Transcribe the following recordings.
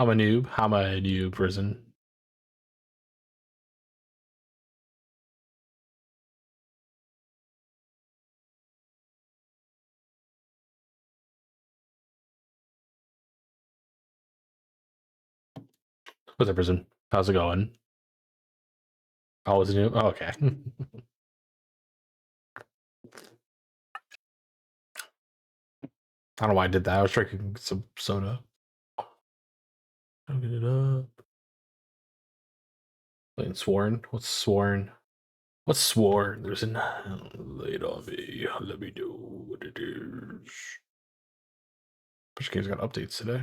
I'm a noob. I'm a noob prison. What's up, prison? How's it going? Oh, was it new? Oh, okay. I don't know why I did that. I was drinking some soda. Get it up. Playing Sworn. What's Sworn? What's Sworn? There's an laid on me. Let me know what it is. Which game's got updates today?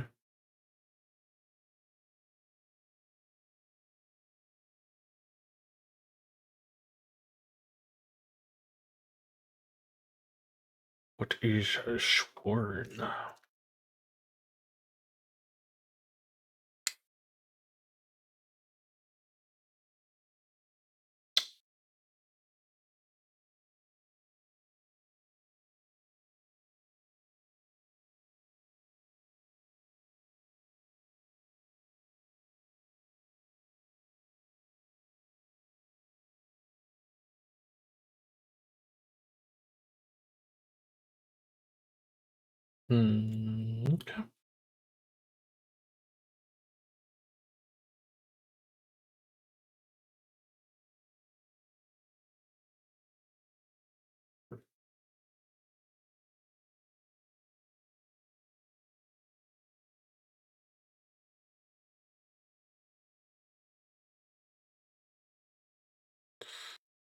What is Sworn? Okay.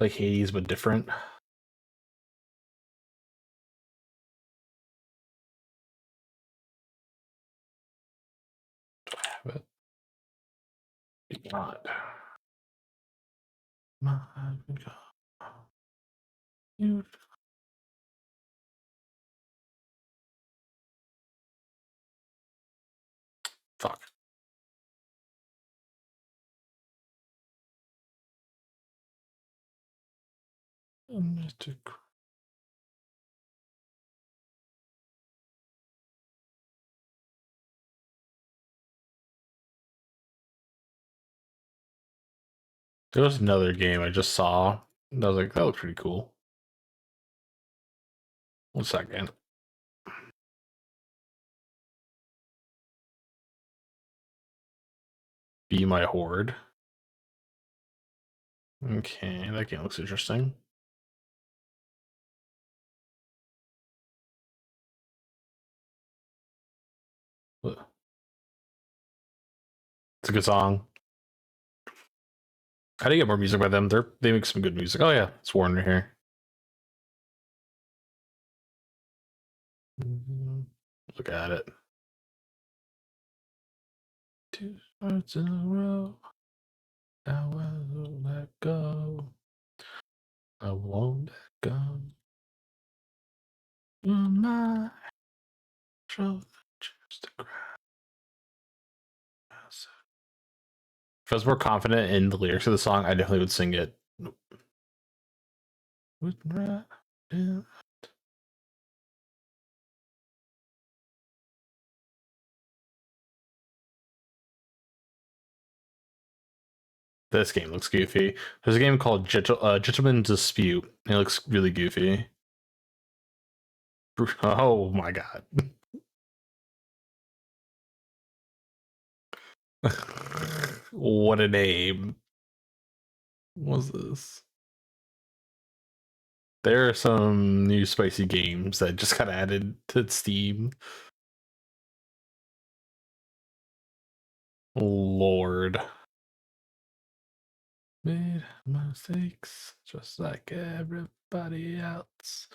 Like Hades, but different. Do I have it? Maybe not. My God. You. Fuck. Mystic. There was another game I just saw. And I was like, that looks pretty cool. 1 second. Be My Horde. Okay, that game looks interesting. It's a good song. How do you get more music by them? They make some good music. Oh yeah, it's Warner here. Look at it. 2 starts in a row. I will let go. I won't let go. You're my show choose to grab. If I was more confident in the lyrics of the song, I definitely would sing it. This game looks goofy. There's a game called Gentleman's Dispute. It looks really goofy. Oh my god. What a name. What's this? There are some new spicy games that just got added to Steam. Lord. Made mistakes just like everybody else.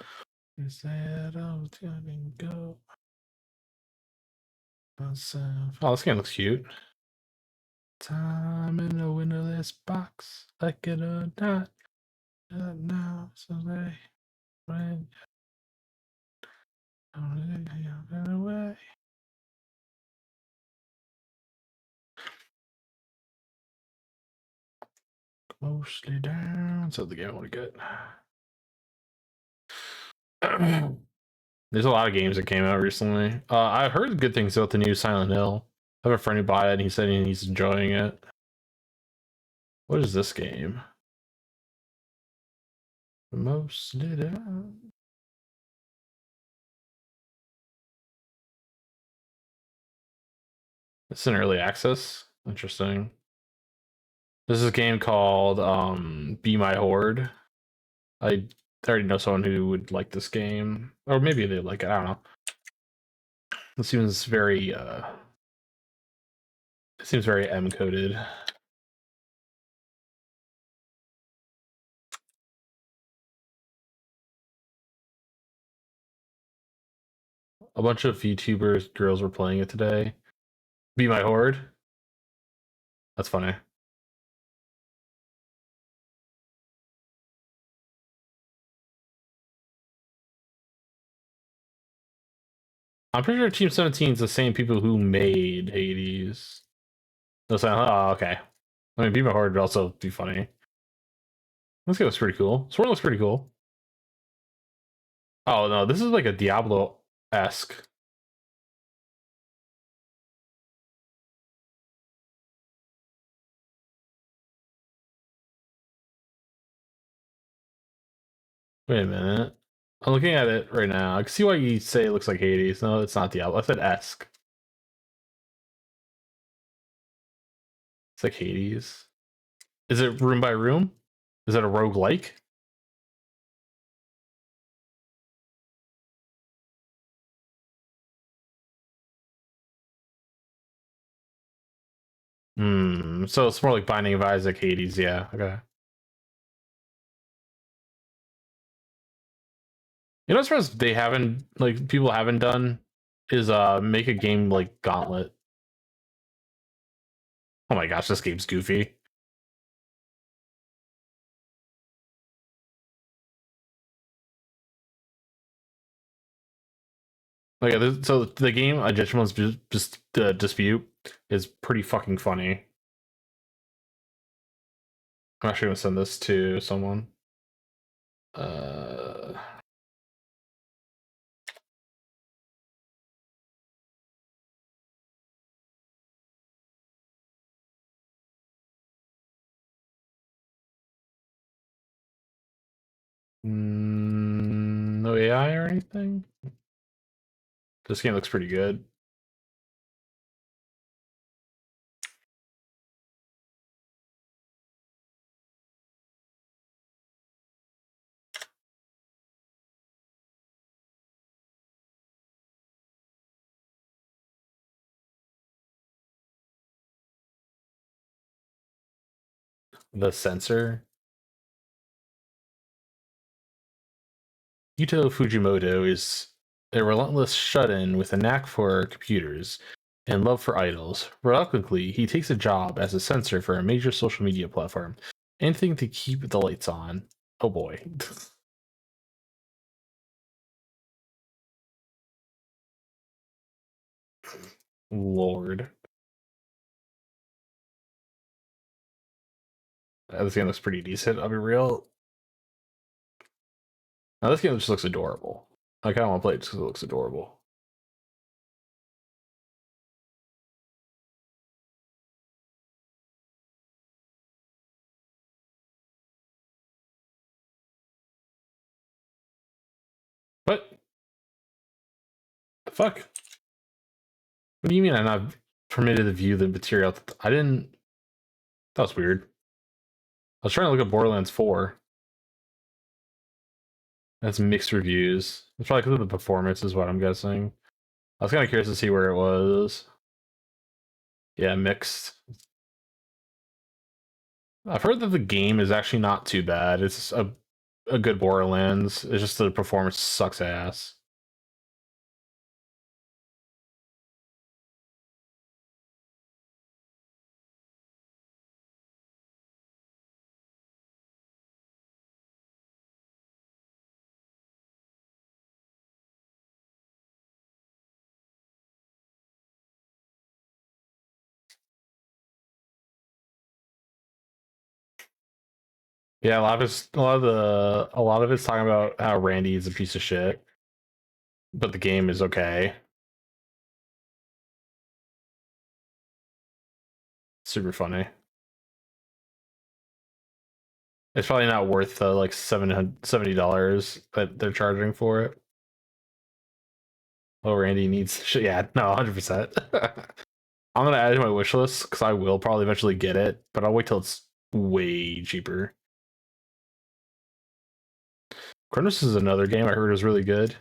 You said I was gonna go myself. Oh, this game looks cute. Time in a windowless box, like it or not. Now, someday, when I'm away. Mostly down. So the game I want to get. There's a lot of games that came out recently. I heard good things about the new Silent Hill. I have a friend who bought it and he said he's enjoying it. What is this game? Most lit out. It's in early access. Interesting. This is a game called Be My Horde. I already know someone who would like this game. Or maybe they like it, I don't know. It seems very M coded. A bunch of YouTubers girls were playing it today. Be My Horde. That's funny. I'm pretty sure Team 17 is the same people who made Hades. Oh, okay. I mean, Be My Horde would also be funny. This game looks pretty cool. Sword looks pretty cool. Oh no, this is like a Diablo-esque. Wait a minute. I'm looking at it right now. I can see why you say it looks like Hades. No, it's not Diablo. I said esque. It's like Hades. Is it room by room? Is it a roguelike? So it's more like Binding of Isaac, Hades, yeah. Okay. You know what's surprised they haven't like people haven't done is make a game like Gauntlet. Oh my gosh, this game's goofy. Okay, so the game Egyptian's just dispute is pretty fucking funny. I'm actually gonna send this to someone. Uh, no AI or anything. This game looks pretty good. The sensor. Yuto Fujimoto is a relentless shut-in with a knack for computers and love for idols. Reluctantly, he takes a job as a censor for a major social media platform. Anything to keep the lights on. Oh boy. Lord. This game looks pretty decent, I'll be real. Now this game just looks adorable. I kind of want to play it just because it looks adorable. What? The fuck? What do you mean I'm not permitted to view the material? I didn't... That was weird. I was trying to look at Borderlands 4. That's mixed reviews. It's probably because of the performance is what I'm guessing. I was kind of curious to see where it was. Yeah, mixed. I've heard that the game is actually not too bad. It's a good Borderlands. It's just the performance sucks ass. Yeah, a lot of it's talking about how Randy is a piece of shit, but the game is okay. super funny. It's probably not worth the like $70 that they're charging for it. Oh, Randy needs shit. Yeah, no, 100%. I'm gonna add it to my wish list because I will probably eventually get it, but I'll wait till it's way cheaper. Chronos is another game I heard was really good,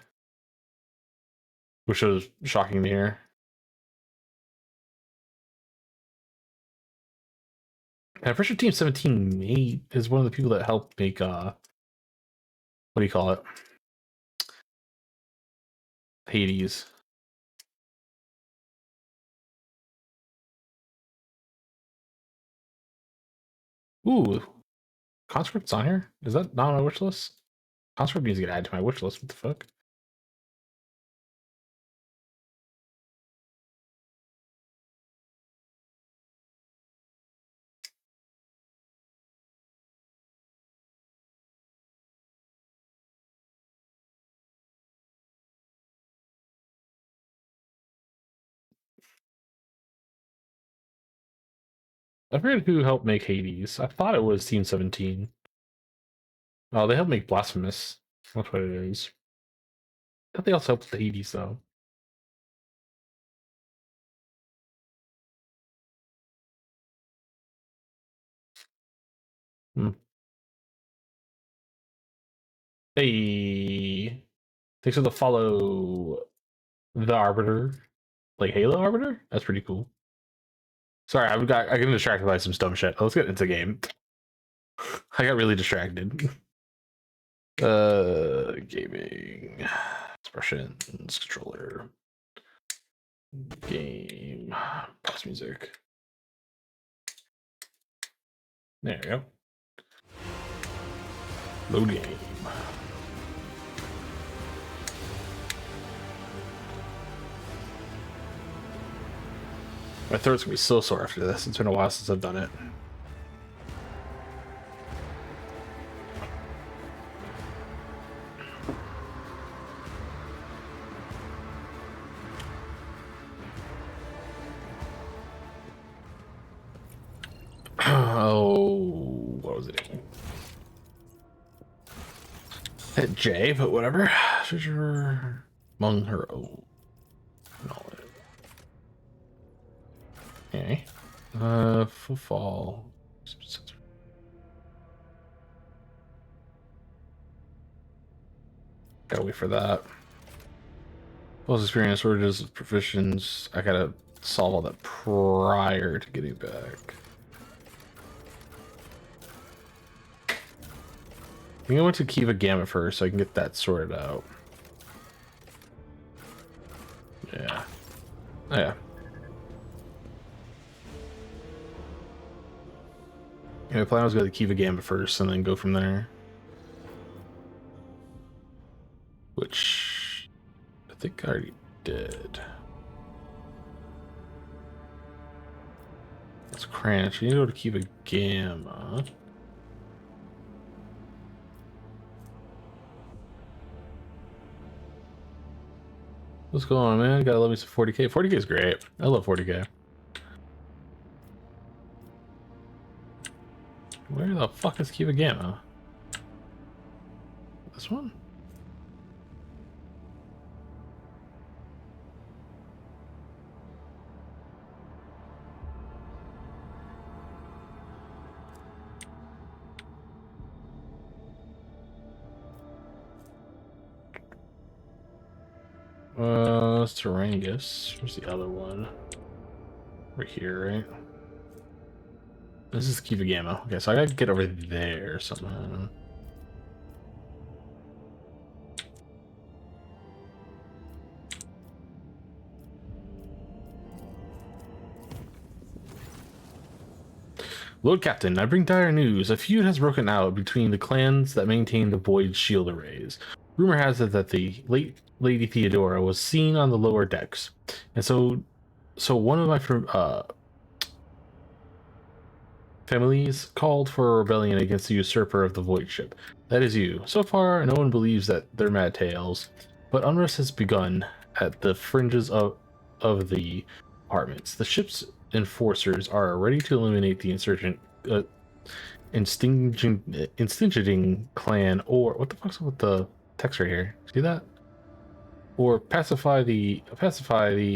which was shocking to hear. And I'm pretty sure Team 17 is one of the people that helped make what do you call it? Hades. Ooh, Conscript's on here? Is that not on my wish list? Conscript needs to get added to my wish list. What the fuck? I forget who helped make Hades. I thought it was Team 17. Oh, they helped make Blasphemous. That's what it is. I thought they also helped with Hades, though. Hmm. Hey, thanks for the follow, the Arbiter, like Halo Arbiter. That's pretty cool. Sorry, I got distracted by some dumb shit. Let's get into the game. I got really distracted. Gaming, expressions, controller, game, pause music. There you go. Load game. My throat's gonna be so sore after this. It's been a while since I've done it. Oh, what was it? Hit J, but whatever. Among her. Oh, okay. Footfall. Gotta wait for that. Plus experience shortages, proficients. I gotta solve all that prior to getting back. I think I went to Kiva Gamma first so I can get that sorted out. Yeah. Oh, yeah. Yeah, the plan was to go to Kiva Gamma first and then go from there. Which I think I already did. Let's cranch. You need to go to Kiva Gamma. What's going on, man? Gotta love me some 40k. 40k is great. I love 40k. Where the fuck is Kiva Gamma? This one? Serangus. Where's the other one? Right here, right? This is Kiva Gamma. Okay, so I gotta get over there somehow. Lord Captain, I bring dire news. A feud has broken out between the clans that maintain the Void Shield arrays. Rumor has it that the late Lady Theodora was seen on the lower decks, and so one of my families called for a rebellion against the usurper of the Void Ship. That is you. So far, no one believes that they're mad tales, but unrest has begun at the fringes of the apartments. The ship's enforcers are ready to eliminate the insurgent instincting clan, or what the fuck's up with the text right here? See that? Or pacify the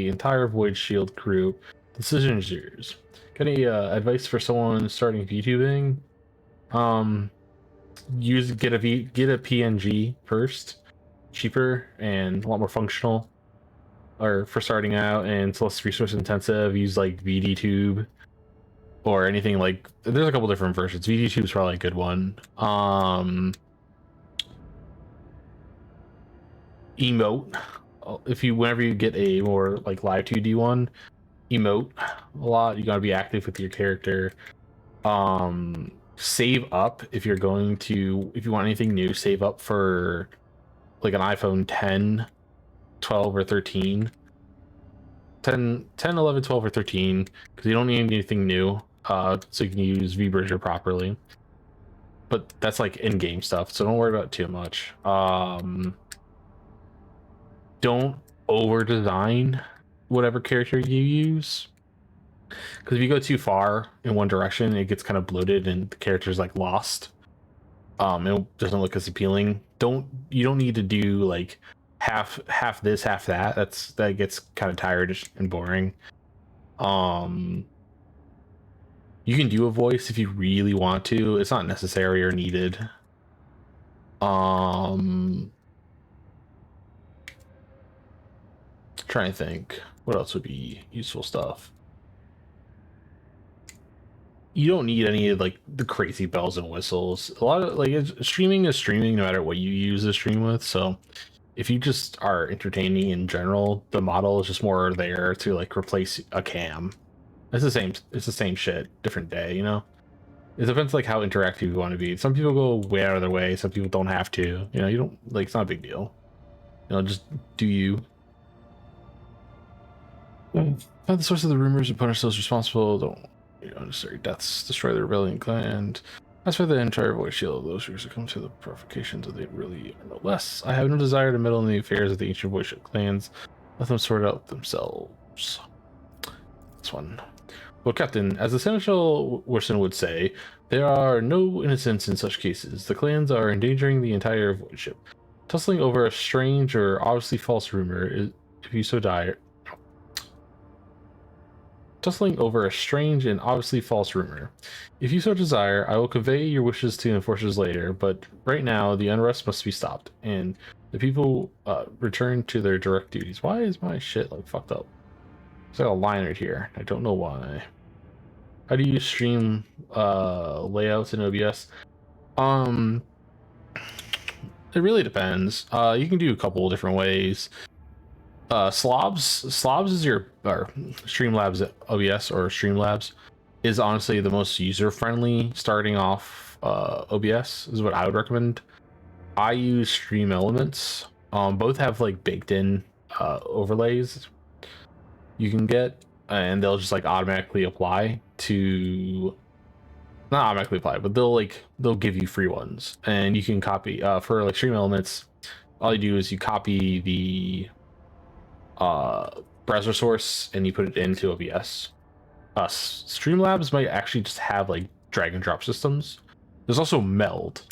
entire Void Shield crew. Decision is yours. Got any advice for someone starting VTubing? Get a PNG first, cheaper and a lot more functional. Or for starting out, and it's less resource intensive. Use like VDTube or anything like. There's a couple different versions. VDTube is probably a good one. Emote. If you whenever you get a more like live 2D one, emote a lot. You gotta be active with your character. Save up if you're going to, if you want anything new, save up for like an iPhone 10, 12, or 13. 10, 11, 12, or 13, because you don't need anything new, so you can use VBridger properly. But that's like in-game stuff, so don't worry about it too much. Don't over-design whatever character you use, because if you go too far in one direction, it gets kind of bloated and the character's like lost. It doesn't look as appealing. You don't need to do like half this, half that. That gets kind of tired and boring. You can do a voice if you really want to. It's not necessary or needed. Trying to think what else would be useful stuff. You don't need any of like the crazy bells and whistles. A lot of like streaming is streaming no matter what you use to stream with. So if you just are entertaining in general, the model is just more there to like replace a cam. It's the same shit, different day, you know? It depends like how interactive you want to be. Some people go way out of their way, some people don't have to. You know, you don't like, it's not a big deal. You know, just do you. Find the source of the rumors and punish those responsible. Don't, you know, unnecessary deaths. Destroy the rebellion clan. As for the entire Void Shield, those who succumb to the provocations of they really are no less. I have no desire to meddle in the affairs of the ancient Void Shield clans. Let them sort out themselves. This one. Well, Captain, as the Seneschal Worson would say, there are no innocents in such cases. The clans are endangering the entire Void ship. Tussling over a strange or obviously false rumor is, if you so dire. Tussling over a strange and obviously false rumor. If you so desire, I will convey your wishes to enforcers later, but right now the unrest must be stopped, and the people return to their direct duties. Why is my shit like fucked up? There's like a line right here. I don't know why. How do you stream layouts in OBS? It really depends. You can do a couple of different ways. Slobs is your, or Streamlabs OBS or Streamlabs is honestly the most user-friendly starting off OBS is what I would recommend. I use Stream Elements. Both have like baked in overlays you can get, and they'll just like automatically apply to, not automatically apply, but they'll give you free ones, and you can copy for like Stream Elements. All you do is you copy the browser source and you put it into OBS. Streamlabs might actually just have like drag and drop systems. There's also Meld.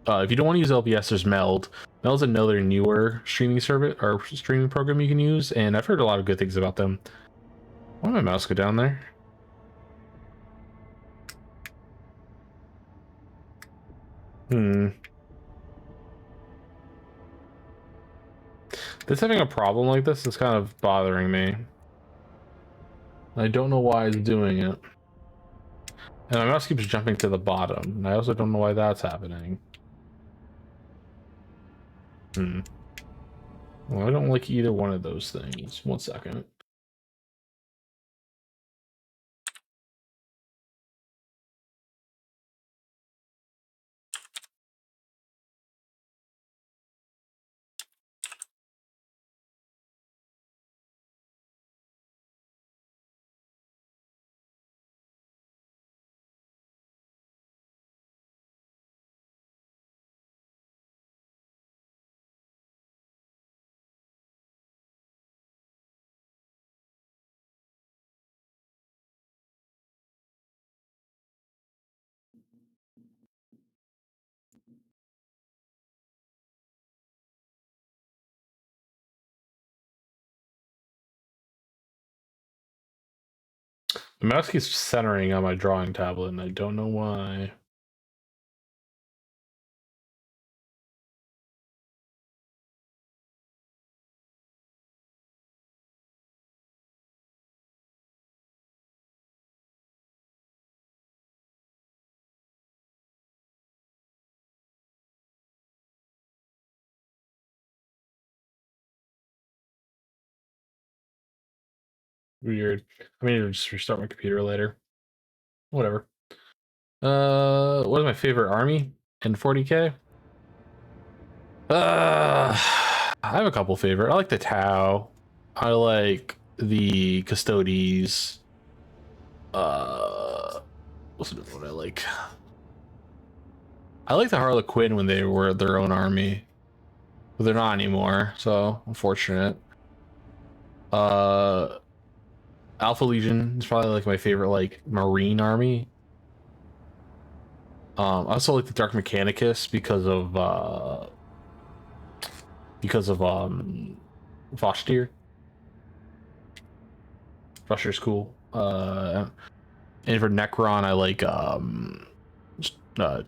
If you don't want to use OBS, there's Meld. Meld's another newer streaming service or streaming program you can use, and I've heard a lot of good things about them. Why did my mouse go down there? This having a problem like this is kind of bothering me. I don't know why it's doing it. And my mouse keeps jumping to the bottom, and I also don't know why that's happening. Well, I don't like either one of those things. 1 second. The mouse keeps centering on my drawing tablet, and I don't know why. Weird. I mean, to just restart my computer later. Whatever. What is my favorite army in 40k? I have a couple favorite. I like the Tau. I like the Custodes. What's another one I like? I like the Harlequin when they were their own army, but they're not anymore. So unfortunate. Alpha Legion is probably like my favorite like Marine army. I also like the Dark Mechanicus because of Voshtir. Voshtir's cool. And for Necron, I like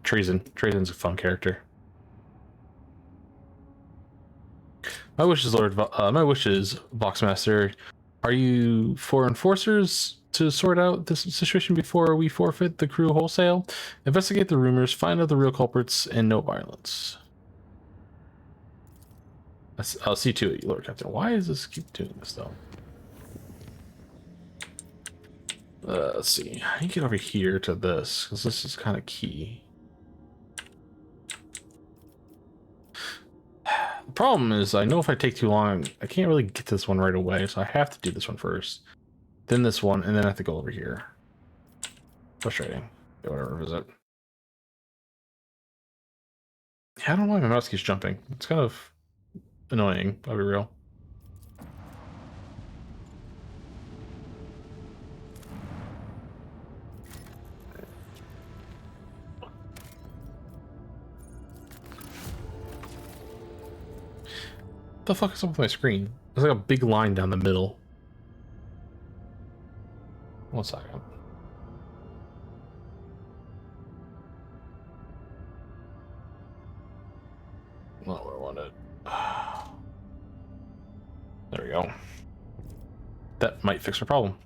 Trazen. Trazen's a fun character. My wish is my wish is Voxmaster. Are you for enforcers to sort out this situation before we forfeit the crew wholesale? Investigate the rumors, find out the real culprits, and no violence. I'll see to it, Lord Captain. Why does this keep doing this though? Let's see. I can get over here to this because this is kind of key. The problem is, I know if I take too long, I can't really get to this one right away, so I have to do this one first, then this one, and then I have to go over here. Frustrating. Yeah, whatever, visit. Yeah, I don't know why my mouse keeps jumping. It's kind of annoying, I'll be real. What the fuck is up with my screen? There's like a big line down the middle. 1 second. Not where I want it. There we go. That might fix our problem.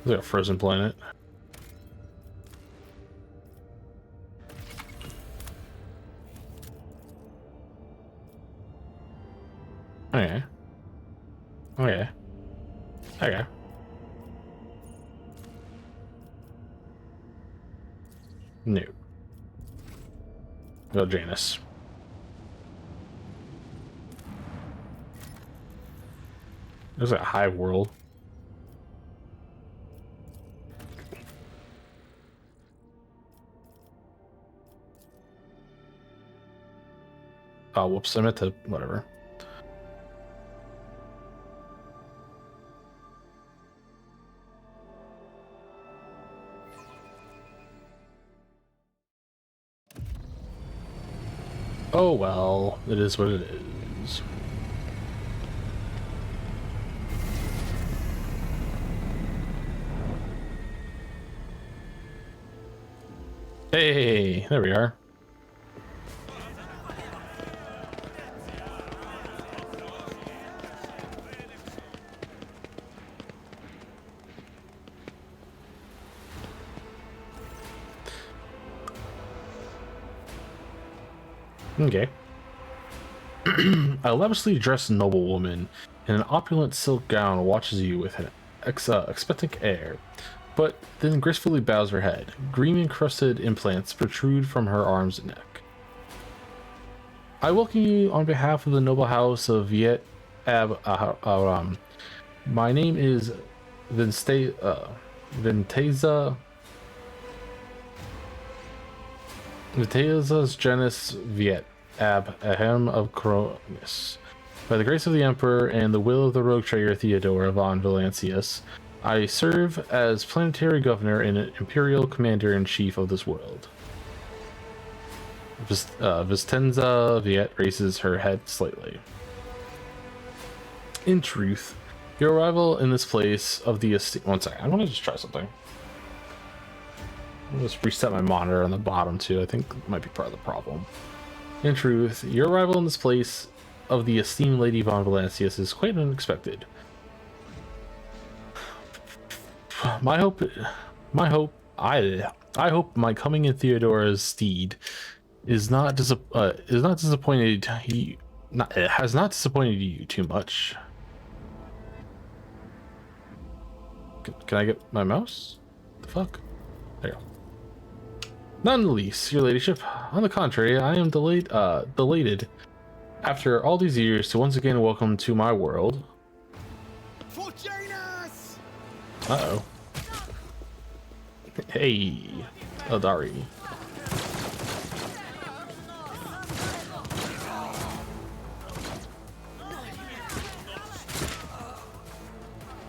Is there a frozen planet? Okay. Okay. Okay. No. Go Janus. There's a hive world. Oh, whoops, I meant to, whatever. Oh well, it is what it is. Hey, there we are. Okay. A lavishly dressed noblewoman in an opulent silk gown watches you with an expectant air, but then gracefully bows her head. Green-encrusted implants protrude from her arms and neck. I welcome you on behalf of the noble house of Viet Ab Aram. My name is Viteza's Janus Viet Ab Ahem of Cronus. By the grace of the Emperor and the will of the rogue trader Theodore von Valancius, I serve as planetary governor and imperial commander-in-chief of this world. Vistenza Viet raises her head slightly. In truth, your arrival in this place of the estate... One second, I want to just try something. I'll just reset my monitor on the bottom too. I think it might be part of the problem. In truth, your arrival in this place of the esteemed Lady von Valancius is quite unexpected. I hope my coming in Theodora's steed has not disappointed you too much. Can I get my mouse? The fuck? There you go. None the least, your ladyship. On the contrary, I am delighted after all these years to once again welcome to my world. Uh-oh. Hey, Eldari.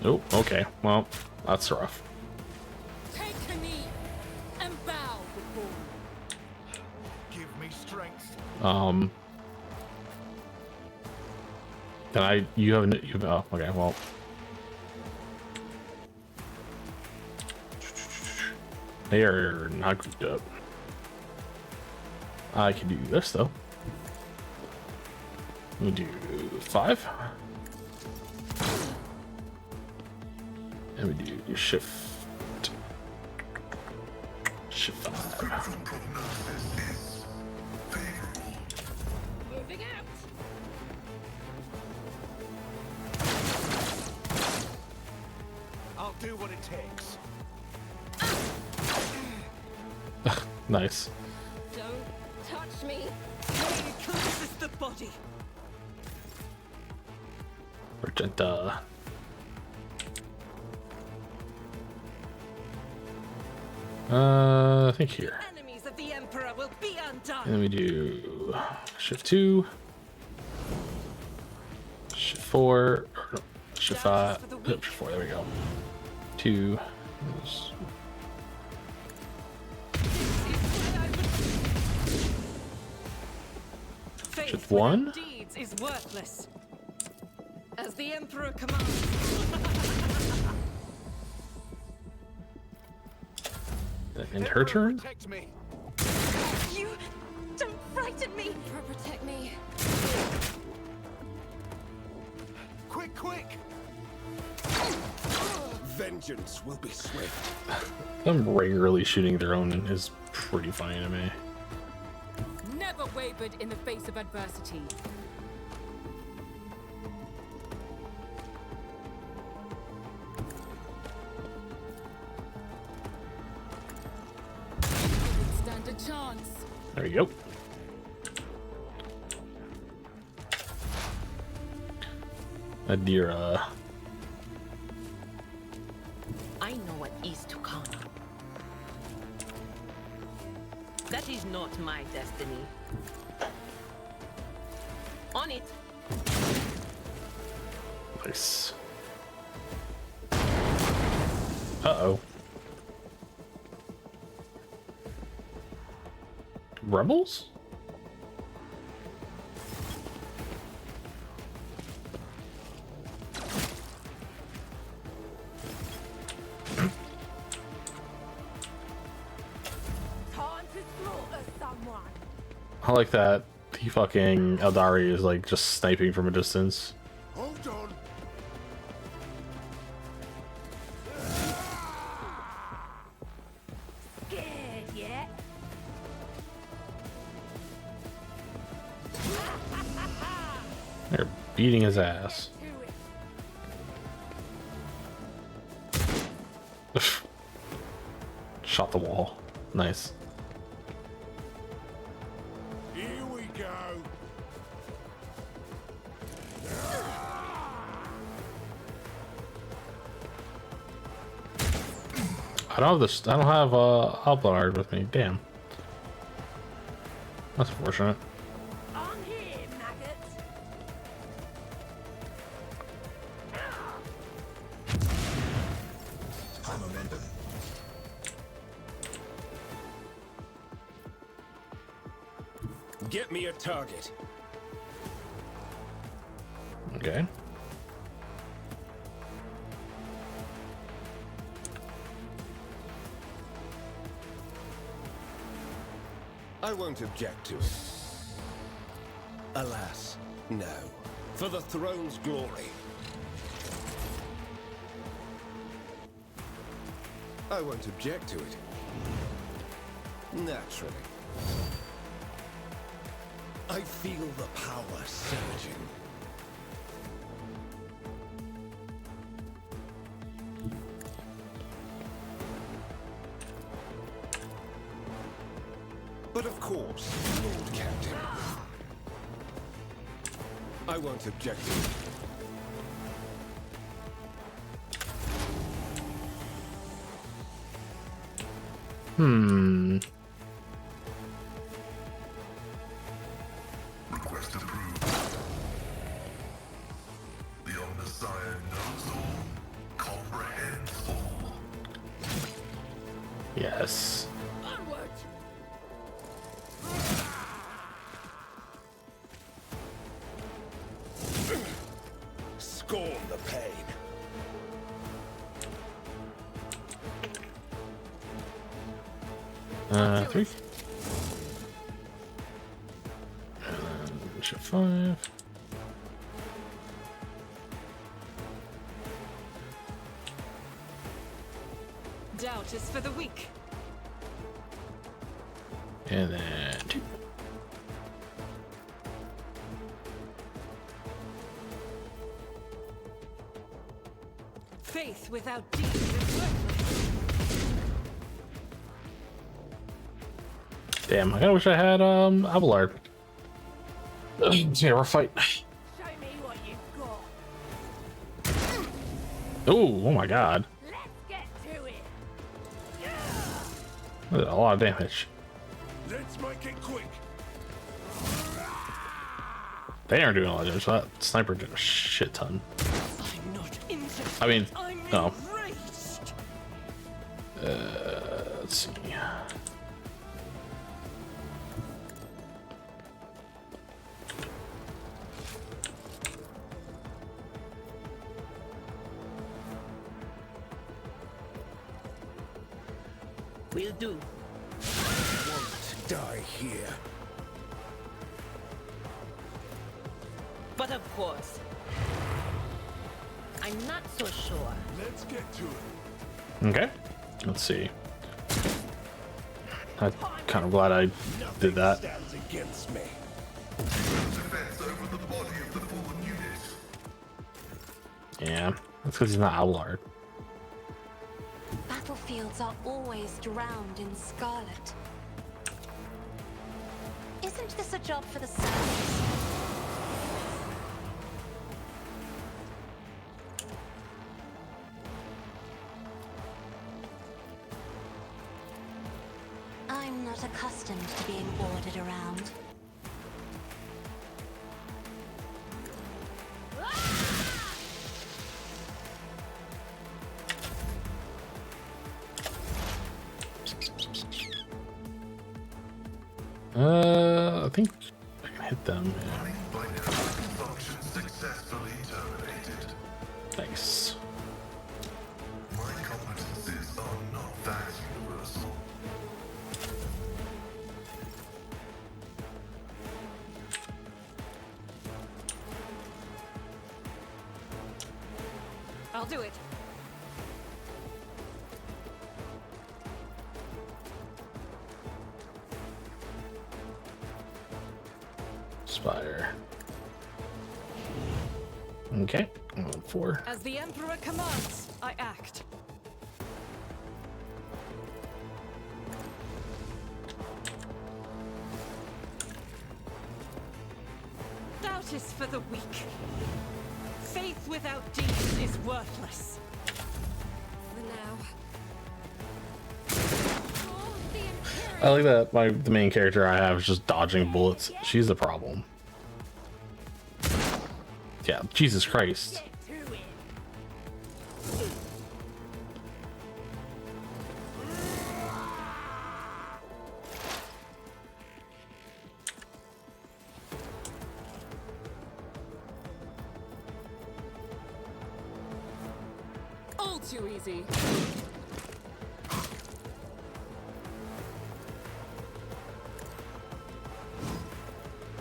Oh, okay. Well, that's rough. Take a knee and bow before. Give me strength. Can I? You have? Oh, okay. Well. They are not grouped up. I can do this though. We'll do 5. And we do shift 5. Moving out. I'll do what it takes. Nice. Don't touch me. This is the body. Argenta. I think here. Enemies of the Emperor will be undone. And then we do shift 2, shift 4, or no, shift 5, shift 4. There we go. 2. Shift 1. Deeds is worthless. As the Emperor commands. And her turn. Protect me. You don't frighten me. Protect me. Quick, quick. Vengeance will be swift. Them regularly shooting their own is pretty funny to me. Never wavered in the face of adversity. Didn't stand a chance. There you go. Adira. I know what is to come. That is not my destiny. On it. Nice. Uh-oh. Rebels? Time to slaughter someone. I like that the fucking Eldari is like just sniping from a distance. Hold on. Scared yet? They're beating his ass. To it. Shot the wall. Nice. Here we go. I don't have this. I don't have Alblard with me. Damn. That's unfortunate. On here, maggots. Get me a target. Okay. I won't object to it. Alas, no. For the throne's glory. I won't object to it. Naturally. I feel the power surging. But of course, Lord Captain. I won't object to it. Request approved. The Omnissiah knows all, comprehends all. Yes. Onward! Scorn the pain. Three. And then ship 5. Doubt is for the weak. And then 2. Faith without deeds is worthless. Damn, I kinda wish I had Abelard. Yeah, we're fight. Show me what you've got. Oh my god. Let's get to it. That's a lot of damage. Let's make it quick. They aren't doing a lot of damage, so that sniper did a shit ton. I'm not interested. I mean, I'm no. enraged. Let's see. Will do. Won't die here. But of course. I'm not so sure. Let's get to it. Okay. Let's see. I'm kind of glad I did that. Stands against me. Defense over the body of the fallen unit. Yeah, that's because he's not Abelard. Battlefields are always drowned in scarlet. Isn't this a job for the servants? I'm not accustomed to being ordered around. I think I can hit them. Yeah. Binary function successfully terminated. Nice. My competencies are not that universal. I'll do it. Spire. Okay. 4. As the Emperor commands, I act. Doubt is for the weak. Faith without deeds is worthless. For now. I like that the main character I have is just dodging bullets. She's the problem. Yeah, Jesus Christ. Get to it. All too easy.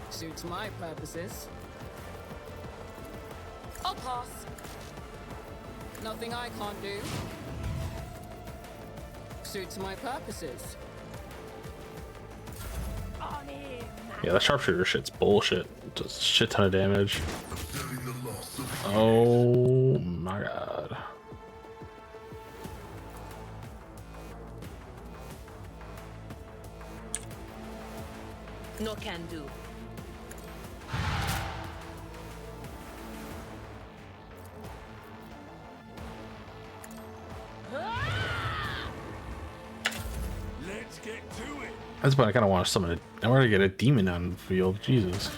Suits my purposes. I'll pass. Nothing I can't do. Suits my purposes. Yeah, that sharpshooter shit's bullshit. Does a shit ton of damage. Oh my god. No can do. Let's get to it. That's why I kind of want to summon it. I want to get a demon on the field. Jesus.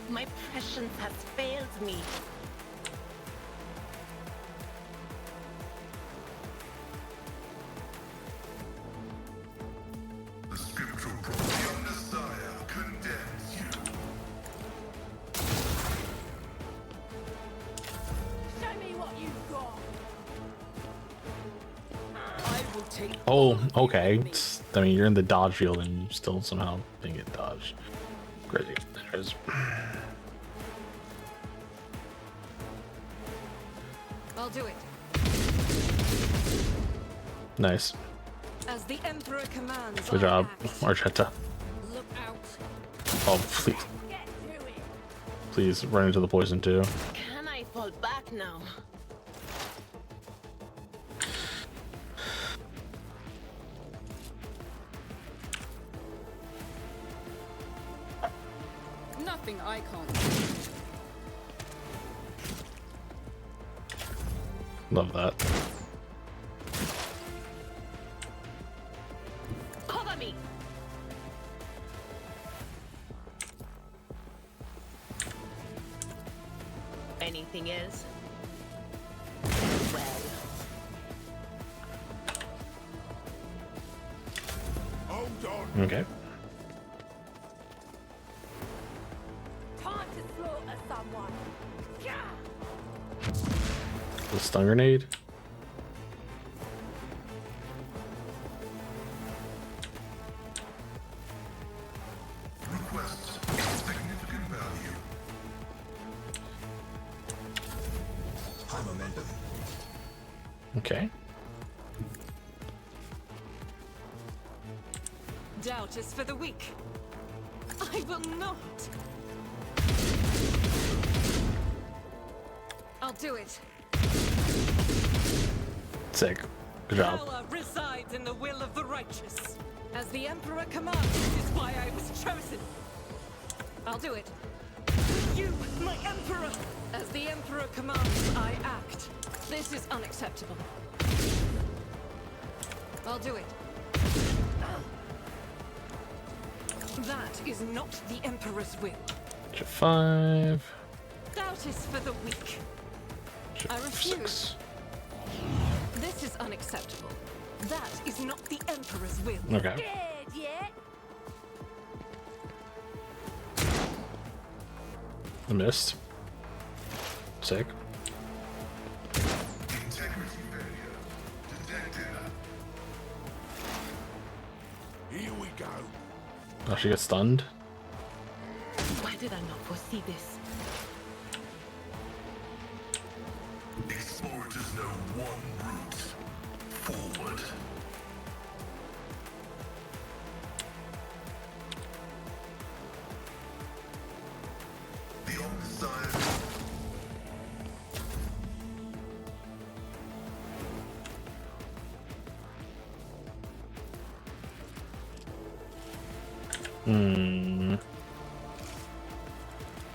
My prescience has failed me. The scriptural prophecy of Messiah condemns you. Show me what you've got. I will take. Oh, okay. I mean, you're in the dodge field and you still somehow didn't get dodged. Crazy. Anyways. I'll do it. Nice. As the Emperor commands. Good I job, act. Archetta. Look out. Oh, please. Get to it. Please run into the poison too. Can I fall back now? Nothing I can't do. Love that. Cover me. Anything else? Well, Hold on. Okay. Time to slaughter someone. The stun grenade. Requests significant value. High momentum. Okay. Doubt is for the weak. I will not. I'll do it. Sick. Good job. Power resides in the will of the righteous. As the Emperor commands, this is why I was chosen. I'll do it. You, my Emperor! As the Emperor commands, I act. This is unacceptable. I'll do it. That is not the Emperor's will. G5. Doubt is for the weak. I refuse. G6. This is unacceptable. That is not the Emperor's will. Okay. Dead yet? I missed. Sick. Integrity failure detected. Here we go. Oh, she gets stunned. why did I not foresee this? Explorers know one route forward. The Omniscient.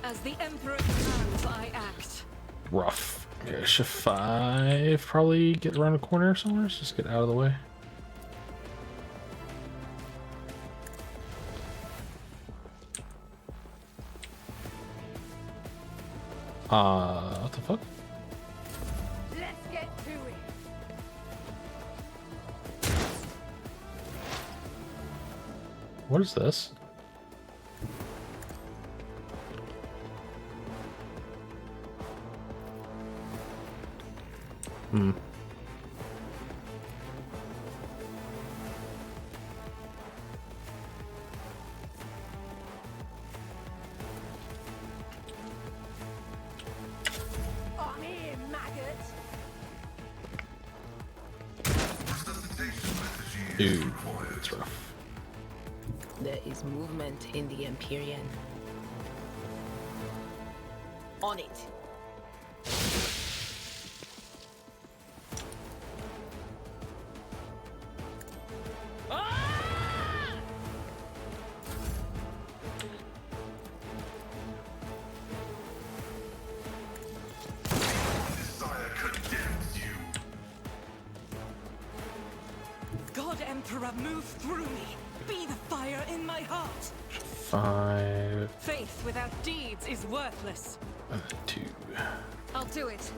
As the Emperor commands, I act. Rough. Okay, shift 5. Probably get around a corner somewhere. Let's just get out of the way. What the fuck? Let's get to it. What is this? Ooh, it's rough. There is movement in the Empyrean. On it. Desire condemns you. God Emperor, move through me. Be the fire in my heart. 5, Faith without deeds is worthless. 2. I'll do it.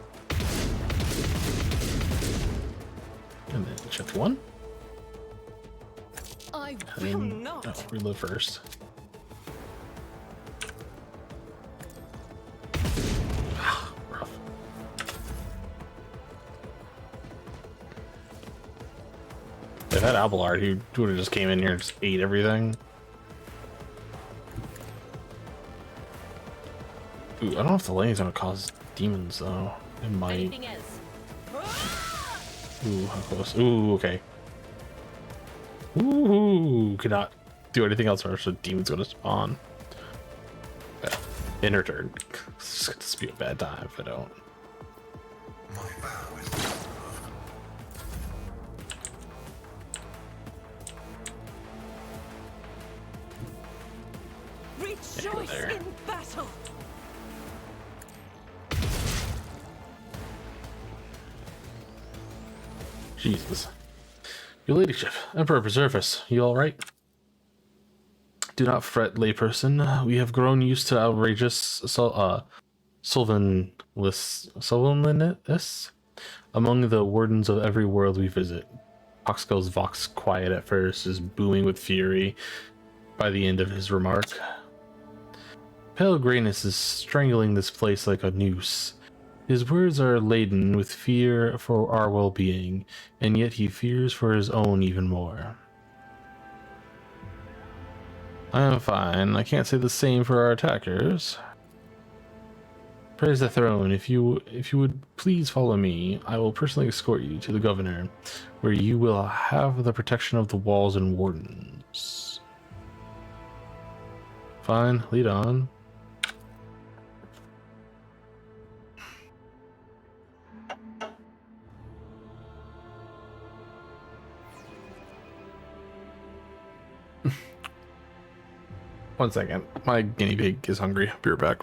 And then shift 1. I And will then not. reload first. Rough. If I had Abelard, he would have just came in here and just ate everything. Ooh, I don't know if the lane's gonna cause demons though. It might. Anything else? Ooh, how close? Ooh, okay. Ooh, cannot do anything else or else the demon's gonna spawn. Yeah. In her turn. It's gonna just be a bad time if I don't. My vow is to serve. Rejoice there. in battle. Jesus. Your ladyship, Emperor preserve us. You alright? Do not fret, layperson. We have grown used to outrageous Sylvanliness among the wardens of every world we visit. Oxgill's vox quiet at first is booming with fury by the end of his remark. Pale grayness is strangling this place like a noose. His words are laden with fear for our well-being, and yet he fears for his own even more. I am fine. I can't say the same for our attackers. Praise the throne. If you would please follow me, I will personally escort you to the governor, where you will have the protection of the walls and wardens. Fine, lead on. One second. My guinea pig is hungry. Be right back.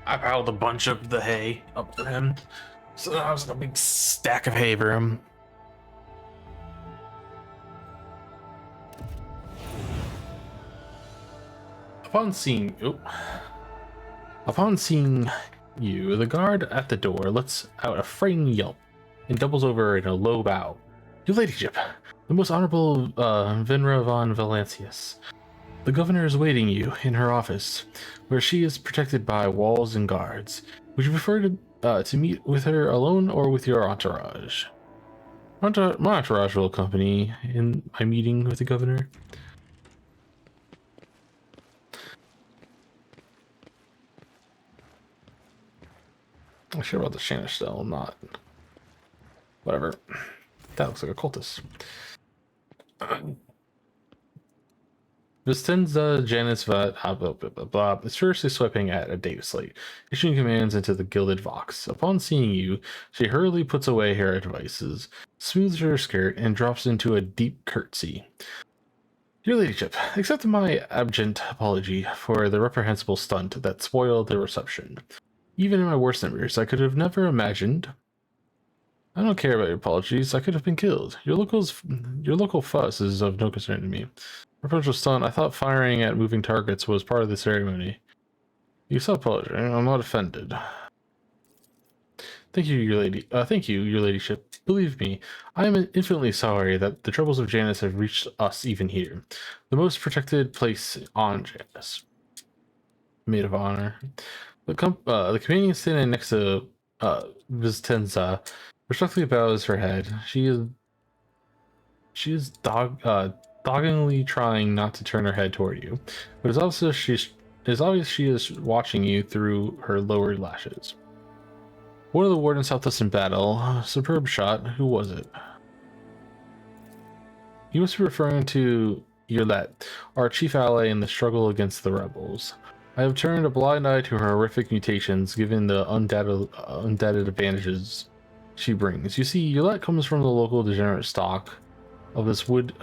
I piled a bunch of the hay up for him. So I was a big stack of hay for him. Upon seeing you, the guard at the door lets out a frightened yelp and doubles over in a low bow. Your ladyship, the most honorable Venra von Valancius. The governor is waiting you in her office, where she is protected by walls and guards. Would you prefer to meet with her alone or with your entourage? My entourage will accompany in my meeting with the governor. I'm sure about the Shanish still, not. Whatever. That looks like a cultist. Vistenza Janice Vat blah, blah, blah, blah, is furiously swiping at a data slate, issuing commands into the gilded vox. Upon seeing you, she hurriedly puts away her devices, smooths her skirt, and drops into a deep curtsy. Your ladyship, accept my abject apology for the reprehensible stunt that spoiled the reception. Even in my worst nightmares, I could have never imagined. I don't care about your apologies. I could have been killed. Your local fuss is of no concern to me. Reproach was stunt. I thought firing at moving targets was part of the ceremony. You saw apology. I'm not offended. Thank you, your ladyship. Believe me, I am infinitely sorry that the troubles of Janus have reached us even here, the most protected place on Janus. Maid of honor. The companion standing next to Vistenza respectfully bows her head. She is doggedly trying not to turn her head toward you, but it's obvious she is watching you through her lowered lashes. One of the wardens helped us in battle. Superb shot. Who was it? You must be referring to Yurlet, our chief ally in the struggle against the rebels. I have turned a blind eye to her horrific mutations, given the undoubted advantages she brings. You see, Yurlet comes from the local degenerate stock of this world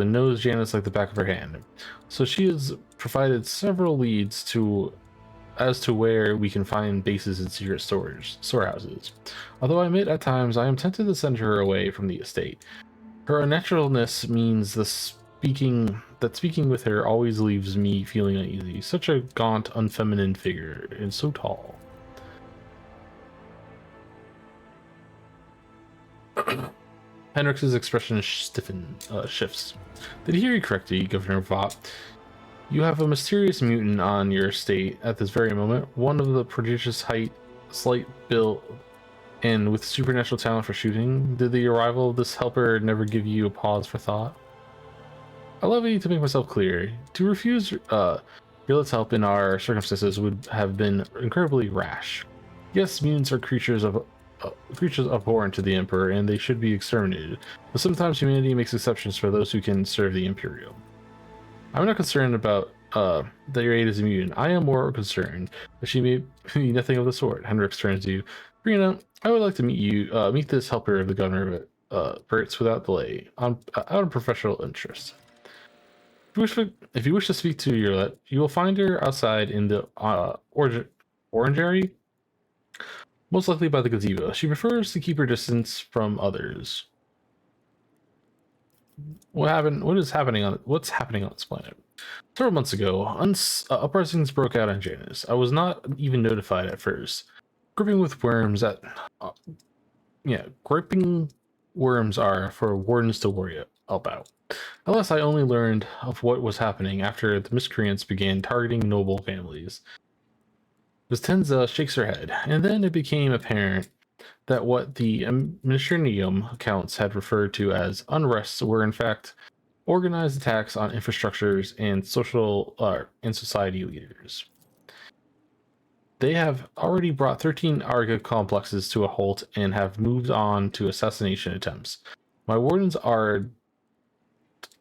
and knows Janus like the back of her hand. So she has provided several leads as to where we can find bases and secret storehouses. Although I admit at times I am tempted to send her away from the estate. Her unnaturalness means that speaking with her always leaves me feeling uneasy. Such a gaunt, unfeminine figure, and so tall. Henrix's expression shifts. Did he hear you correctly, Governor Vought? You have a mysterious mutant on your estate at this very moment, one of the prodigious height, slight build, and with supernatural talent for shooting. Did the arrival of this helper never give you a pause for thought? Allow me to make myself clear. To refuse Yurlet's help in our circumstances would have been incredibly rash. Yes, mutants are creatures abhorrent to the Emperor, and they should be exterminated, but sometimes humanity makes exceptions for those who can serve the Imperium. I'm not concerned about that your aid is a mutant. I am more concerned that she may be nothing of the sort. Henrix turns to you. Brina, I would like to meet this helper of the Governor of Bertz without delay, out of professional interest. If you wish to speak to Yurlet, you will find her outside in the orangery, most likely by the gazebo. She prefers to keep her distance from others. What's happening on this planet? Several months ago, uprisings broke out on Janus. I was not even notified at first. Gripping worms are for wardens to worry about. Alas, I only learned of what was happening after the miscreants began targeting noble families. Vistenza shakes her head, and then it became apparent that what the Ministerium accounts had referred to as unrests were in fact organized attacks on infrastructures and society leaders. They have already brought 13 Arga complexes to a halt and have moved on to assassination attempts. My wardens are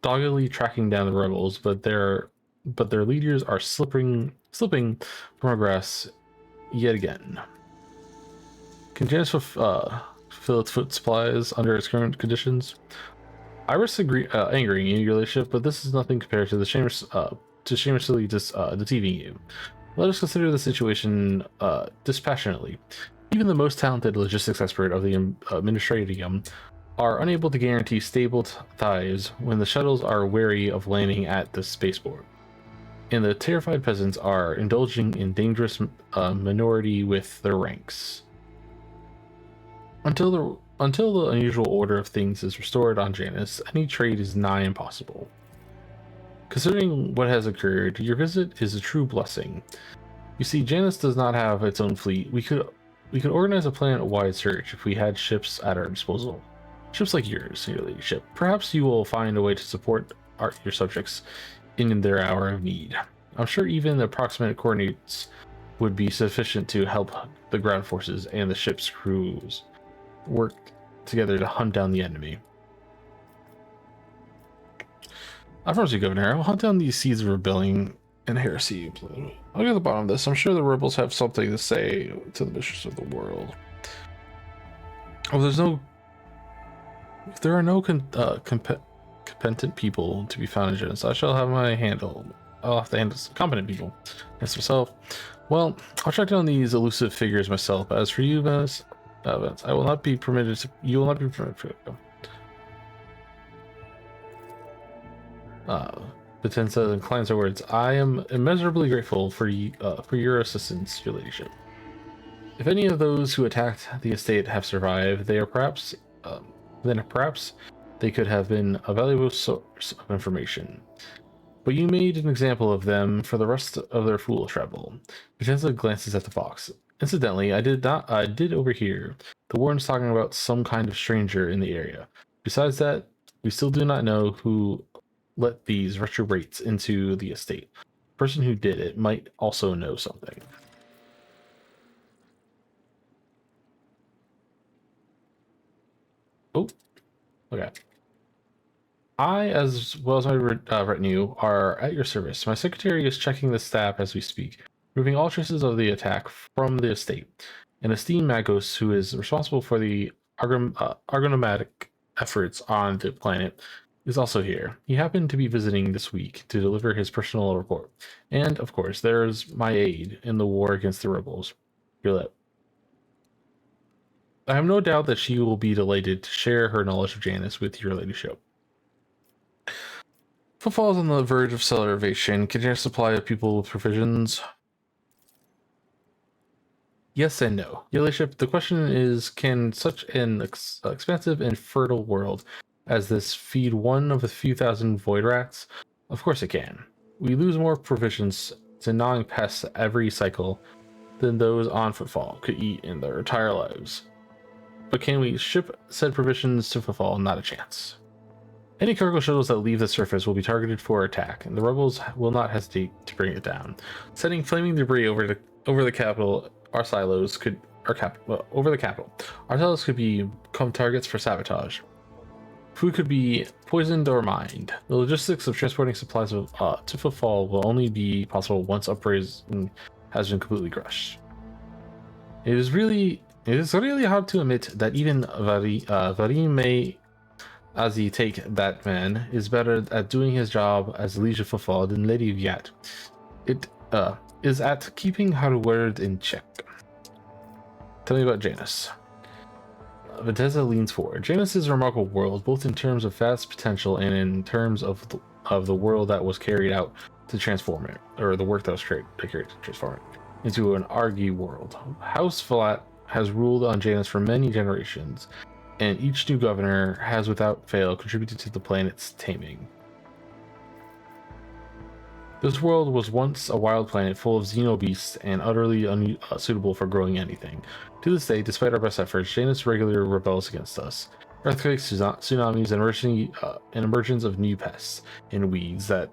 doggedly tracking down the rebels, but their leaders are slipping progress yet again. Can Janus fill its food supplies under its current conditions? I risk angering you, your ladyship, but this is nothing compared to the shamelessly deceiving you. Let us consider the situation dispassionately. Even the most talented logistics expert of the administratium are unable to guarantee stable ties when the shuttles are wary of landing at the spaceport. And the terrified peasants are indulging in dangerous minority with their ranks. Until the unusual order of things is restored on Janus, any trade is nigh impossible. Considering what has occurred, your visit is a true blessing. You see, Janus does not have its own fleet. We could organize a planet-wide search if we had ships at our disposal. Ships like yours, your ladyship. Perhaps you will find a way to support your subjects in their hour of need. I'm sure even the approximate coordinates would be sufficient to help the ground forces and the ship's crews work together to hunt down the enemy. I promise you, Governor, I will hunt down these seeds of rebellion and heresy. I'll get to the bottom of this. I'm sure the rebels have something to say to the mistress of the world. Oh, if there are no competent people to be found in Janus, I shall have my handle. I'll have to handle some competent people. As myself, well, I'll track down these elusive figures myself. As for you, Venice, I will not be permitted to. You will not be permitted to go. Potenza inclines her words. I am immeasurably grateful for your assistance, your ladyship. If any of those who attacked the estate have survived, they are perhaps they could have been a valuable source of information. But you made an example of them for the rest of their foolish trouble. Potenza glances at the fox. Incidentally, I did overhear the warden's talking about some kind of stranger in the area. Besides that, we still do not know who let these retrobrates into the estate. The person who did it might also know something. Oh, okay. I, as well as my retinue, are at your service. My secretary is checking the staff as we speak, removing all traces of the attack from the estate. And esteemed Magos, who is responsible for the argonomatic efforts on the planet, is also here. He happened to be visiting this week to deliver his personal report. And, of course, there's my aide in the war against the rebels, Gillette. I have no doubt that she will be delighted to share her knowledge of Janus with your ladyship. Footfall is on the verge of celebration. Can you supply of people with provisions? Yes and no. Your ladyship, the question is, can such an expansive and fertile world as this feed one of the few thousand void rats? Of course it can. We lose more provisions to gnawing pests every cycle than those on Footfall could eat in their entire lives. But can we ship said provisions to Footfall? Not a chance. Any cargo shuttles that leave the surface will be targeted for attack, and the rebels will not hesitate to bring it down. Sending flaming debris over the capital, our silos could become targets for sabotage. Food could be poisoned or mined. The logistics of transporting supplies to Footfall will only be possible once uprising has been completely crushed. It is really hard to admit that even Varim as he take that man is better at doing his job as Liege of Footfall than Lady Viat. It is at keeping her word in check. Tell me about Janus. Vitessa leans forward. Janus is a remarkable world, both in terms of vast potential and in terms of the world that was carried out to transform it, or the work that was carried to transform it into an Argy world. House Valat has ruled on Janus for many generations, and each new governor has without fail contributed to the planet's taming. This world was once a wild planet full of xenobeasts and utterly unsuitable for growing anything. To this day, despite our best efforts, Janus regularly rebels against us. Earthquakes, tsunamis, and emergence of new pests and weeds that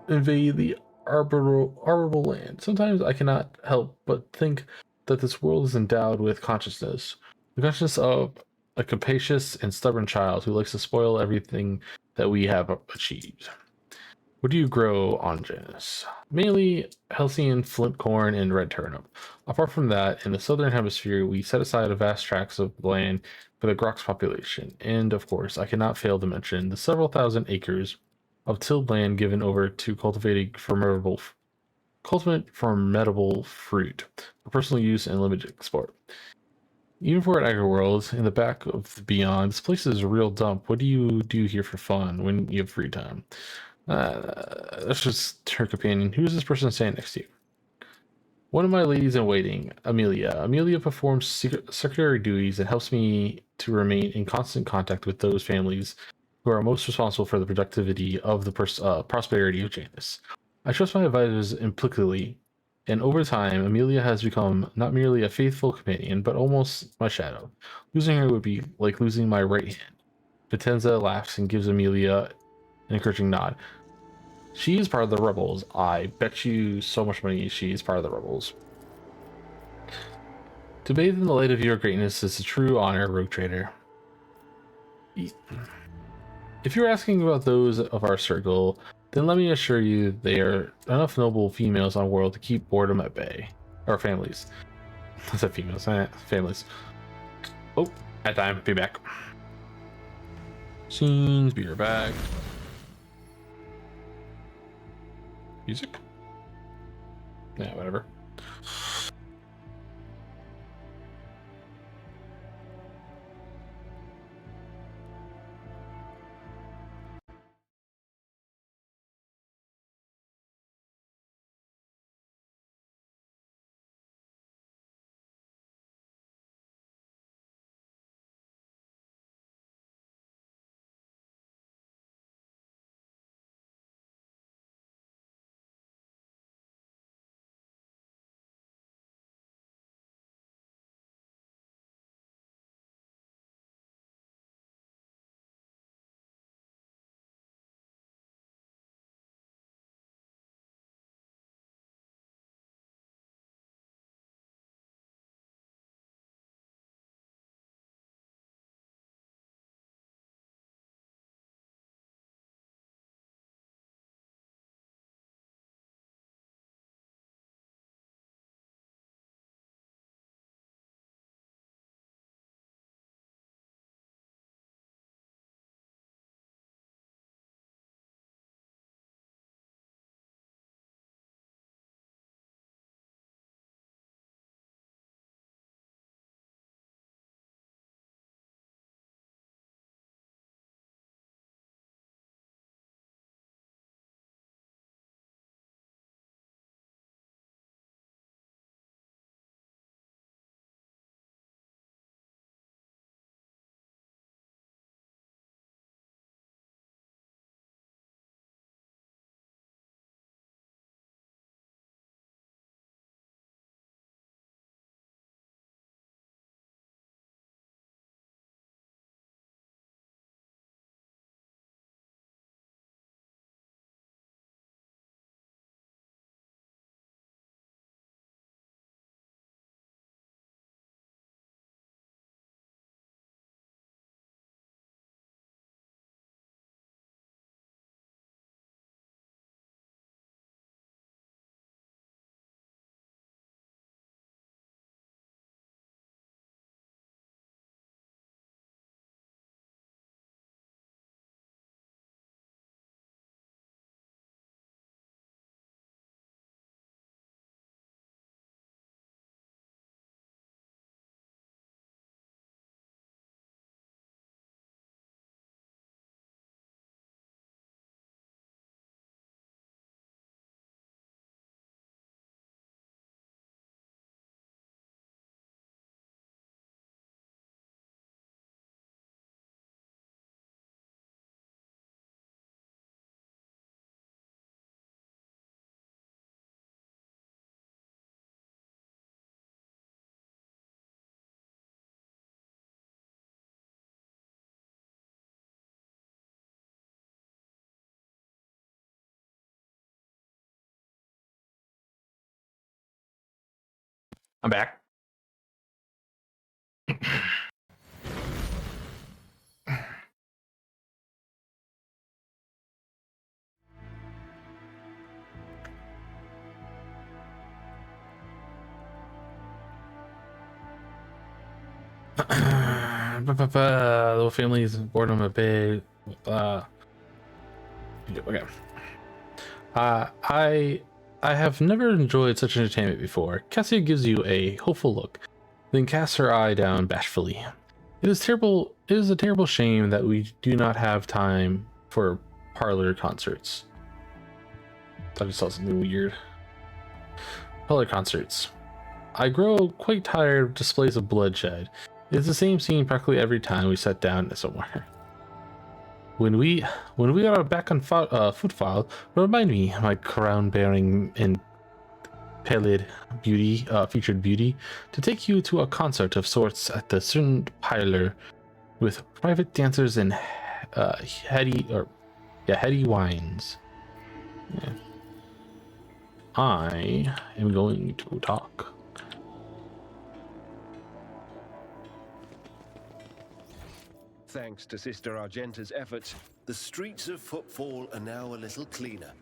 invade the arborable land. Sometimes I cannot help but think that this world is endowed with consciousness. The consciousness of a capacious and stubborn child who likes to spoil everything that we have achieved. What do you grow on Janus? Mainly Halcyon flint corn and red turnip. Apart from that, in the southern hemisphere, we set aside a vast tracts of land for the Grox population. And, of course, I cannot fail to mention the several thousand acres of tilled land given over to cultivating formidable Cultivate formidable fruit for personal use and limited export. Even for an agri world in the back of the beyond, this place is a real dump. What do you do here for fun when you have free time? That's just her companion. Who is this person standing next to you? One of my ladies in waiting, Amelia. Amelia performs secretary duties and helps me to remain in constant contact with those families who are most responsible for the productivity of the prosperity of Janus. I trust my advisors implicitly, and over time, Amelia has become not merely a faithful companion, but almost my shadow. Losing her would be like losing my right hand. Potenza laughs and gives Amelia an encouraging nod. She is part of the rebels. I bet you so much money she is part of the rebels. To bathe in the light of your greatness is a true honor, rogue trader. If you're asking about those of our circle, then let me assure you they are enough noble females on world to keep boredom at bay. Or families. I said females, families. Oh, at time, be back. Scenes, be right back. Music? Yeah, whatever. I'm back. Little families, boredom at bay. Okay. I I have never enjoyed such entertainment before. Cassia gives you a hopeful look, then casts her eye down bashfully. It is terrible. It is a terrible shame that we do not have time for parlor concerts. I just saw something weird. Parlor concerts. I grow quite tired of displays of bloodshed. It's the same scene practically every time we sit down somewhere. When we are back on footfile, remind me, my crown-bearing and pallid beauty, featured beauty, to take you to a concert of sorts at the certain parlor with private dancers and heady wines. Yeah. I am going to talk. Thanks to Sister Argenta's efforts, The streets of Footfall are now a little cleaner.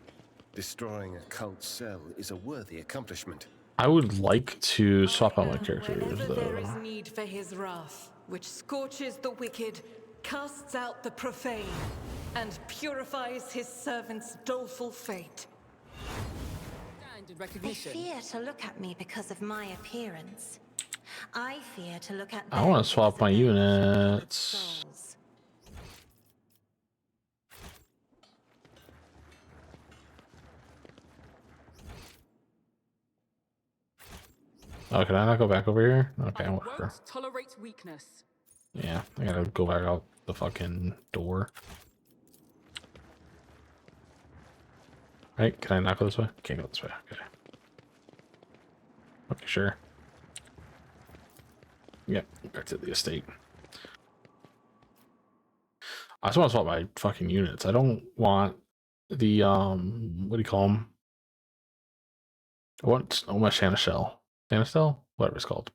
destroying a cult cell is a worthy accomplishment. I would like to swap out my characters Wherever there is though. need for his wrath, which scorches the wicked, casts out the profane, and purifies his servants' doleful fate. They fear to look at me because of my appearance. I fear to look at them I want to swap because my of their units. souls. Oh, can I not go back over here? Okay, I whatever. won't tolerate weakness. Yeah, I gotta go back out the fucking door. Right? Can I not go this way? Can't go this way. Okay. Okay, sure. Yep, back to the estate. I just want to swap my fucking units. I don't want the what do you call them? I want Shanashell. Shanashell? Whatever it's called.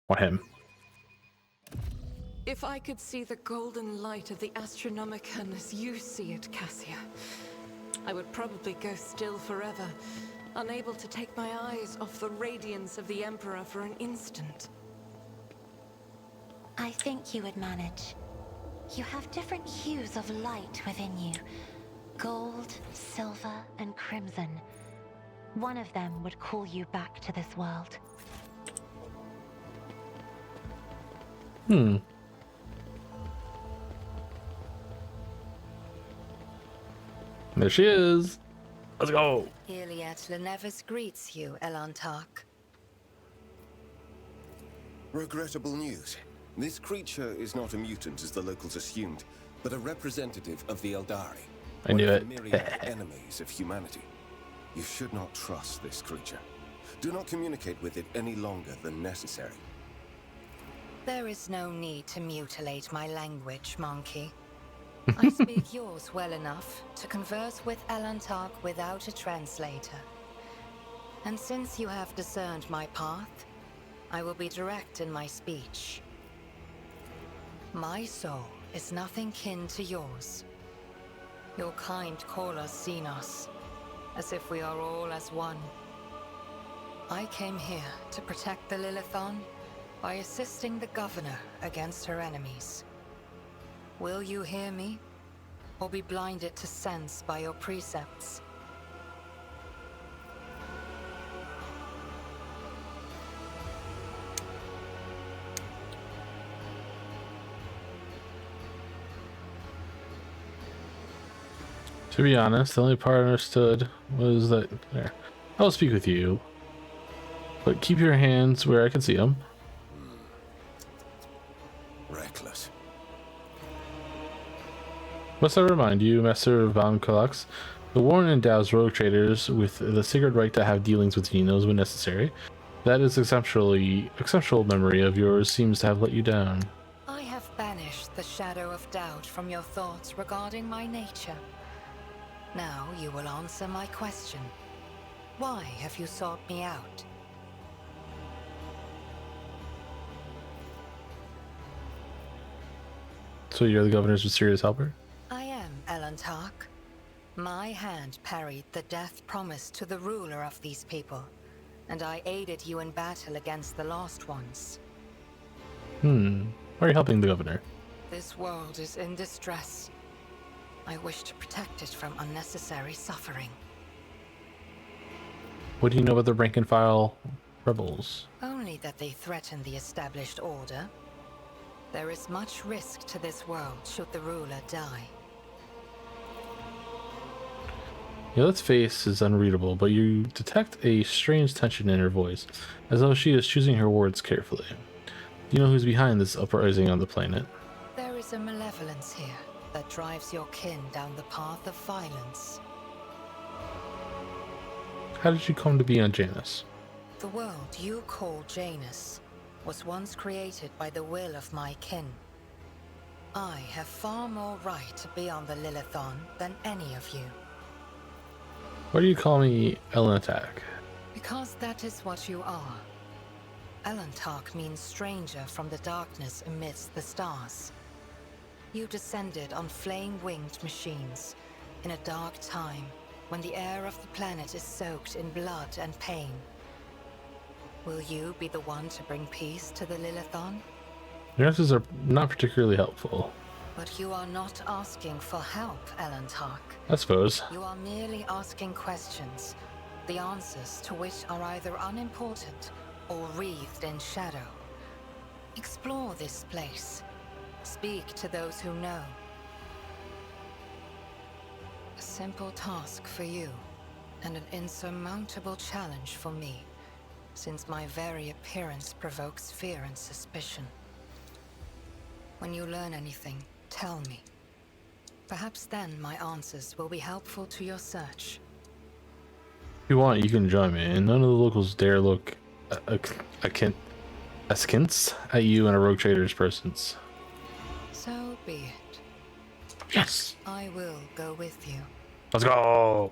I want him. If I could see the golden light of the Astronomicon as you see it, Cassia, I would probably go still forever, unable to take my eyes off the radiance of the Emperor for an instant. I think you would manage. You have different hues of light within you. Gold, silver, and crimson. One of them would call you back to this world. Hmm. There she is. Let's go. Iliad Lenevus greets you, Elantark. Regrettable news. This creature is not a mutant as the locals assumed, but a representative of the Eldari. I knew one it. of the myriad enemies of humanity. You should not trust this creature. Do not communicate with it any longer than necessary. There is no need to mutilate my language, monkey. I speak yours well enough to converse with Elantark without a translator. And since you have discerned my path, I will be direct in my speech. My soul is nothing kin to yours. Your kind call us Xenos, as if we are all as one. I came here to protect the Lilithon by assisting the governor against her enemies. Will you hear me, or be blinded to sense by your precepts? To be honest, the only part I understood was that there. I'll speak with you, but keep your hands where I can see them. Reckless. Must I remind you, Master Von Kalax, the Warren endows rogue traders with the sacred right to have dealings with Xenos when necessary. That is exceptional memory of yours seems to have let you down. I have banished the shadow of doubt from your thoughts regarding my nature. Now you will answer my question. Why have you sought me out? So you're the governor's mysterious helper? I am Elantark. My hand parried the death promised to the ruler of these people, and I aided you in battle against the Lost Ones. Why are you helping the governor? This world is in distress. I wish to protect it from unnecessary suffering. What do you know about the rank and file rebels? Only that they threaten the established order. There is much risk to this world should the ruler die. Yolette's face is unreadable, but you detect a strange tension in her voice, as though she is choosing her words carefully. Do you know who's behind this uprising on the planet? There is a malevolence here that drives your kin down the path of violence. How did you come to be on Janus? The world you call Janus was once created by the will of my kin. I have far more right to be on the Lilithon than any of you. Why do you call me Elentak? Because that is what you are. Elantark means stranger from the darkness amidst the stars. You descended on flame-winged machines in a dark time when the air of the planet is soaked in blood and pain. Will you be the one to bring peace to the Lilithon? Your answers are not particularly helpful. But you are not asking for help, Elantark. I suppose. You are merely asking questions, the answers to which are either unimportant or wreathed in shadow. Explore this place. Speak to those who know. A simple task for you, and an insurmountable challenge for me, since my very appearance provokes fear and suspicion. When you learn anything, tell me. Perhaps then my answers will be helpful to your search. If you want, you can join me, and none of the locals dare look askance at you in a rogue trader's presence. So be it. Yes! I will go with you. Let's go!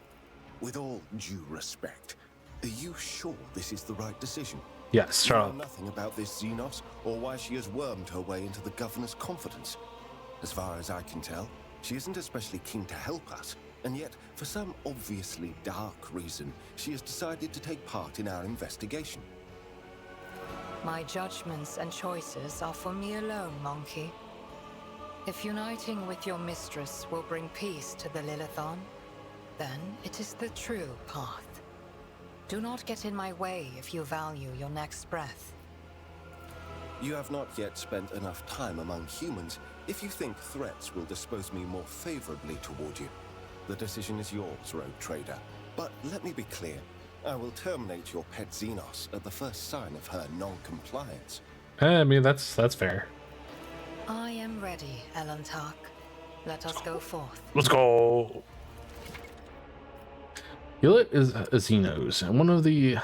With all due respect, are you sure this is the right decision? Yes, You know shut up. nothing about this Xenos, or why she has wormed her way into the governor's confidence. As far as I can tell, she isn't especially keen to help us, and yet, for some obviously dark reason, she has decided to take part in our investigation. My judgments and choices are for me alone, Monkey. If uniting with your mistress will bring peace to the Lilithon, then it is the true path. Do not get in my way if you value your next breath. You have not yet spent enough time among humans if you think threats will dispose me more favorably toward you. The decision is yours, rogue trader. But let me be clear. I will terminate your pet Xenos at the first sign of her non-compliance. I mean, that's fair. I am ready, Elantark. Let us go forth. Let's go! Yolette is a Xenos, and one of the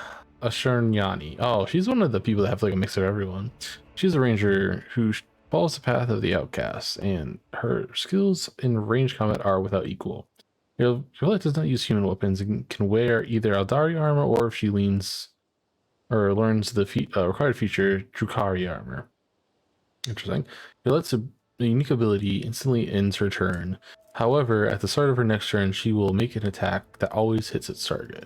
Ashernyani. Oh, she's one of the people that have like a mix of everyone. She's a ranger who follows the path of the outcasts, and her skills in range combat are without equal. Yolette does not use human weapons and can wear either Aldari armor, or if she leans or learns the required feature, Drukari armor. Interesting. Yolette's a unique ability instantly ends her turn. However, at the start of her next turn, she will make an attack that always hits its target.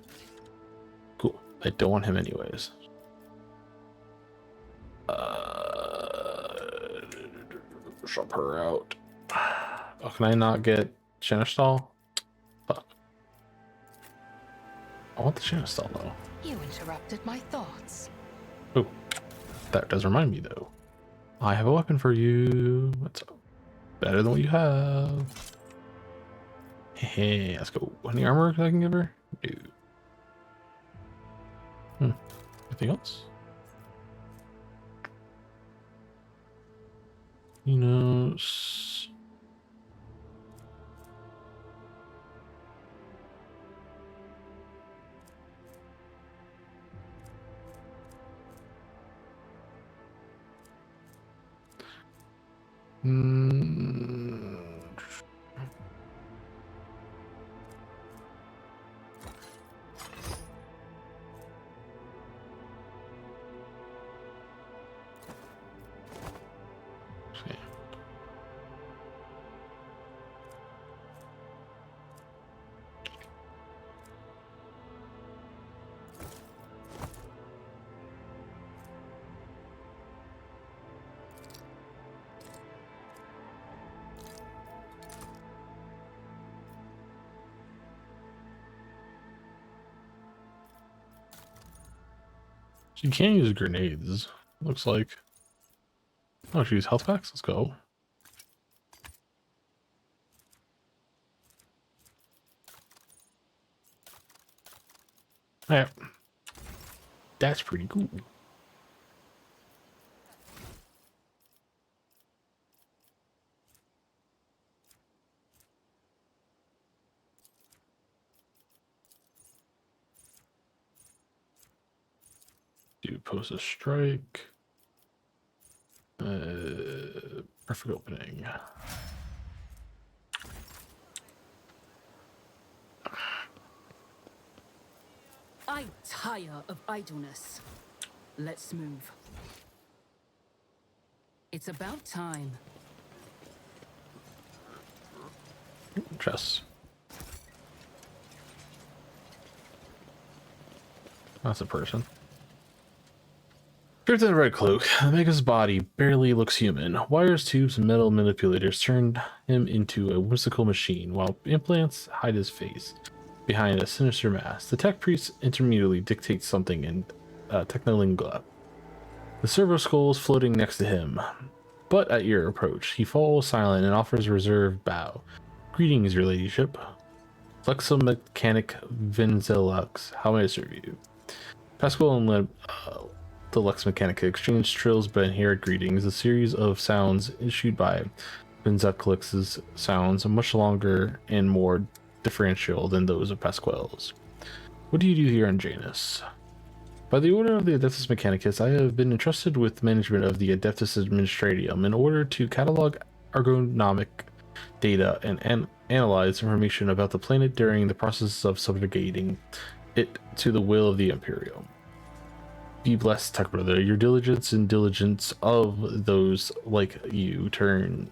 Cool. I don't want him anyways. Shove her out. Oh, can I not get Shannistal? Fuck. I want the Shannistal though. You interrupted my thoughts. Oh, that does remind me though. I have a weapon for you. That's better than what you have. Hey, let's go. Any armor I can give her? No. Anything else? Xenos. Okay. You can use grenades, looks like. Oh, she use health packs? Let's go. Yeah. That's pretty cool. Do pose a strike. Perfect opening. I tire of idleness. Let's move. It's about time. Chess. That's a person. Stripped in a red cloak, Omega's body barely looks human. Wires, tubes, and metal manipulators turned him into a whimsical machine, while implants hide his face behind a sinister mask. The tech priest intermediately dictates something in technolingua. The servo skull is floating next to him, but at your approach, he falls silent and offers a reserved bow. Greetings, your ladyship. Lexomechanic Vinzelux, how may I serve you? Pascal and the Lex Mechanica exchange trills but inherit greetings, a series of sounds issued by Vinzelix's sounds, much longer and more differential than those of Pasquale's. What do you do here on Janus? By the order of the Adeptus Mechanicus, I have been entrusted with management of the Adeptus Administratium in order to catalog ergonomic data and analyze information about the planet during the process of subjugating it to the will of the Imperium. Be blessed, Tech Brother. Your diligence and diligence of those like you turns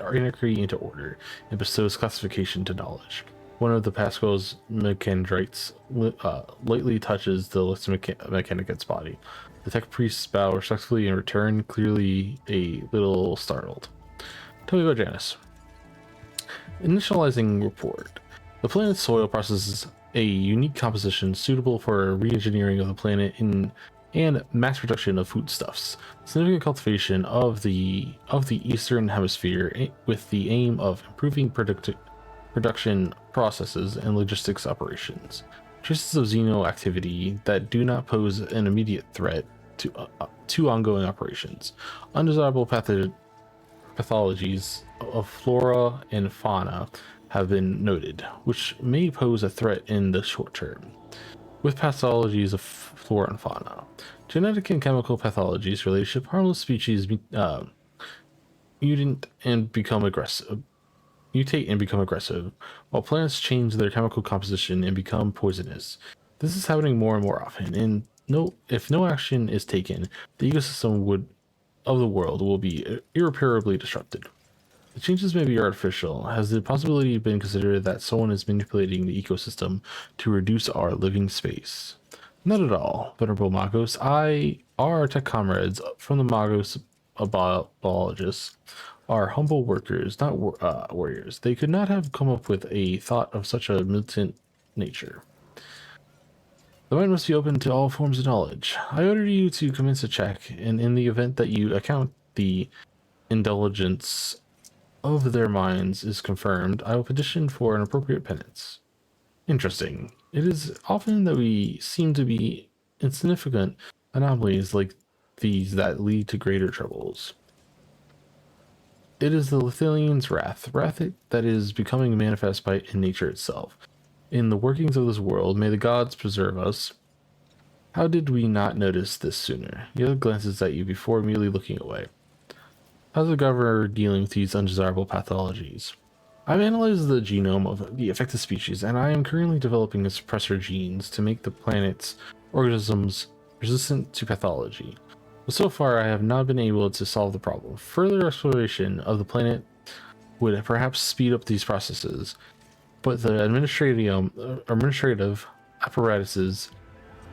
anarchy into order and bestows classification to knowledge. One of the Pascal's mechanites lightly touches the Lex Mechanicus body. The tech priests bow respectfully in return, clearly a little startled. Tell me about Janus. Initializing report. The planet's soil processes a unique composition suitable for re-engineering of the planet and mass production of foodstuffs. Significant cultivation of the Eastern Hemisphere with the aim of improving production processes and logistics operations. Traces of Xeno activity that do not pose an immediate threat to ongoing operations. Undesirable pathologies of flora and fauna have been noted, which may pose a threat in the short term. With pathologies of flora and fauna, genetic and chemical pathologies, relationship, harmless species mutate and become aggressive, while plants change their chemical composition and become poisonous. This is happening more and more often, and if no action is taken, the ecosystem of the world will be irreparably disrupted. The changes may be artificial. Has the possibility been considered that someone is manipulating the ecosystem to reduce our living space? Not at all, Venerable Magos. Our tech comrades from the Magos biologists are humble workers, not warriors. They could not have come up with a thought of such a militant nature. The mind must be open to all forms of knowledge. I order you to commence a check, and in the event that you account the indulgence of their minds is confirmed, I will petition for an appropriate penance. Interesting. It is often that we seem to be insignificant anomalies like these that lead to greater troubles. It is the Lithilian's wrath that is becoming manifest in nature itself. In the workings of this world, may the gods preserve us. How did we not notice this sooner? The other glances at you before immediately looking away. How's the governor dealing with these undesirable pathologies? I've analyzed the genome of the affected species, and I am currently developing a suppressor genes to make the planet's organisms resistant to pathology. But so far, I have not been able to solve the problem. Further exploration of the planet would perhaps speed up these processes, but the administrative apparatuses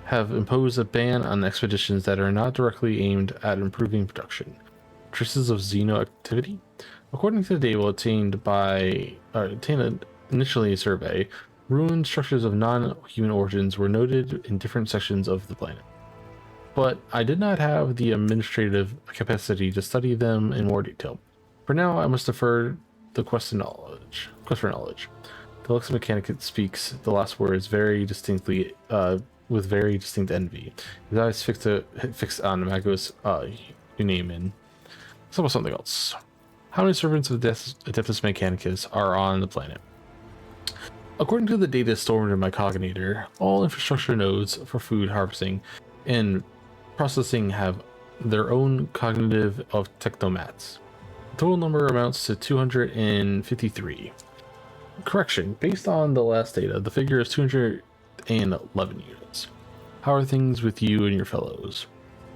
have imposed a ban on expeditions that are not directly aimed at improving production. Traces of Xeno activity? According to the data obtained initially a survey, Ruined structures of non-human origins were noted in different sections of the planet, but I did not have the administrative capacity to study them in more detail. For now, I must defer the quest for knowledge. The Lux Mechanicus speaks the last words very distinctly, with very distinct envy. His eyes fixed on Magos Uniman. Let's talk about something else. How many servants of Adeptus Mechanicus are on the planet? According to the data stored in my cognator, all infrastructure nodes for food harvesting and processing have their own cognitive of technomats. The total number amounts to 253. Correction, based on the last data, the figure is 211 units. How are things with you and your fellows?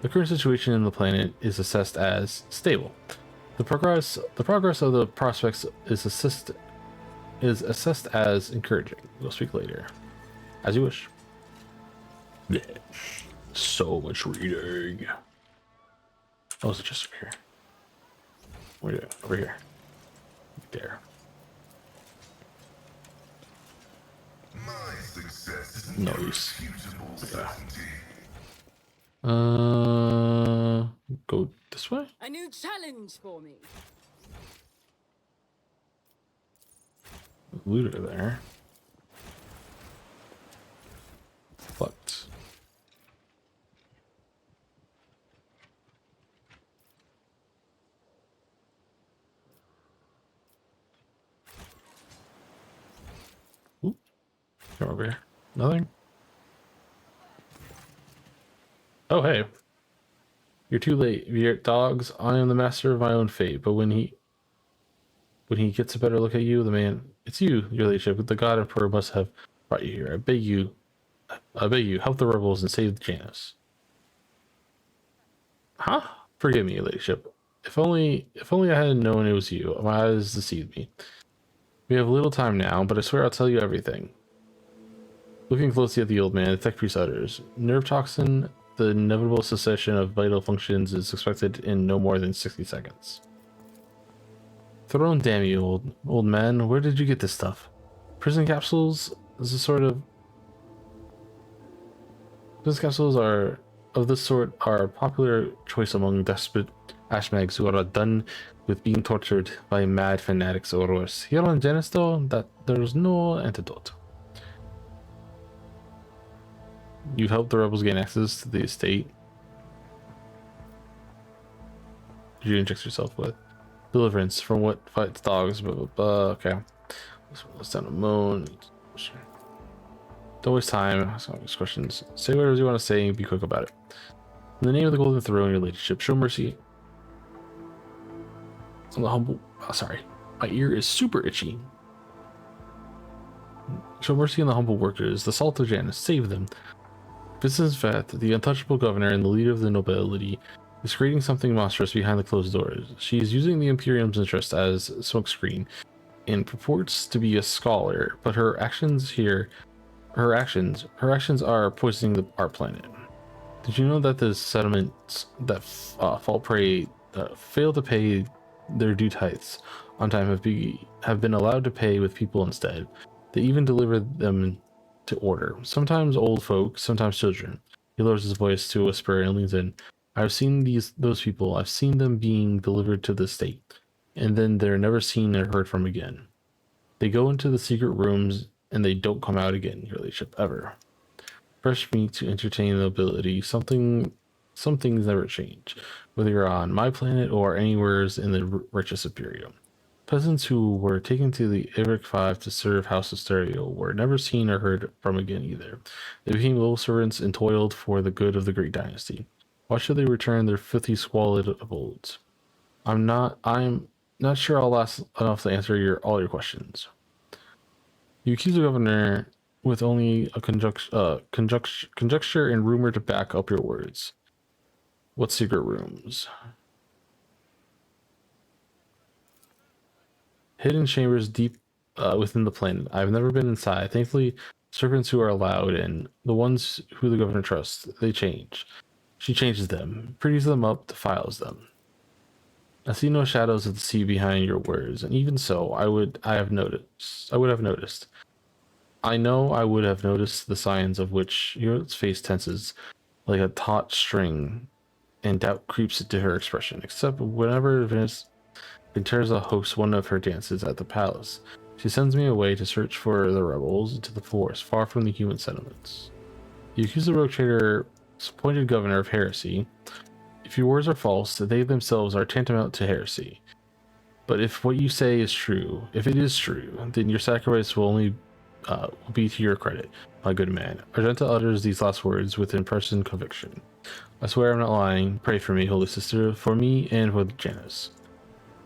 The current situation in the planet is assessed as stable. The progress of the prospects is assessed as encouraging. We'll speak later. As you wish. Yeah. So much reading. Oh, is it just over here? Where are you? Over here. There. My success is Nice. irrefutable certainty. Go this way? A new challenge for me. Looter there. But oop. Come over here. Nothing. Oh hey. You're too late, Viet dogs. I am the master of my own fate, but when he gets a better look at you, the man, it's you, your ladyship. The god emperor must have brought you here. I beg you, help the rebels and save Janus. Huh? Forgive me, your ladyship. If only I hadn't known it was you. My eyes deceived me. We have little time now, but I swear I'll tell you everything. Looking closely at the old man, the tech priest utters, nerve toxin. The inevitable cessation of vital functions is expected in no more than 60 seconds. Throne, damn you, old man. Where did you get this stuff? Prison capsules? Prison capsules are of this sort are a popular choice among desperate ashmags who are done with being tortured by mad fanatics or worse. Here on Janus, though, that there's no antidote. You've helped the rebels gain access to the estate. Did you inject yourself with? Deliverance from what fights dogs, blah, blah, blah. Okay. Let's down a moan. Don't waste time. Ask all these questions. Say whatever you want to say and be quick about it. In the name of the Golden Throne, your ladyship, show mercy on the humble. Oh, sorry. My ear is super itchy. Show mercy on the humble workers, the salt of Janus, save them. Business Vet, the untouchable governor and the leader of the nobility, is creating something monstrous behind the closed doors. She is using the Imperium's interest as smokescreen and purports to be a scholar, but her actions are poisoning our planet. Did you know that the settlements that fail to pay their due tithes on time have been allowed to pay with people instead? They even deliver them to order. Sometimes old folk, sometimes children. He lowers his voice to a whisper and leans in. I've seen those people. I've seen them being delivered to the state, and then they're never seen or heard from again. They go into the secret rooms and they don't come out again, your ladyship, ever. Fresh meat to entertain the nobility. Some things never change, whether you're on my planet or anywhere in the richest Imperium. Peasants who were taken to the Ivric 5 to serve House Asterio were never seen or heard from again either. They became loyal servants and toiled for the good of the great dynasty. Why should they return their filthy squalid abodes? I'm not sure I'll last enough to answer all your questions. You accuse the governor with only a conjecture and rumor to back up your words. What secret rooms? Hidden chambers deep within the planet. I've never been inside. Thankfully, servants who are allowed in, the ones who the governor trusts, they change. She changes them, pretties them up, defiles them. I see no shadows of the sea behind your words, and even so, I would have noticed. I know I would have noticed the signs of which your face tenses like a taut string, and doubt creeps into her expression, except whenever Venterza hosts one of her dances at the palace. She sends me away to search for the rebels into the forest, far from the human settlements. You accuse the rogue trader's appointed governor of heresy. If your words are false, they themselves are tantamount to heresy. But if what you say is true, if it is true, then your sacrifice will only be to your credit, my good man. Argenta utters these last words with in-person conviction. I swear I'm not lying. Pray for me, holy sister, for me and for Janus.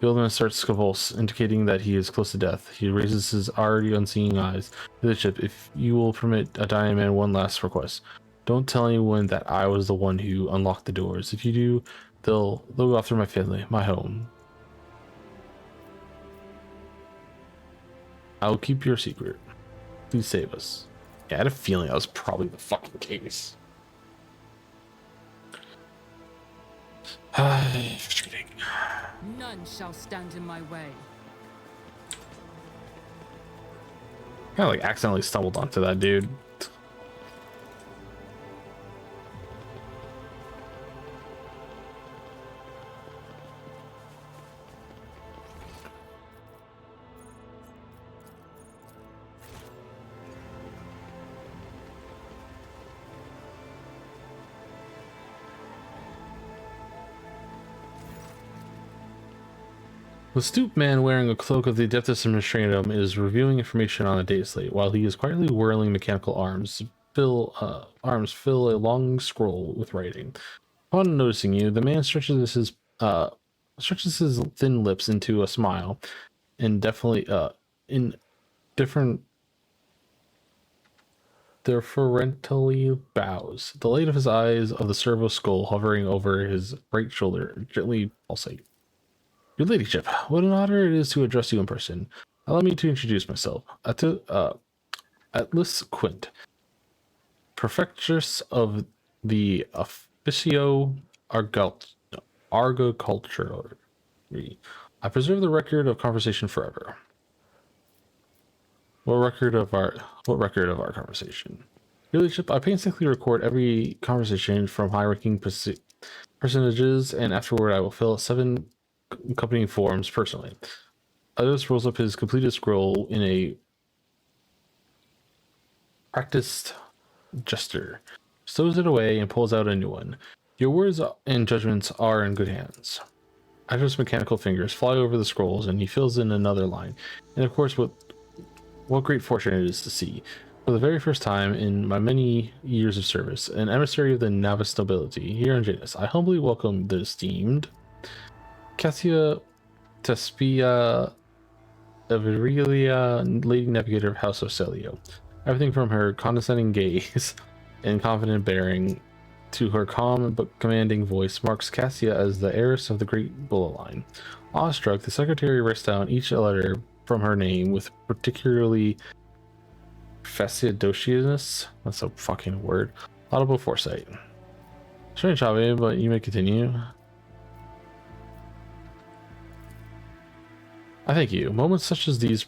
The old man starts to convulse, indicating that he is close to death. He raises his already unseeing eyes to the ship. If you will permit a dying man one last request, don't tell anyone that I was the one who unlocked the doors. If you do, they'll go after my family, my home. I'll keep your secret. Please save us. Yeah, I had a feeling that was probably the fucking case. Frustrating. None shall stand in my way. Kind of like accidentally stumbled onto that dude. The stooped man wearing a cloak of the Adeptus Administratum is reviewing information on a data slate while he is quietly whirling mechanical arms fill a long scroll with writing. Upon noticing you, the man stretches his thin lips into a smile and deferentially bows. The light of his eyes of the servo skull hovering over his right shoulder gently pulsate. Your ladyship, what an honor it is to address you in person. Allow me to introduce myself. Atlas Quint, Prefectress of the Officio Argoculture. I preserve the record of conversation forever. What record of our conversation? Your ladyship, I painstakingly record every conversation from high-ranking personages, and afterward I will fill 7 accompanying forms personally. Others rolls up his completed scroll in a practiced gesture, stows it away, and pulls out a new one. Your words and judgments are in good hands. Adam's mechanical fingers fly over the scrolls, and he fills in another line. And of course, what great fortune it is to see, for the very first time in my many years of service, an emissary of the Navis nobility here in Janus. I humbly welcome the esteemed Cassia Tespia Everilia, Lady Navigator of House of Celio. Everything from her condescending gaze and confident bearing to her calm but commanding voice marks Cassia as the heiress of the great Bulla line. Awestruck, the secretary writes down each letter from her name with particularly facetiousness, that's a fucking word, audible foresight. Strange hobby, but you may continue. I thank you. Moments such as these,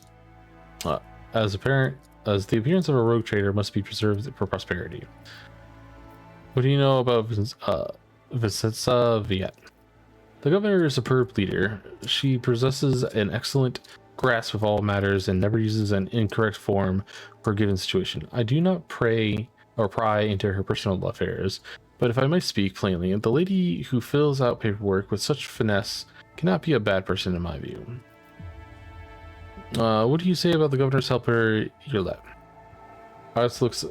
as the appearance of a rogue trader must be preserved for prosperity. What do you know about Vicenza Viet? The governor is a superb leader. She possesses an excellent grasp of all matters and never uses an incorrect form for a given situation. I do not pry into her personal affairs, but if I might speak plainly, the lady who fills out paperwork with such finesse cannot be a bad person in my view. What do you say about the governor's helper, Yurlet? Arts looks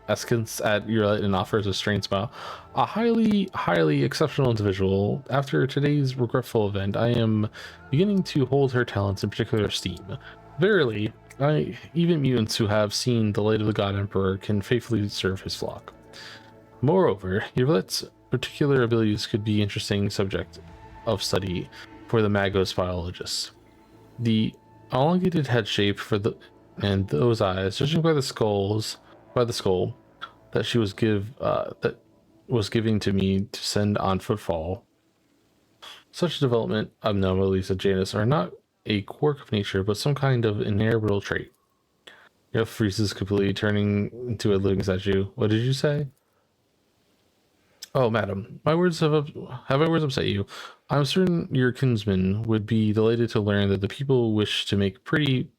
askance at Yurlet and offers a strange smile. A highly exceptional individual. After today's regretful event, I am beginning to hold her talents in particular esteem. Verily, even mutants who have seen the light of the God Emperor can faithfully serve his flock. Moreover, Yurlet's particular abilities could be interesting subject of study for the Magos biologists. The elongated head shape and those eyes, judging by the skull that she was giving to me to send on footfall. Such development abnormalities of Janus are not a quirk of nature, but some kind of inheritable trait. Your freezes completely, turning into a living statue. What did you say? Oh, madam, my words have my words upset you? I'm certain your kinsman would be delighted to learn that the people wish to make pretty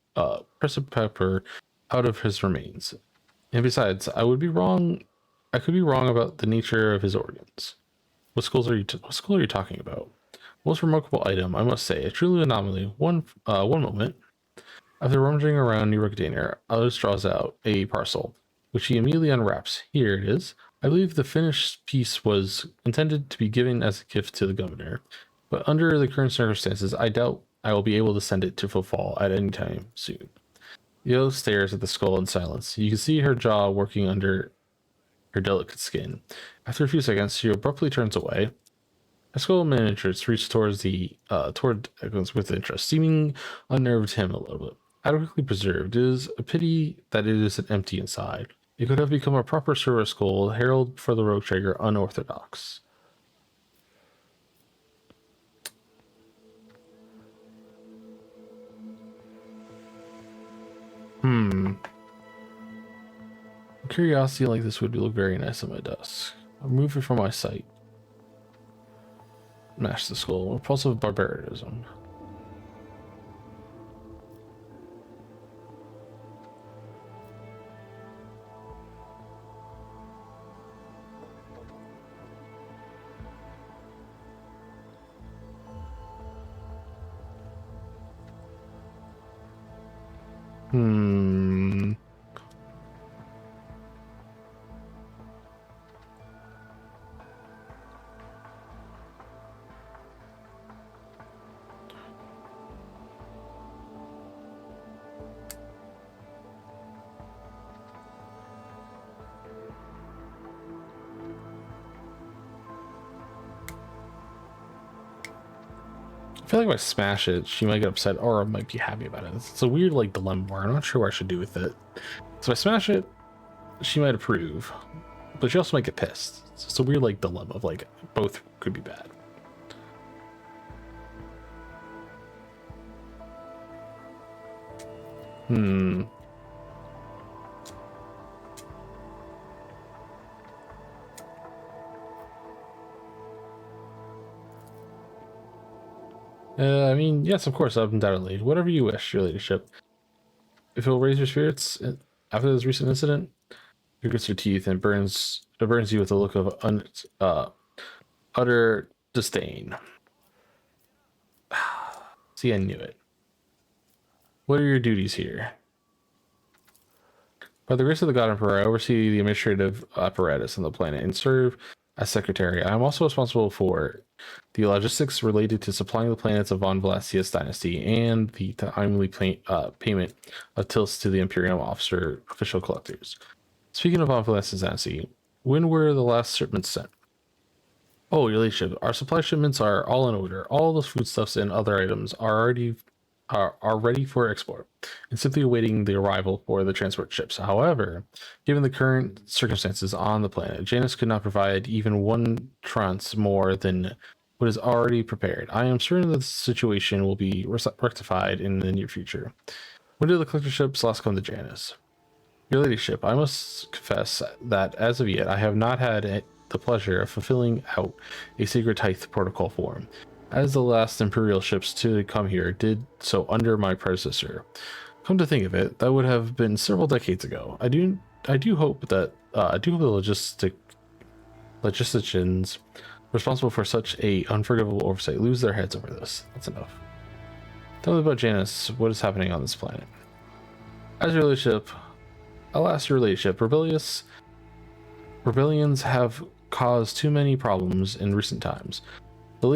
pressed pepper out of his remains. And besides, I could be wrong about the nature of his organs. What skull are you talking about? Most remarkable item, I must say, a truly anomaly. One moment. After rummaging around near a container, Alice draws out a parcel, which he immediately unwraps. Here it is. I believe the finished piece was intended to be given as a gift to the governor, but under the current circumstances, I doubt I will be able to send it to Fofal at any time soon. Yo stares at the skull in silence. You can see her jaw working under her delicate skin. After a few seconds, she abruptly turns away. A skull miniatures reach toward Echoes with interest, seeming unnerved him a little bit. Adequately preserved, it is a pity that it isn't empty inside. It could have become a proper silver skull, herald for the Rogue Trader unorthodox. Curiosity like this would look very nice on my desk. I'll remove it from my sight. Mash the skull. Repulsive barbarism. I feel like if I smash it, she might get upset or I might be happy about it. It's a weird like dilemma where I'm not sure what I should do with it. So if I smash it, she might approve, but she also might get pissed. It's a weird like dilemma of like both could be bad. I mean, yes, of course, undoubtedly. Whatever you wish, your ladyship. If it will raise your spirits after this recent incident, you grits your teeth and burns you with a look of utter disdain. See, I knew it. What are your duties here? By the grace of the God Emperor, I oversee the administrative apparatus on the planet and serve as secretary. I am also responsible for the logistics related to supplying the planets of Von Vlasia's dynasty and the timely payment of tilts to the Imperium official collectors. Speaking of Von Vlasia's dynasty, when were the last shipments sent? Oh, your ladyship, our supply shipments are all in order. All those foodstuffs and other items are ready for export and simply awaiting the arrival for the transport ships. However, given the current circumstances on the planet, Janus could not provide even one trance more than what is already prepared. I am certain that the situation will be rectified in the near future. When did the collector ships last come to Janus? Your ladyship, I must confess that as of yet, I have not had the pleasure of fulfilling out a secret tithe protocol form, as the last Imperial ships to come here did so under my predecessor. Come to think of it, that would have been several decades ago. I do hope the logisticians responsible for such a unforgivable oversight lose their heads over this. That's enough. Tell me about Janus. What is happening on this planet? Alas, your ladyship, rebellions have caused too many problems in recent times. The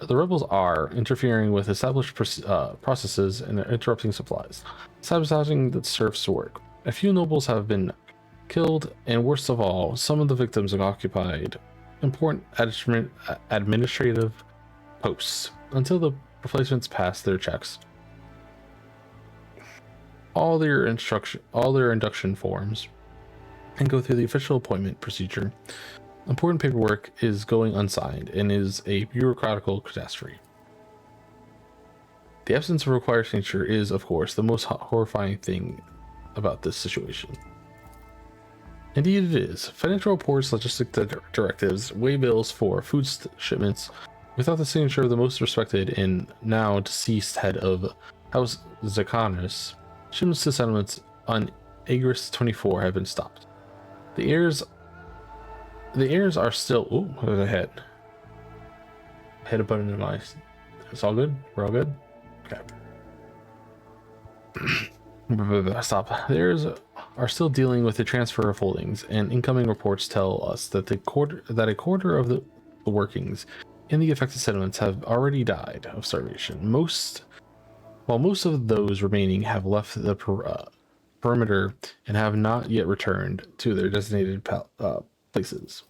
rebels are interfering with established processes and interrupting supplies, sabotaging the serfs' work. A few nobles have been killed, and worst of all, some of the victims have occupied important administrative posts until the replacements pass their checks. All their induction forms and go through the official appointment procedure. Important paperwork is going unsigned and is a bureaucratical catastrophe. The absence of required signature is, of course, the most horrifying thing about this situation. Indeed it is. Financial reports, logistic directives, waybills for food shipments without the signature of the most respected and now deceased head of House Zakanus. Shipments to settlements on Agris 24 have been stopped. The heirs are still... Ooh, there's a head. Hit a button in my... It's all good? We're all good? Okay. Stop. The heirs are still dealing with the transfer of holdings, and incoming reports tell us that a quarter of the workings in the affected settlements have already died of starvation. While most of those remaining have left the perimeter and have not yet returned to their designated places.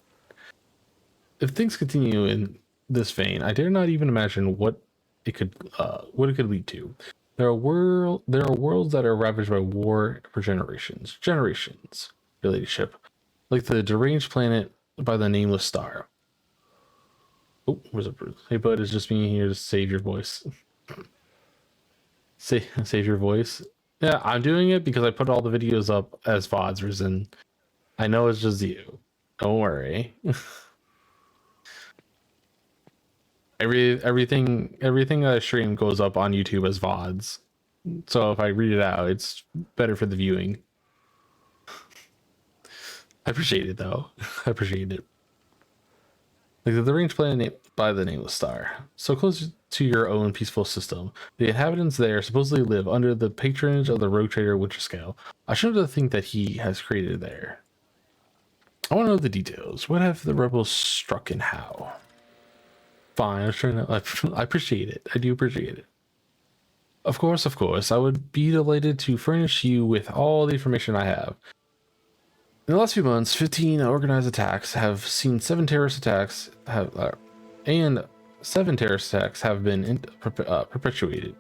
If things continue in this vein, I dare not even imagine what it could lead to. There are worlds that are ravaged by war for generations, your ladyship, like the deranged planet by the nameless star. Oh, where's it? Hey, bud, it's just me here to save your voice. Save your voice. Yeah, I'm doing it because I put all the videos up as VODs risen. I know it's just you. Don't worry. Everything that I stream goes up on YouTube as VODs. So if I read it out, it's better for the viewing. I appreciate it though. I appreciate it. Like the range planet by the nameless star, so close to your own peaceful system. The inhabitants there supposedly live under the patronage of the rogue trader Winterscale. I shudder to think that he has created there. I want to know the details. What have the rebels struck and how? Fine, I was trying to. I appreciate it. I do appreciate it. Of course. I would be delighted to furnish you with all the information I have. In the last few months, 15 organized attacks have seen 7 terrorist attacks and 7 terrorist attacks have been perpetuated.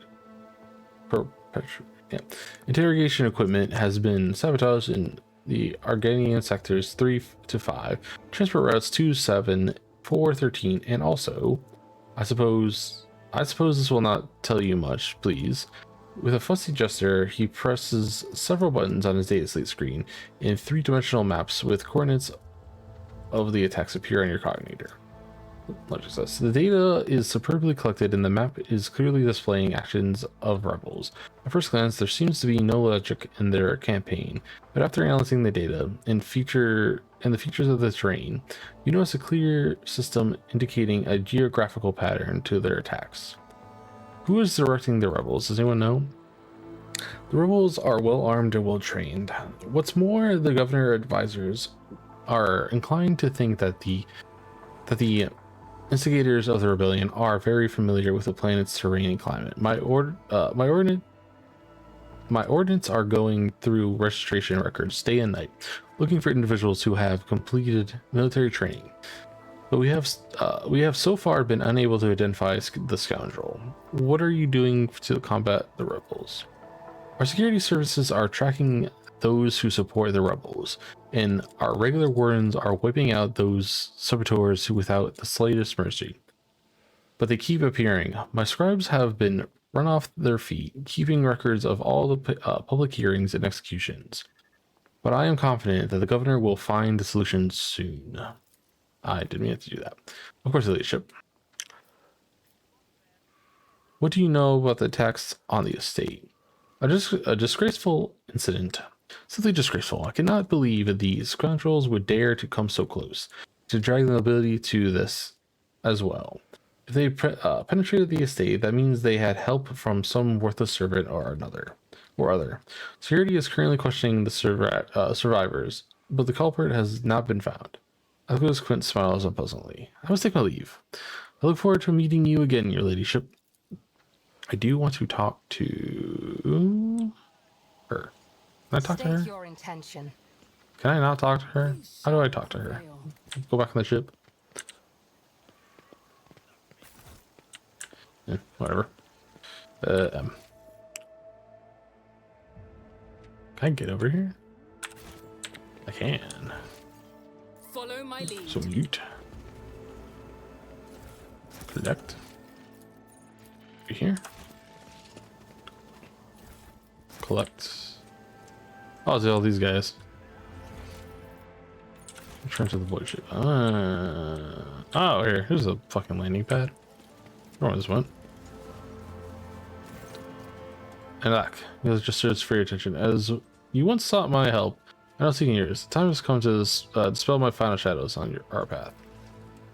Interrogation equipment has been sabotaged in the Arganian sectors 3 to 5, transport routes 2, 7, 4, 13, and also, I suppose this will not tell you much, please. With a fussy gesture, he presses several buttons on his data slate screen, and 3-dimensional maps with coordinates of the attacks appear on your cognitor. Logic says, the data is superbly collected and the map is clearly displaying actions of rebels. At first glance, there seems to be no logic in their campaign, but after analyzing the data and the features of the terrain, you notice a clear system indicating a geographical pattern to their attacks. Who is directing the rebels? Does anyone know? The rebels are well armed and well trained. What's more, the governor advisors are inclined to think that the instigators of the rebellion are very familiar with the planet's terrain and climate. My ordnance are going through registration records day and night, looking for individuals who have completed military training. But we have so far been unable to identify the scoundrel. What are you doing to combat the rebels? Our security services are tracking those who support the rebels, and our regular wardens are wiping out those saboteurs without the slightest mercy. But they keep appearing. My scribes have been run off their feet, keeping records of all the public hearings and executions. But I am confident that the governor will find the solution soon. I didn't mean to do that. Of course, leadership. What do you know about the attacks on the estate? A disgraceful incident. Simply disgraceful. I cannot believe that these scoundrels would dare to come so close, to drag the nobility to this as well. If they penetrated the estate, that means they had help from some worthless servant or other. Security is currently questioning the survivors, but the culprit has not been found. Algos Quint smiles unpleasantly. I must take my leave. I look forward to meeting you again, your ladyship. I do want to talk to her. Can I talk to her? Your intention. Can I not talk to her? How do I talk to her? Go back on the ship. Yeah, whatever. Can I get over here? I can. Follow my lead. So mute. Collect. Here. Collect. Oh, it's all these guys. Return to the void ship. Oh, here's a fucking landing pad. I don't know where this went. And look, it was just searched for your attention. As you once sought my help, I'm not seeking yours. The time has come to dispel my final shadows on our path.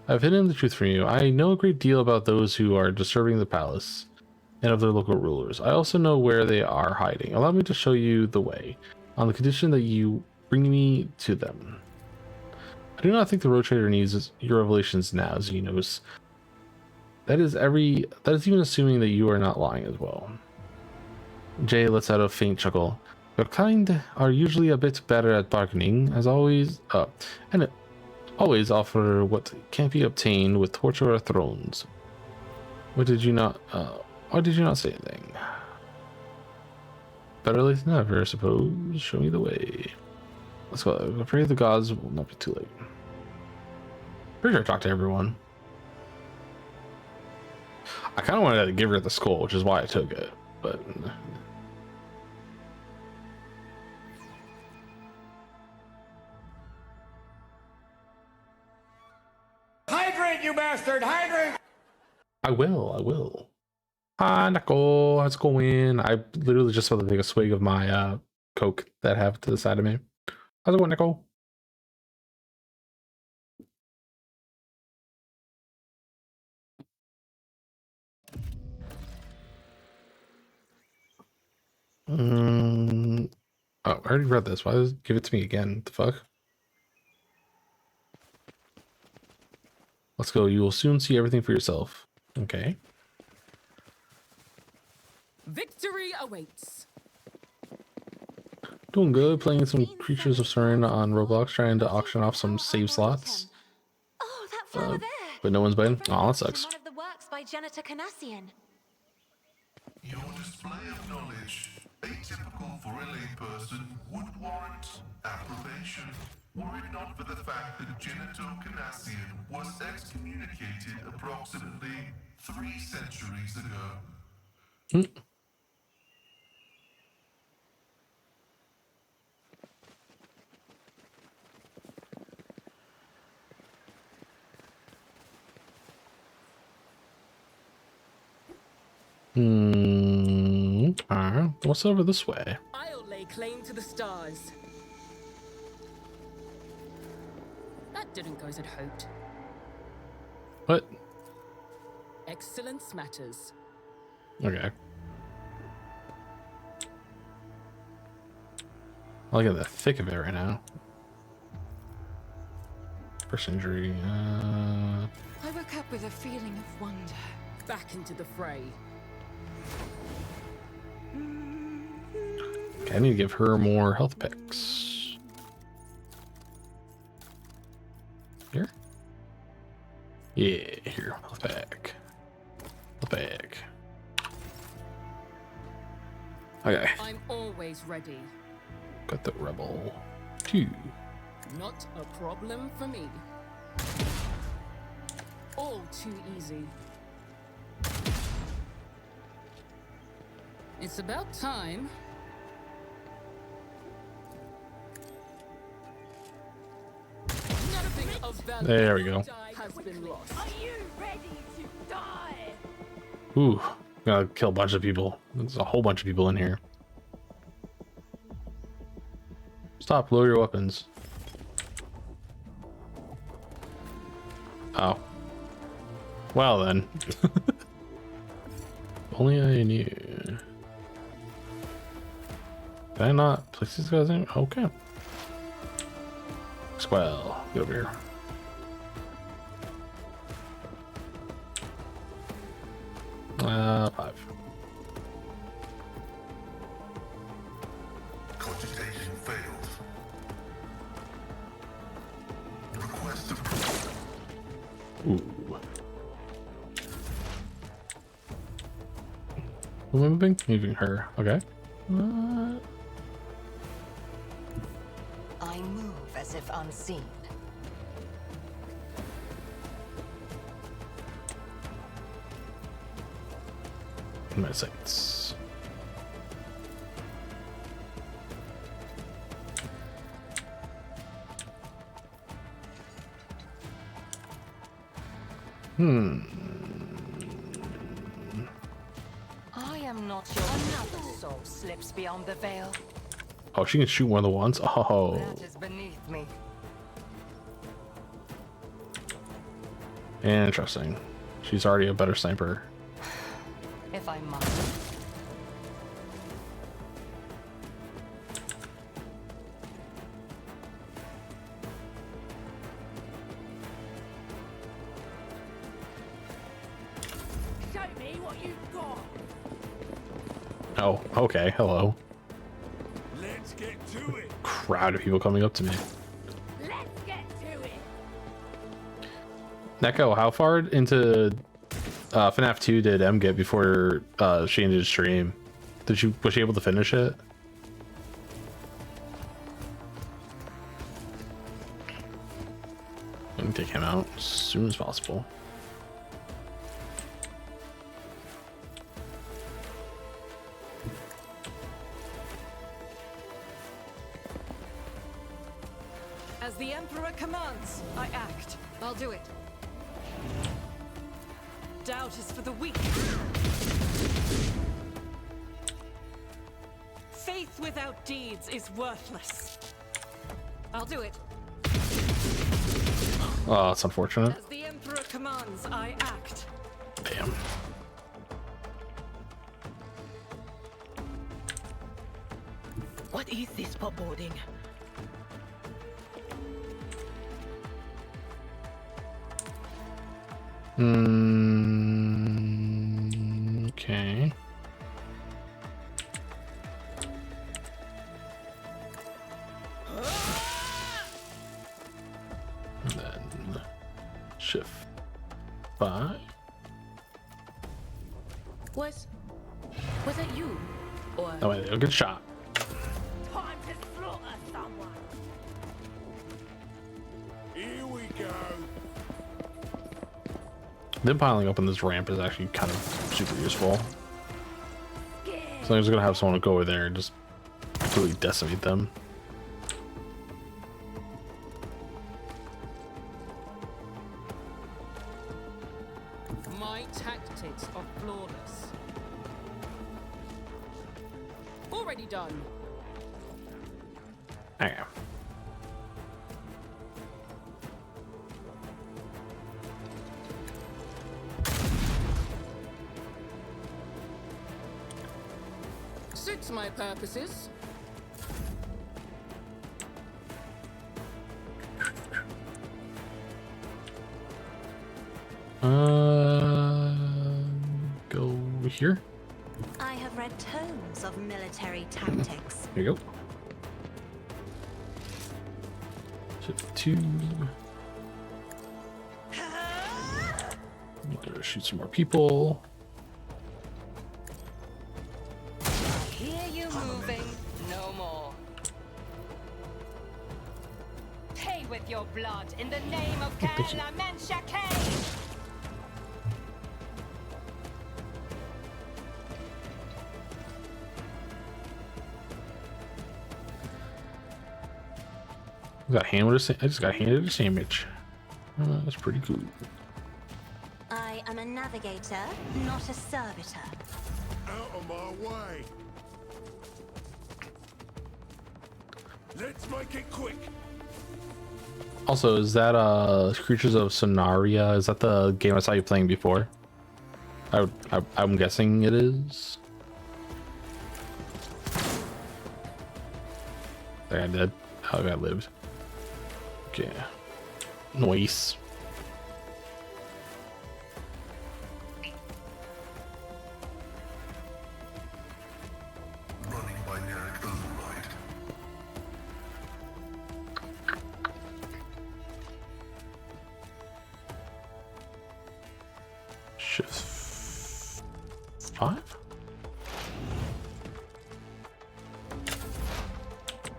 I've hidden the truth from you. I know a great deal about those who are disturbing the palace and of their local rulers. I also know where they are hiding. Allow me to show you the way, on the condition that you bring me to them. I do not think the road trader needs your revelations now, Xenos. That is even assuming that you are not lying as well. Jay lets out a faint chuckle. Your kind are usually a bit better at bargaining, as always, and always offer what can't be obtained with torture or thrones. Why did you not say anything? Better late than never, I suppose. Show me the way. Let's go. I pray the gods will not be too late. Pretty sure I talked to everyone. I kind of wanted to give her the skull, which is why I took it, but... Hydrate, you bastard! Hydrate! I will. Hi, Nicole. How's it going? I literally just about to take a swig of my Coke that I have to the side of me. How's it going, Nicole? Oh, I already read this. Why does it give it to me again? What the fuck? Let's go. You will soon see everything for yourself. Okay. Victory awaits. Doing good. Playing some Creatures of Seren on Roblox, trying to auction off some save slots. Oh, that flower there. But no one's biting. Oh, that sucks. One of the works by Janitor Canassian. Your display of knowledge, atypical for a layperson, would warrant approbation, were it not for the fact that Janitor Canassian was excommunicated approximately 3 centuries ago. What's over this way? I'll lay claim to the stars. That didn't go as I'd hoped. What? Excellence matters. Okay. I'll get the thick of it right now. First injury. I woke up with a feeling of wonder. Back into the fray. Okay, I need to give her more health picks. Here? Yeah, here. Health pack. Health pack. Okay. I'm always ready. Got the rebel. 2. Not a problem for me. All too easy. It's about time. Nothing of value There we go. has been lost. Are you ready to die? Ooh, gotta kill a bunch of people. There's a whole bunch of people in here. Stop, lower your weapons. Oh. Well then. Only I knew. Did I not place these guys in? Okay. Squall, get over here. Five. Cogitation failed. Request approved. Ooh. Who am I moving? Moving her. Okay. I move as if unseen. My sights. I am not your another soul slips beyond the veil. Oh, she can shoot more than once. Oh, That is beneath me. interesting. She's already a better sniper. If I must. Show me what you've got. Oh, okay. Hello. Let's get to it. Crowd of people coming up to me. Let's get to it. Neko, how far into FNAF 2 did M get before she ended stream? Was she able to finish it? Let me take him out as soon as possible. As the Emperor commands, I act. I'll do it. Doubt is for the weak. Faith without deeds is worthless. I'll do it. Oh, that's unfortunate. As the Emperor commands, I act. Damn. What is this foreboding? Okay. And then shift 5. Was it you? Or Oh wait, a good shot. time to slaughter someone? Here we go. Them piling up on this ramp is actually kind of super useful. So I'm just gonna have someone go over there and just really decimate them. My tactics are flawless. Already done. Okay. Suits my purposes. Go here. I have read tomes of military tactics. Here you go. Shift 2. Gotta shoot some more people. I hear you moving. No more. Pay with your blood in the name of Thank you. Kalamanshake! I just got handed a sandwich. That's pretty cool. I am a navigator, not a servitor. Out of my way. Let's make it quick. Also, is that Creatures of Sonaria? Is that the game I saw you playing before? I'm guessing it is. That guy dead. Oh, that guy lived. Okay. Nice. Running binaric override. Shift 5.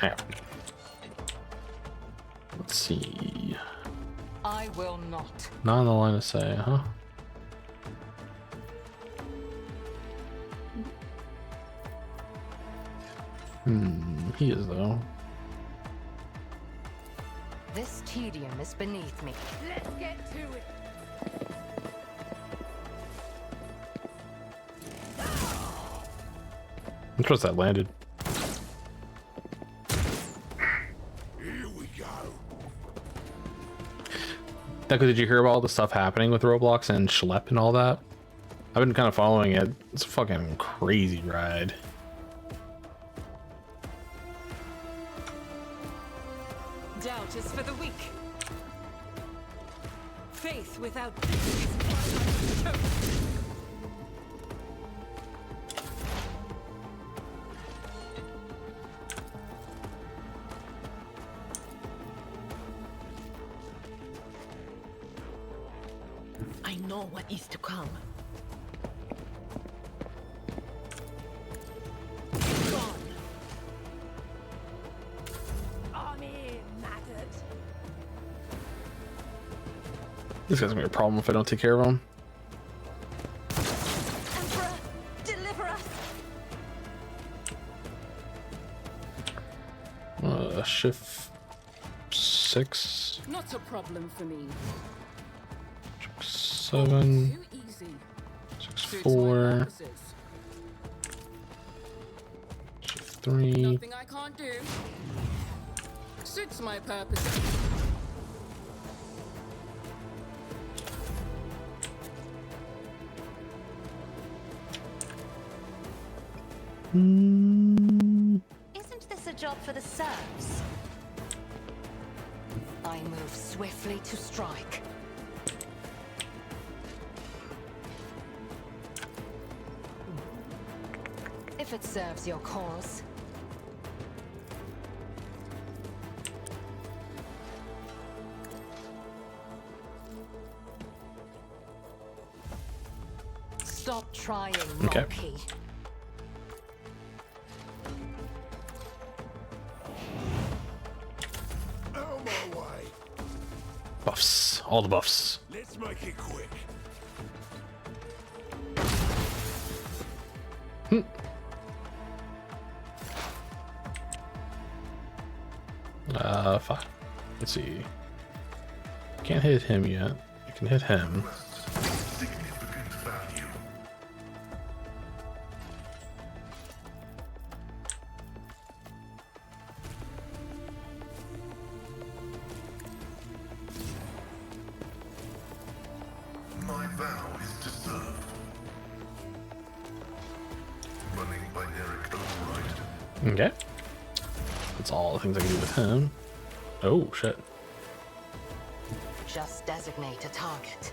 Ow. Let's see. I will not. Not on the line of sight, huh? He is though. This tedium is beneath me. Let's get to it. I'm surprised that landed. Here we go. Deco, did you hear about all the stuff happening with Roblox and Schlep and all that? I've been kind of following it. It's a fucking crazy ride. Doubt is for the weak. Faith without this is why I was chosen. I know what is to come. Gone. Army mattered. This guy's gonna be a problem if I don't take care of him. Emperor, deliver us. Shift 6, Not a problem for me. 7, Too easy. 6, Suits my 4, purposes. shift 3. Nothing I can't do. Suits my purposes. Isn't this a job for the serfs? I move swiftly to strike. If it serves your cause. Stop trying, Okay. monkey. Out of my way. Buffs. All the buffs. Let's make it quick. Fuck. Let's see. Can't hit him yet. I can hit him. Significant value. My vow is to serve. Running binaric override. Okay. That's all the things I can do with him. Oh, shit. Just designate a target.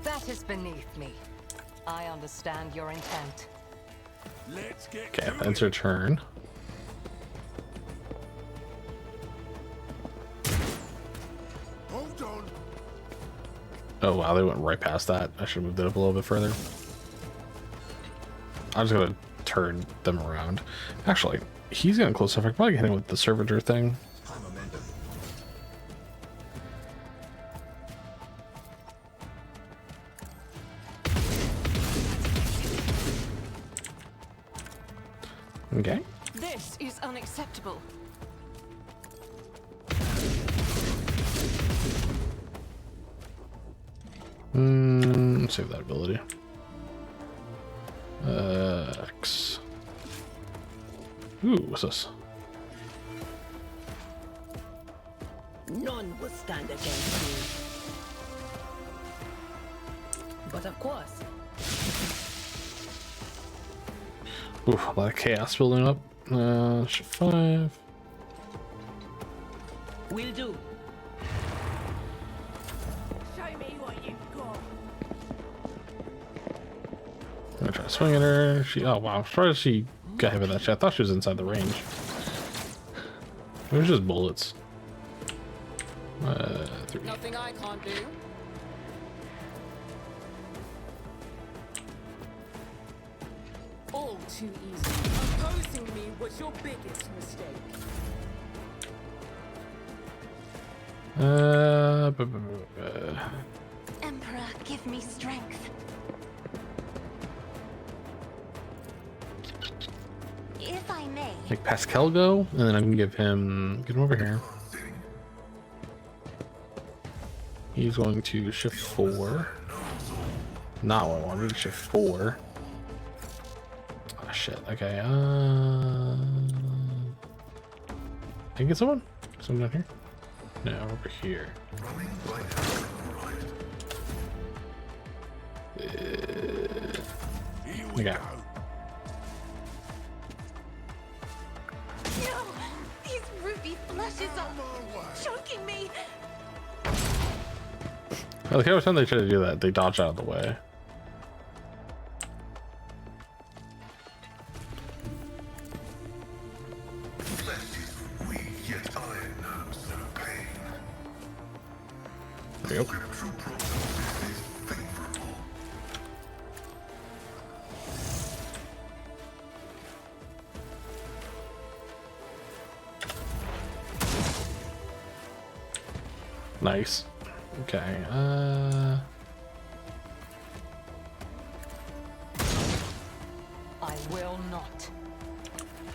That is beneath me. I understand your intent. Let's get Okay, to that's it. your turn. Hold on. Oh, wow, they went right past that. I should have moved it up a little bit further. I'm just gonna turn them around. Actually, he's getting close enough. I can probably hit him with the servitor thing. Okay. This is unacceptable. Save that ability. X. Ooh, what's this? None will stand against me. But of course, Ooh, a lot of chaos building up. Shift 5. will do. Show me what you've got. I'm gonna try to swing at her. She, oh wow, I'm surprised she got hit with that shit. I thought she was inside the range. It was just bullets. 3. Nothing I can't do. All too easy. Opposing me was your biggest mistake. Emperor, give me strength. If I may, Make Pascal go, and then I can get him over here. He's going to shift 4. Not 1-1, we can shift 4. Oh shit, okay, I can get someone? Someone down here? No, over here. Here we Okay. go. No! These ruby flashes are choking me! I like every time they try to do that, they dodge out of the way. Flesh is weak, yet iron knows no pain. There you go. Scriptural prognosis is favorable. Nice. Okay, I will not.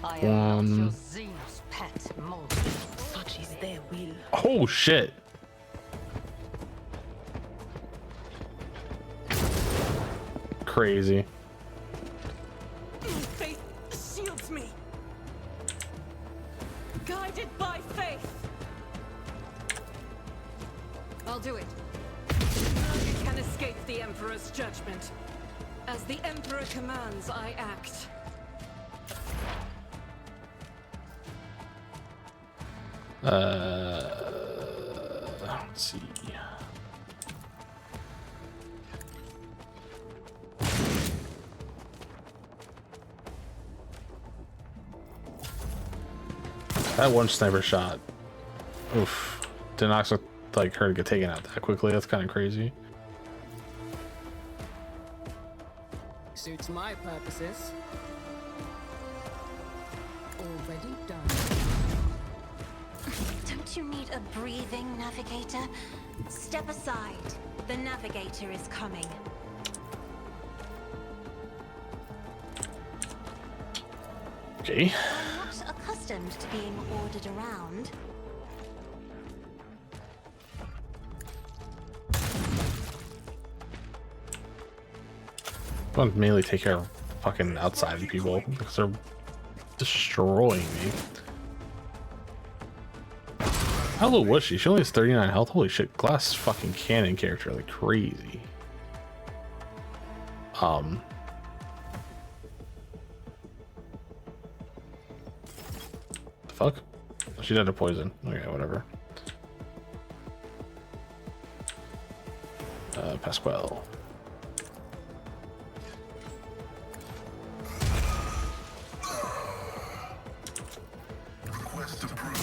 I am not your Xenos pet mold. Such is their will. oh shit. Crazy. Faith shields me. Guided by faith. I'll do it. None can escape the Emperor's judgment. As the Emperor commands, I act. Let's see. That one sniper shot. Oof. Did not expect like her to get taken out that quickly. That's kind of crazy. Suits my purposes. Already done. Don't you need a breathing navigator? Step aside. The navigator is coming. Okay. I'm not accustomed to being ordered around. I want to mainly take care of fucking outside people because they're destroying me. How low was she? She only has 39 health. Holy shit, glass fucking cannon character like crazy. The fuck? She died of poison. Okay, whatever. Pasquale. Request approved.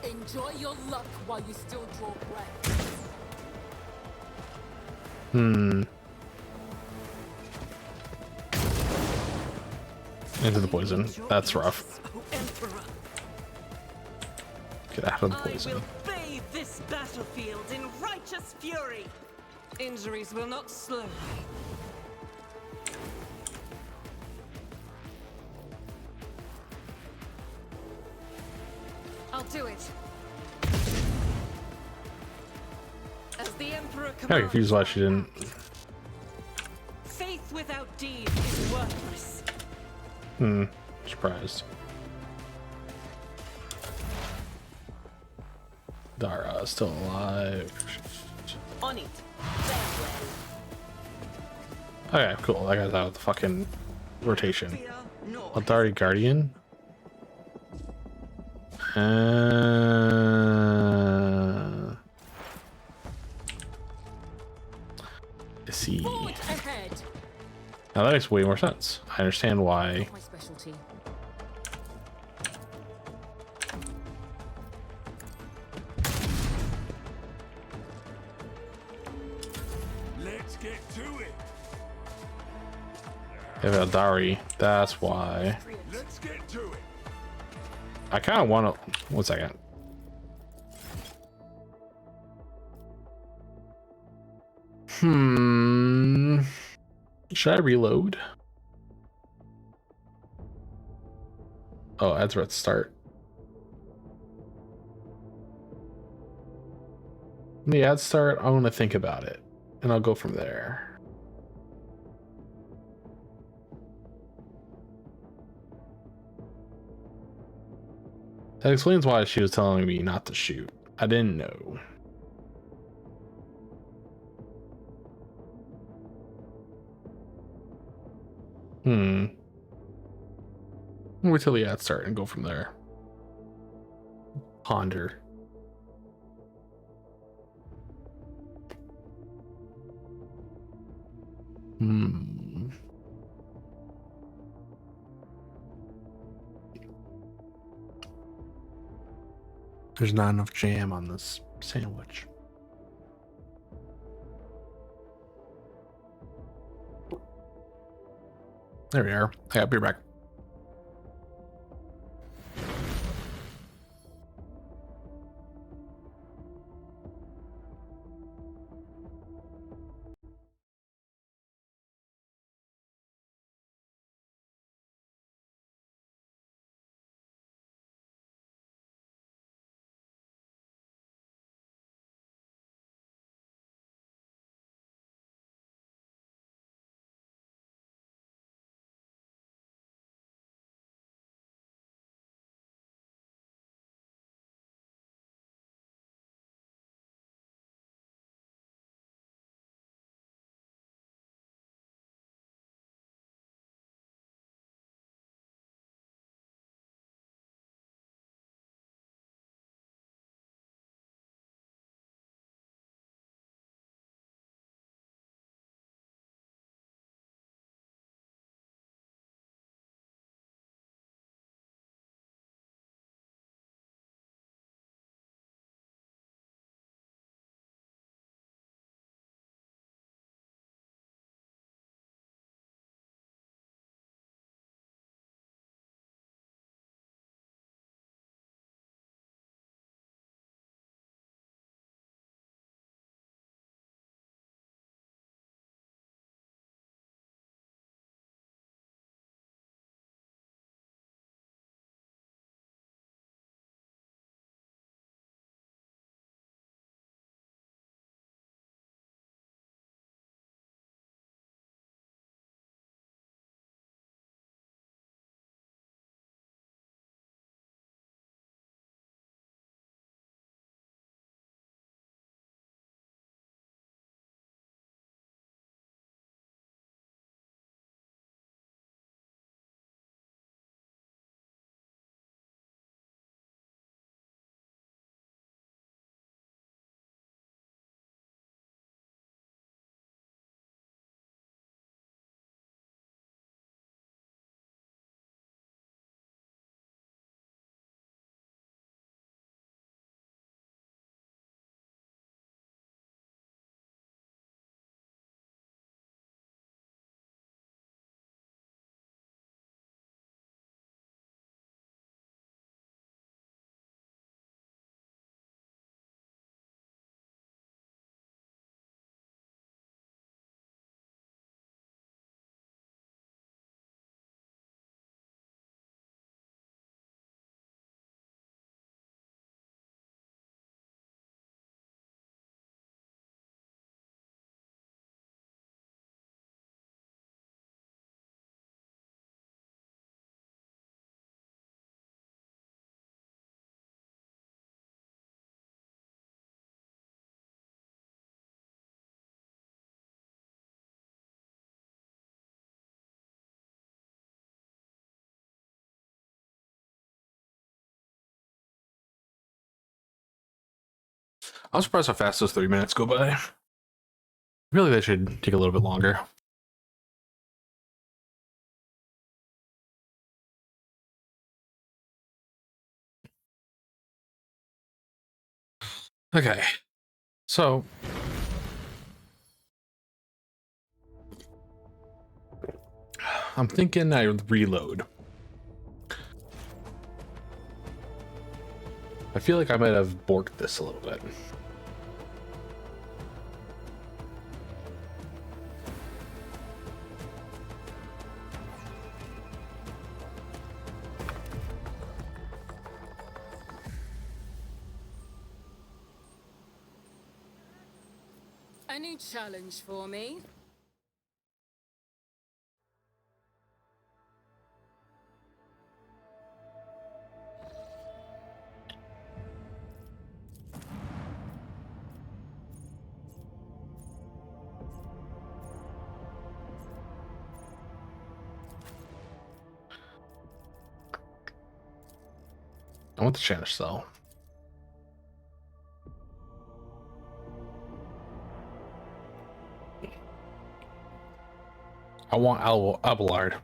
Enjoy your luck while you still draw breath. Into the poison. That's rough. Oh, Emperor, Get out of the I poison. will bathe this battlefield in righteous fury. Injuries will not slow me. I'll do it. As the Emperor Kind of commands, confused why she didn't. faith without deed is worthless. Surprised. Dara is still alive. On it. Okay, cool. That guy's out of the fucking rotation. Fear no. Athari Guardian. Let's see. Forward ahead. Now that makes way more sense. I understand why. My specialty. Let's get to it. They have Athari. That's why. Let's get to it. I kind of want to. 1 second. Should I reload? Oh, ads are at start. When the ads start, I'm gonna think about it, and I'll go from there. That explains why she was telling me not to shoot. I didn't know. I'll wait till the ads start and go from there. Ponder. There's not enough jam on this sandwich. There we are. I'll be back. I'm surprised how fast those 30 minutes go by. Really, they should take a little bit longer. Okay, so I'm thinking I reload. I feel like I might have borked this a little bit. A new challenge for me. I want the challenge though. I want Abelard.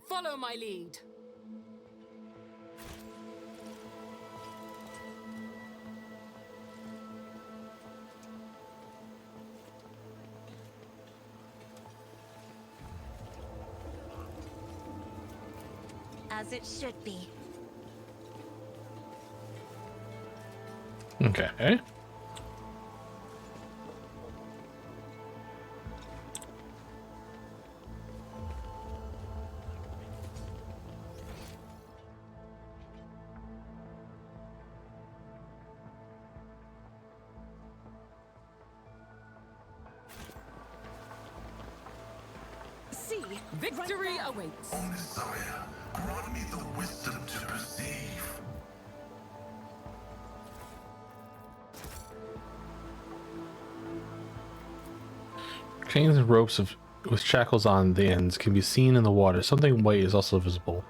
Follow my lead. As it should be. Okay. See, victory awaits. O Messiah, grant me the wisdom to perceive. Chains and ropes with shackles on the ends can be seen in the water. Something white is also visible.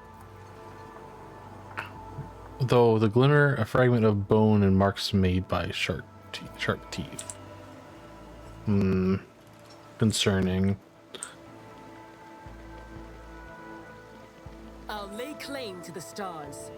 Though the glimmer, a fragment of bone and marks made by sharp teeth. Concerning. I'll lay claim to the stars.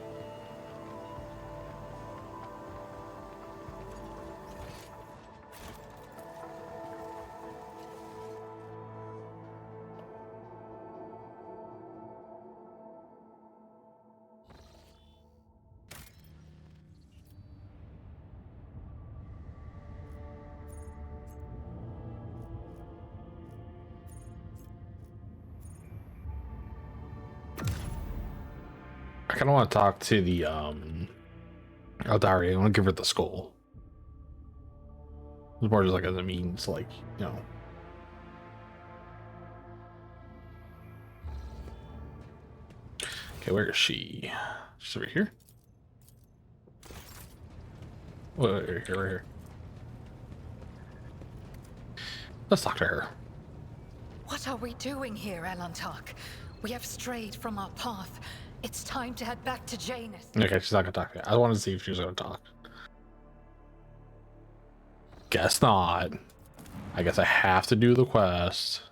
I kind of want to talk to the Eldari. I want to give her the skull. It's more just like as a means, like, you know. Okay, where is she? She's over here. Oh, right here. Let's talk to her. What are we doing here, Elantark? We have strayed from our path. It's time to head back to Janus. Okay, she's not gonna talk yet. I wanted to see if she was gonna talk. Guess not. I guess I have to do the quest.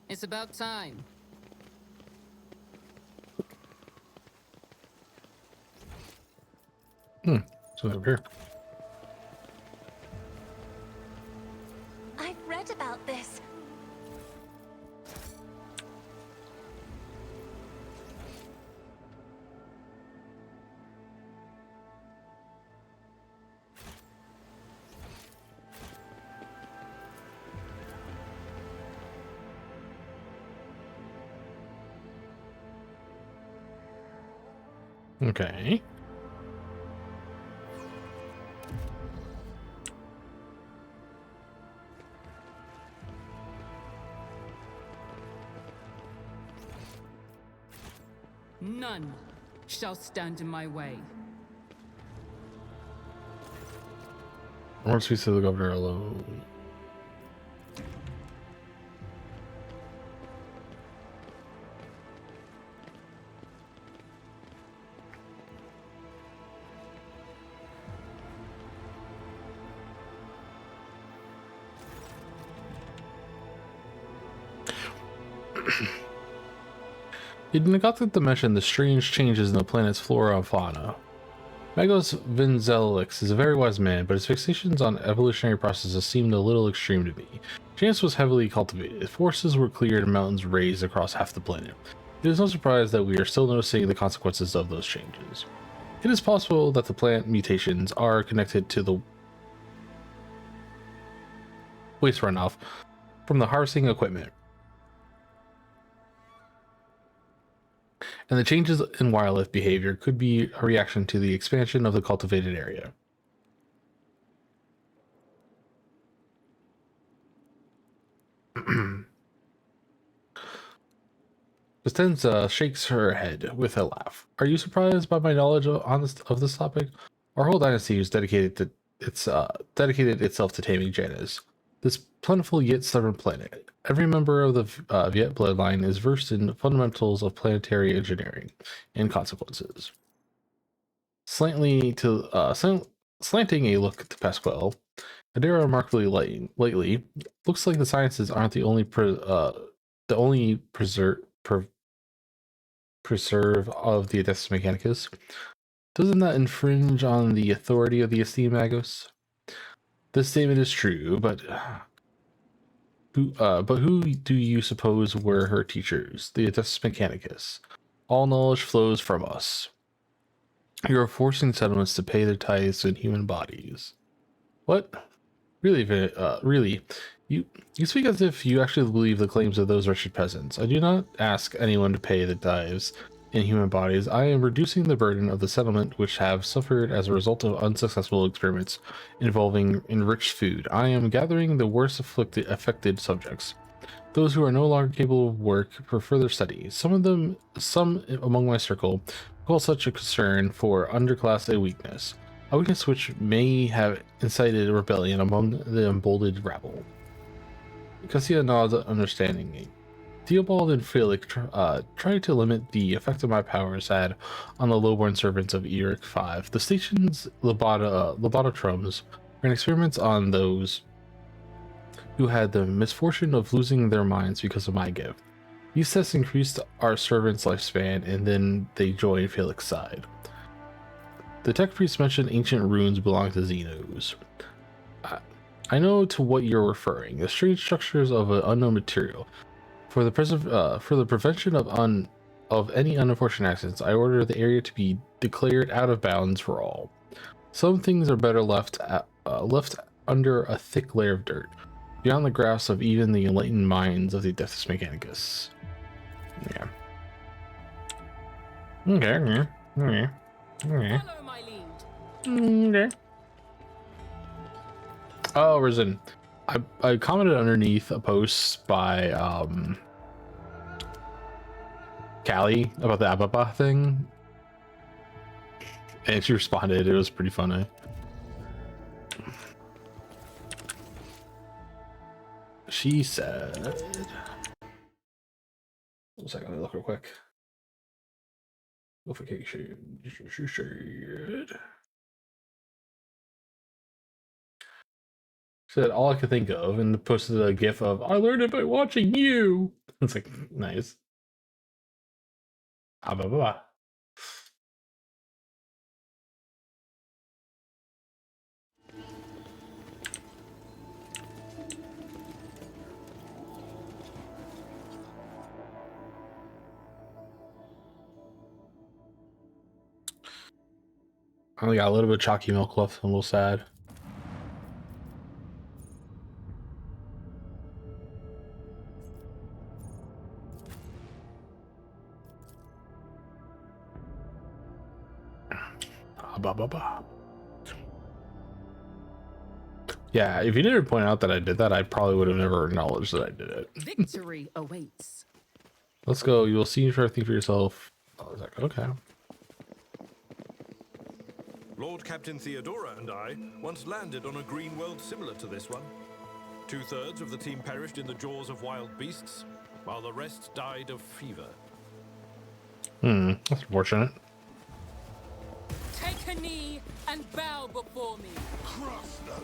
It's about time. So over here. I've read about this. Okay. None shall stand in my way. I want to speak to the governor alone. You neglected to mention the strange changes in the planet's flora and fauna. Magos Vinzelix is a very wise man, but his fixations on evolutionary processes seemed a little extreme to me. Janus was heavily cultivated. Forests were cleared and mountains raised across half the planet. It is no surprise that we are still noticing the consequences of those changes. It is possible that the plant mutations are connected to the waste runoff from the harvesting equipment, and the changes in wildlife behavior could be a reaction to the expansion of the cultivated area. Costanza shakes her head with a laugh. Are you surprised by my knowledge of this topic? Our whole dynasty is dedicated itself to taming Janus, this plentiful yet stubborn planet. Every member of the Viet bloodline is versed in fundamentals of planetary engineering and consequences. Slanting a look to Pasquale, Adira remarkably lately, looks like the sciences aren't the only preserve of the Adeptus Mechanicus. Doesn't that infringe on the authority of the esteemed Magos? This statement is true, but who do you suppose were her teachers? The Adeptus Mechanicus. All knowledge flows from us. You are forcing settlements to pay their tithes in human bodies. What? Really? You speak as if you actually believe the claims of those wretched peasants. I do not ask anyone to pay the tithes in human bodies. I am reducing the burden of the settlement which have suffered as a result of unsuccessful experiments involving enriched food. I am gathering the worst affected subjects, those who are no longer capable of work, for further study. Some among my circle call such a concern for underclass a weakness which may have incited a rebellion among the emboldened rabble. Cassia nods understandingly. Theobald and Felix tried to limit the effect of my powers had on the lowborn servants of Eric V. The station's lobototrums ran experiments on those who had the misfortune of losing their minds because of my gift. These tests increased our servants' lifespan, and then they joined Felix's side. The tech priest mentioned ancient runes belonging to Xenos. I know to what you're referring. The strange structures of an unknown material. For the prevention of any unfortunate accidents, I order the area to be declared out of bounds for all. Some things are better left under a thick layer of dirt, beyond the grasp of even the enlightened minds of the Adeptus Mechanicus. Yeah. Okay. Follow my lead. Okay. Oh, Risen. I commented underneath a post by Callie about the Ababa thing, and she responded. It was pretty funny. She said, 1 second, let me look real quick. Notification. She said all I could think of, and posted a gif of "I learned it by watching you." It's like nice. Ah, blah, blah, blah. I only got a little bit of chalky milk left. I'm a little sad. Bah, bah, bah. Yeah, if you didn't point out that I did that, I probably would have never acknowledged that I did it. Victory awaits. Let's go. You will see everything for yourself. I was like, okay. Lord Captain Theodora and I once landed on a green world similar to this one. 2/3 of the team perished in the jaws of wild beasts, while the rest died of fever. That's unfortunate. Take a knee and bow before me. Crush them.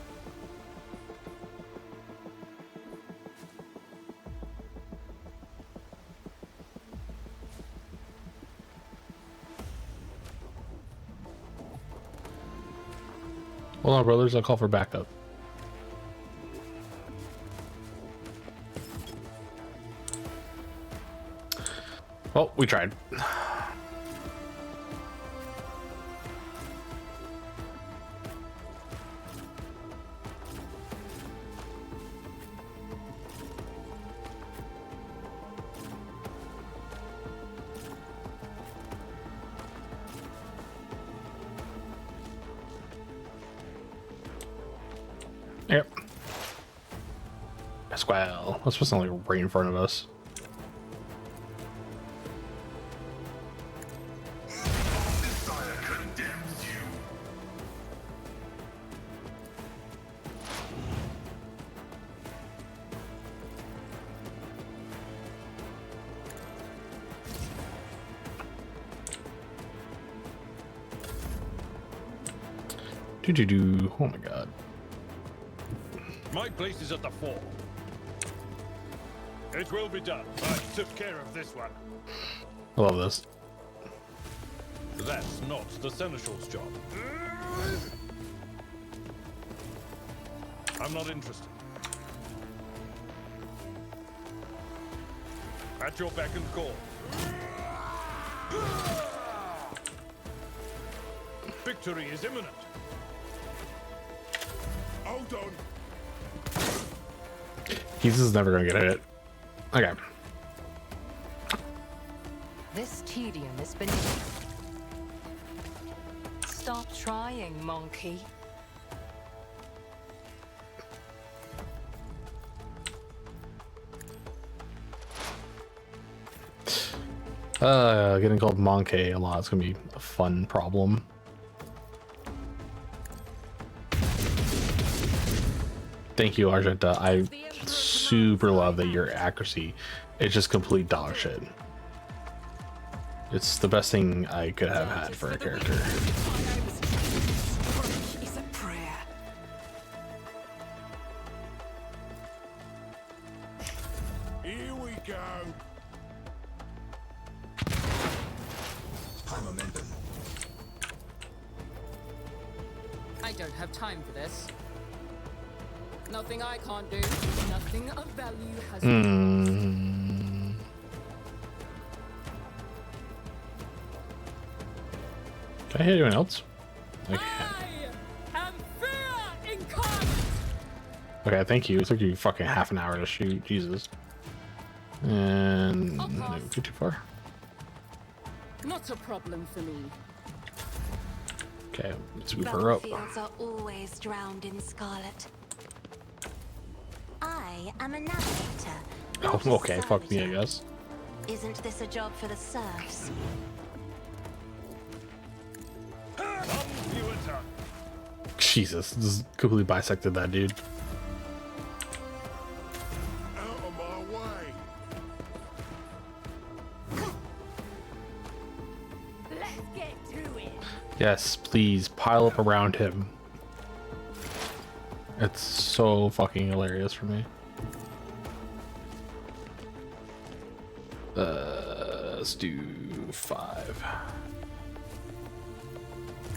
Hold on, brothers. I'll call for backup. Well, we tried. Yep. Pasquale. That's supposed to like right in front of us. Desire condemns you. Do. Oh my god. My place is at the fore. It will be done. I took care of this one. I love this. That's not the seneschal's job. I'm not interested. At your beck and call. Victory is imminent. Hold on. He's just never gonna get hit. Okay. This tedium is beneath. Stop trying, monkey. Getting called Monkey a lot is gonna be a fun problem. Thank you, Argenta. I super love that your accuracy is just complete dog shit. It's the best thing I could have had for a character. Is a prayer. Here we go. High momentum. I don't have time for this. Nothing I can't do. Nothing of value has Mm. Can I hit anyone else? I can't. I am fear incarnate. Okay, thank you. It took you fucking half an hour to shoot. Jesus. And no, too far. Not a problem for me. Okay, let's move her up. Battlefields are always drowned in scarlet. I am a navigator. Oh, not a okay, fuck me, I servitor. guess. Isn't this a job for the serfs? Jesus, this completely bisected that dude. Out of my way. Let's get to it. Yes, please pile up around him. It's so fucking hilarious for me. Let's do 5.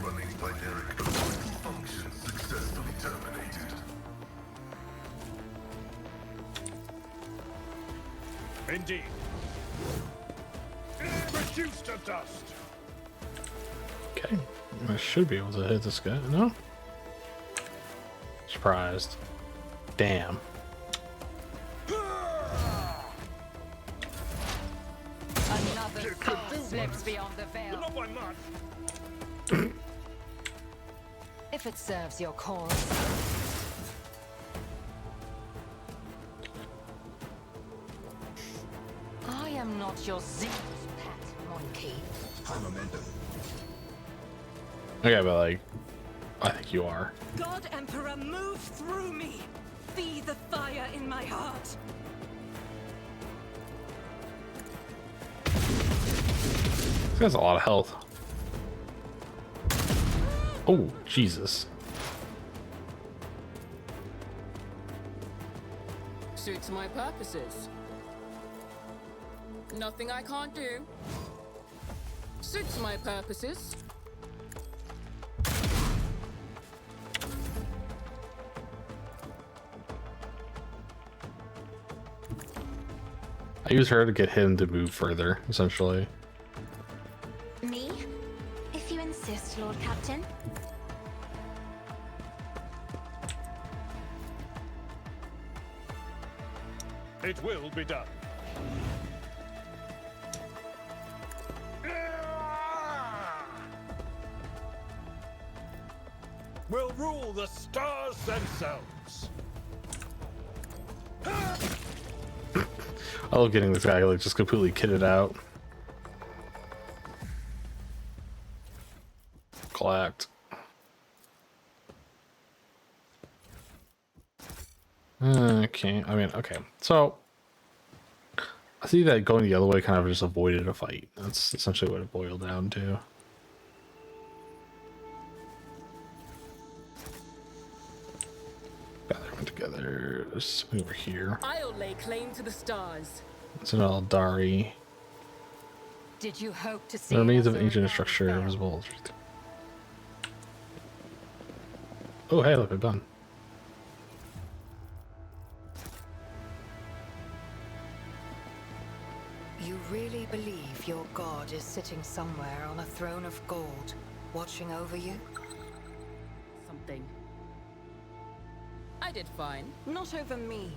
Running binary critical function successfully terminated. Indeed. Reduced to dust. Okay, I should be able to hit this guy. No? Surprised. Damn. Another star slips beyond the veil. Not by much. If it serves your cause. I am not your zealous pet, monkey. High momentum. Okay, but like, I think you are. God Emperor, move through me. Be the fire in my heart. This guy's a lot of health. Oh, Jesus. Suits my purposes. Nothing I can't do. Suits my purposes. I use her to get him to move further, essentially. Me? If you insist, Lord Captain. It will be done. We'll rule the stars themselves. I love getting this guy like just completely kitted out. Collect. Okay, I mean, okay. So I see that going the other way kind of just avoided a fight. That's essentially what it boiled down to. Gather them together. Just over here. I'll lay claim to the stars. It's an Aldari. Did you hope to see The remains of another ancient event structure fail? visible. Oh, hey, look, a gun. You really believe your god is sitting somewhere on a throne of gold, watching over you? Something. I did fine. Not over me.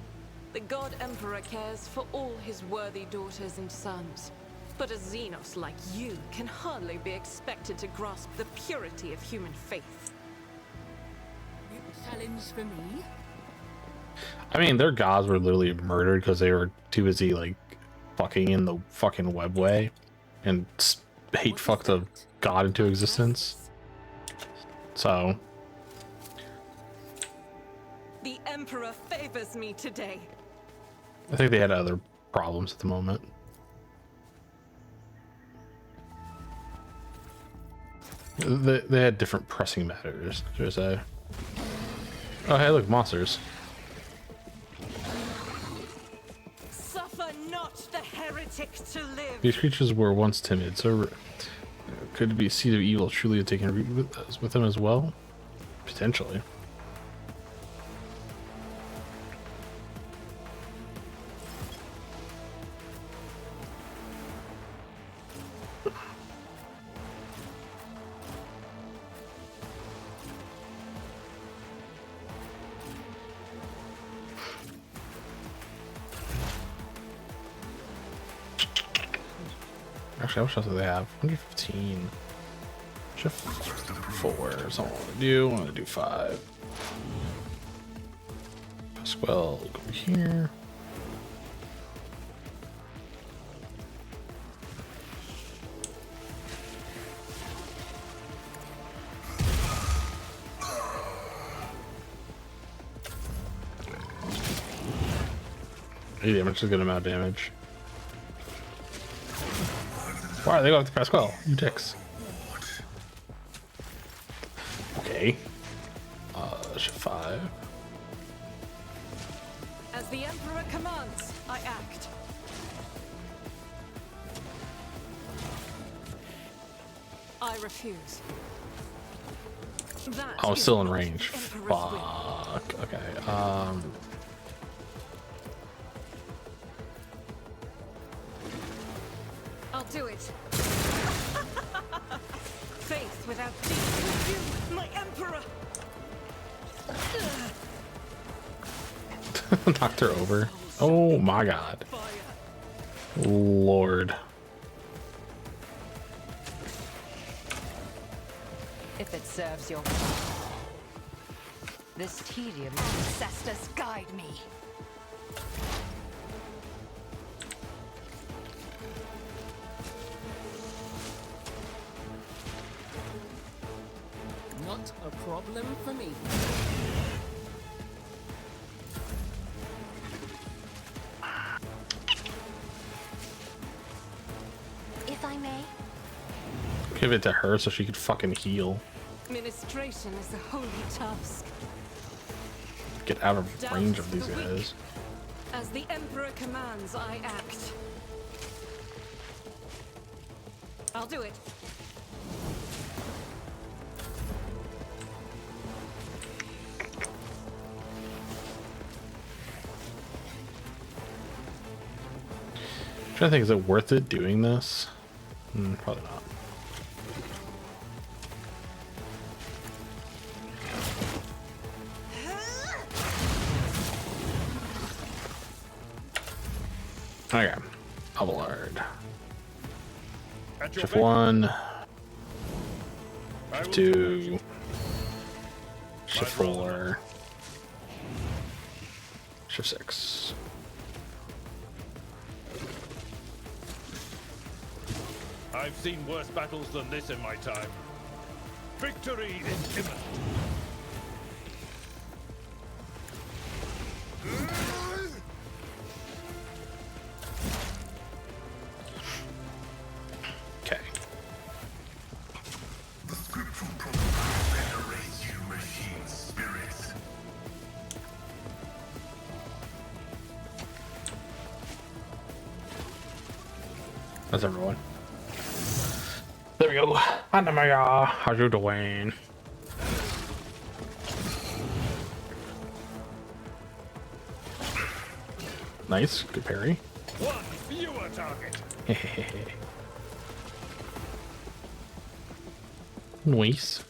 The God Emperor cares for all his worthy daughters and sons. But a Xenos like you can hardly be expected to grasp the purity of human faith. Challenge for me? I mean, their gods were literally murdered because they were too busy, like, fucking in the fucking webway and hate fucked a god into existence. So The Emperor favors me today. I think they had other problems at the moment. They had different pressing matters, should I say. Oh, hey, look, monsters. Suffer not the heretic to live. These creatures were once timid, so could it be a seed of evil truly have taken root with them as well? Potentially. Actually, how much else do they have? 115. Shift 4 is all I want to do. I want to do 5. Pasquale, go over here. Hey, damage is a good amount of damage. Why are they going after Pasquale? You dicks. Okay. Shift 5. As the Emperor commands, I act. I refuse. That I'm is still in not range. the Emperor's will. Fuck. Okay. I'll do it. Faith without deeds, you, my Emperor. Knocked her over. Oh my god. Fire. Lord. If it serves your... This tedium ancestors guide me. Not a problem for me. If I may, Give it to her so she could fucking heal. Ministration is a holy task. Get out of range of these guys. As the Emperor commands, I act. I'll do it. trying to think, is it worth it doing this? Probably not. Okay, Abelard. Shift 1. Shift 2. Shift 4. Shift 6. I've seen worse battles than this in my time. Victory is imminent. Okay. The scriptural protocol venerates you, machine spirits. That's everyone. There we go. Anamaya, how you doing? Nice, good parry. One fewer target. Nice.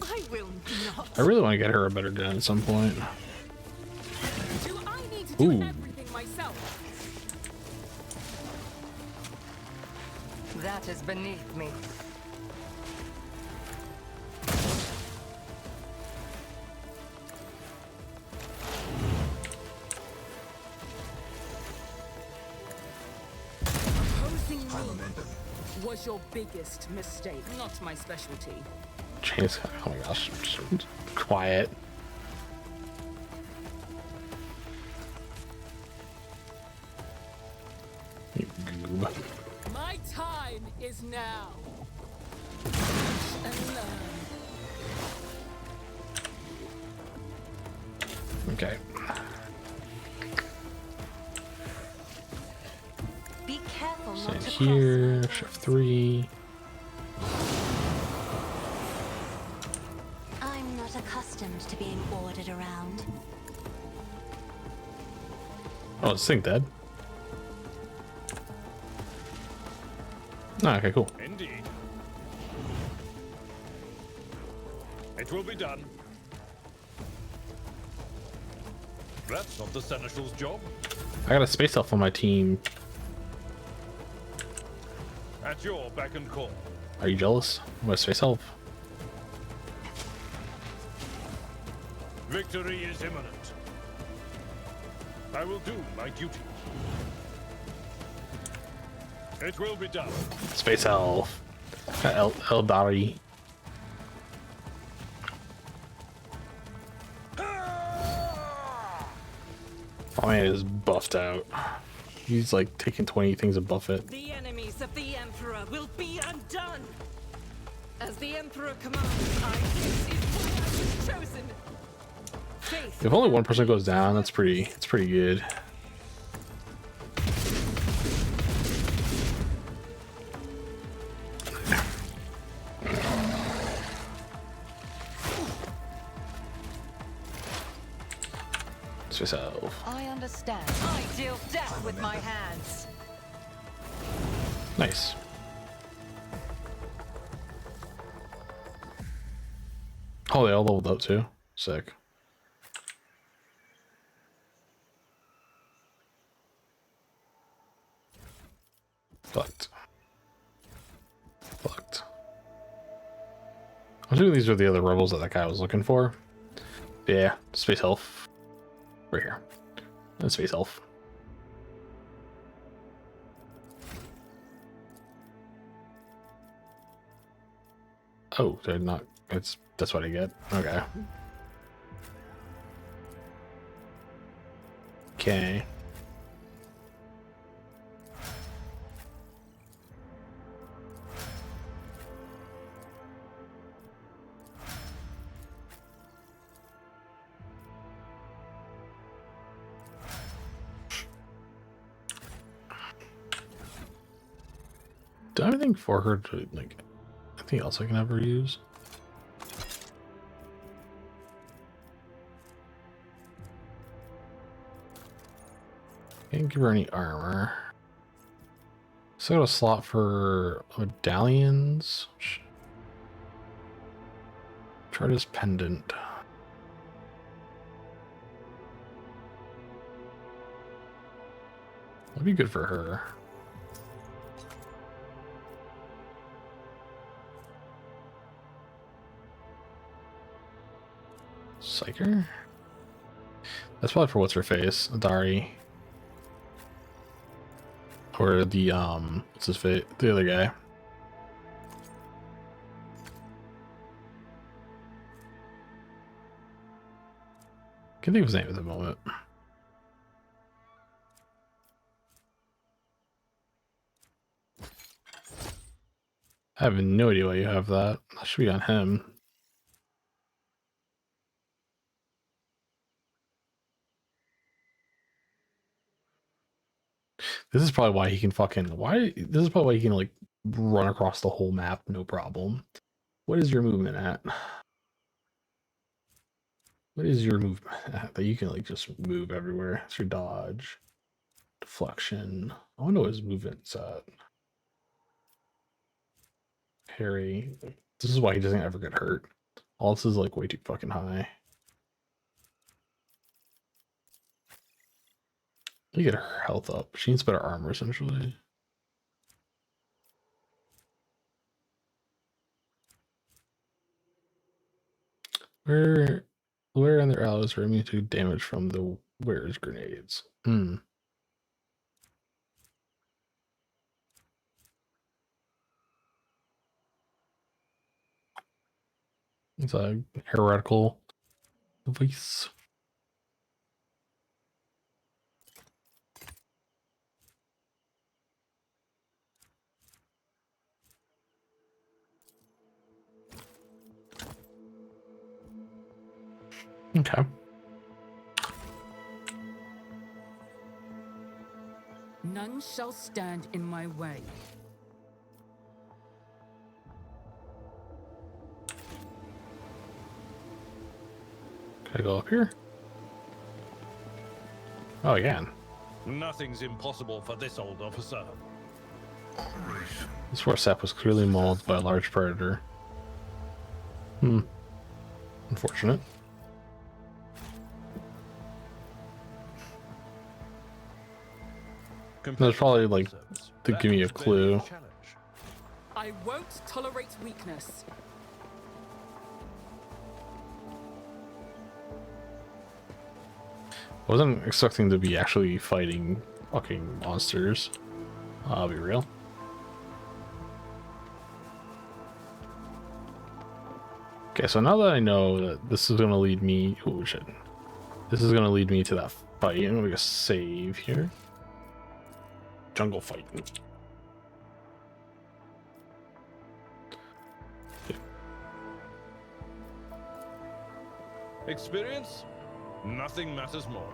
I will not. I really want to get her a better gun at some point. Do I need to do Ooh. everything myself? That is beneath me. Opposing me was your biggest mistake, not my specialty. Jeez, oh my gosh, just quiet. You goob. My time is now. And learn. Okay. Be careful not Stand to here, cross. shift 3. I'm not accustomed to being ordered around. Oh, this thing dead? Oh, okay, cool. Indeed. It will be done. That's not the Seneschal's job. I got a space elf on my team. At your beck and call. Are you jealous? I'm a space elf. Victory is imminent. I will do my duty. It will be done. Space elf. Got Eldari. Oh man, is buffed out. He's like taking 20 things to buff it. The enemies of the Emperor will be undone. As the Emperor commands, this is why I was chosen. Faith. If only one person goes down, it's pretty good. Space elf. I understand. I deal death with my hands. Nice. Oh, they all leveled up too. Sick. Fucked. Fucked. I'm assuming these are the other rebels that guy was looking for. Yeah, space elf. Right here. And space elf. Oh, they're not. That's what I get. Okay. Okay. Do I have anything for her to, like, anything else I can ever use? Can't give her any armor. So I got a slot for medallions. Try this pendant. That'd be good for her. Psyker? That's probably for what's her face, Dari. Or the what's his face? The other guy. Can't think of his name at the moment. I have no idea why you have that. That should be on him. This is probably why he can fucking this is probably why he can like run across the whole map no problem. What is your movement at? What is your movement at that you can like just move everywhere? It's your dodge. Deflection. I wonder what his movement's at. Parry. This is why he doesn't ever get hurt. All this is like way too fucking high. You get her health up. She needs better armor essentially. Where and their allies are immune to damage from the wearer's grenades. It's a heretical device. Okay. None shall stand in my way. Can I go up here? Oh, yeah. Nothing's impossible for this old officer. This forceps was clearly mauled by a large predator. Unfortunate. There's probably like to give me a clue. I won't tolerate weakness. I wasn't expecting to be actually fighting fucking monsters. I'll be real. Okay, so now that I know that this is gonna lead me, oh shit, this is gonna lead me to that fight. I'm gonna make a save here. Jungle fight. Experience? Nothing matters more.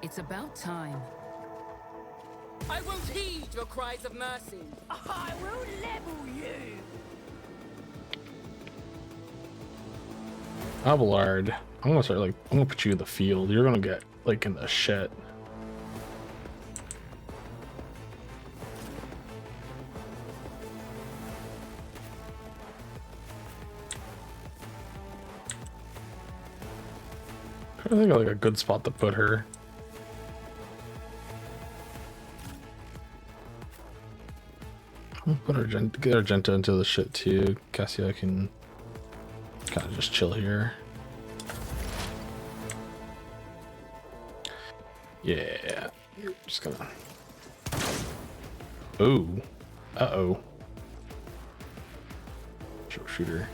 It's about time. I won't heed your cries of mercy. I will level you. Abelard, I'm gonna start like, I'm gonna put you in the field. You're gonna get like in the shit. I think I like a good spot to put her. I'll put get Argenta into the shit too. Cassia can kind of just chill here. Yeah, just gonna. Oh, uh-oh. Shooter.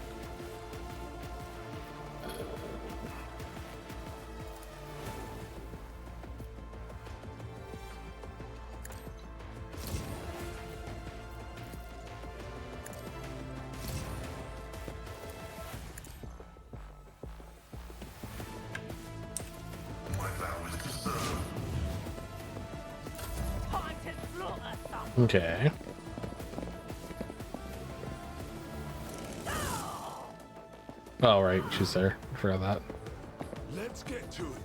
Okay. Oh, right, she's there. I forgot that. Let's get to it.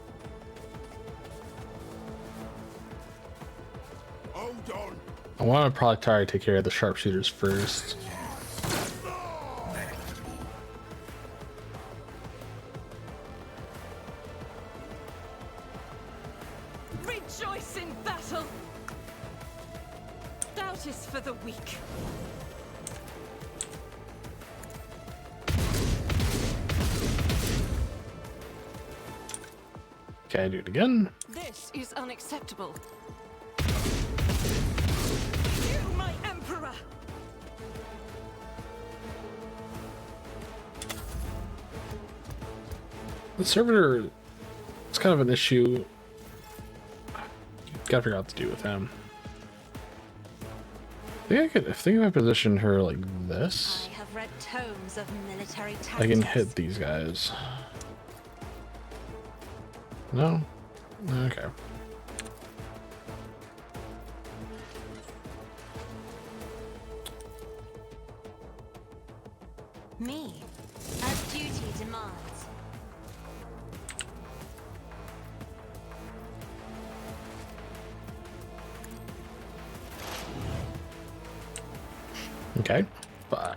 I want to probably try to take care of the sharpshooters first. Rejoice in battle. Doubt is for the weak. Okay, do it again. This is unacceptable. You, my emperor! The servitor, it's kind of an issue. Gotta figure out what to do with him. I think if I position her like this, I have read tomes of military tactics. I can hit these guys. No? Okay. Me, as duty demands. Okay. 5.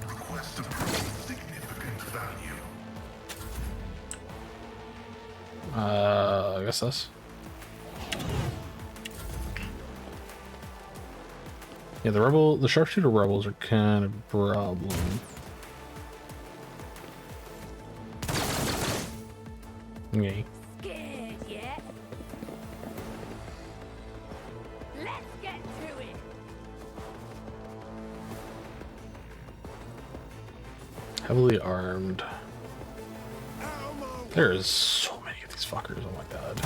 Request approved. Significant value. I guess this. Yeah, the sharpshooter rebels are kind of a problem. Okay. Scared yet? Let's get to it. Heavily armed. There is so many of these fuckers. Oh my god.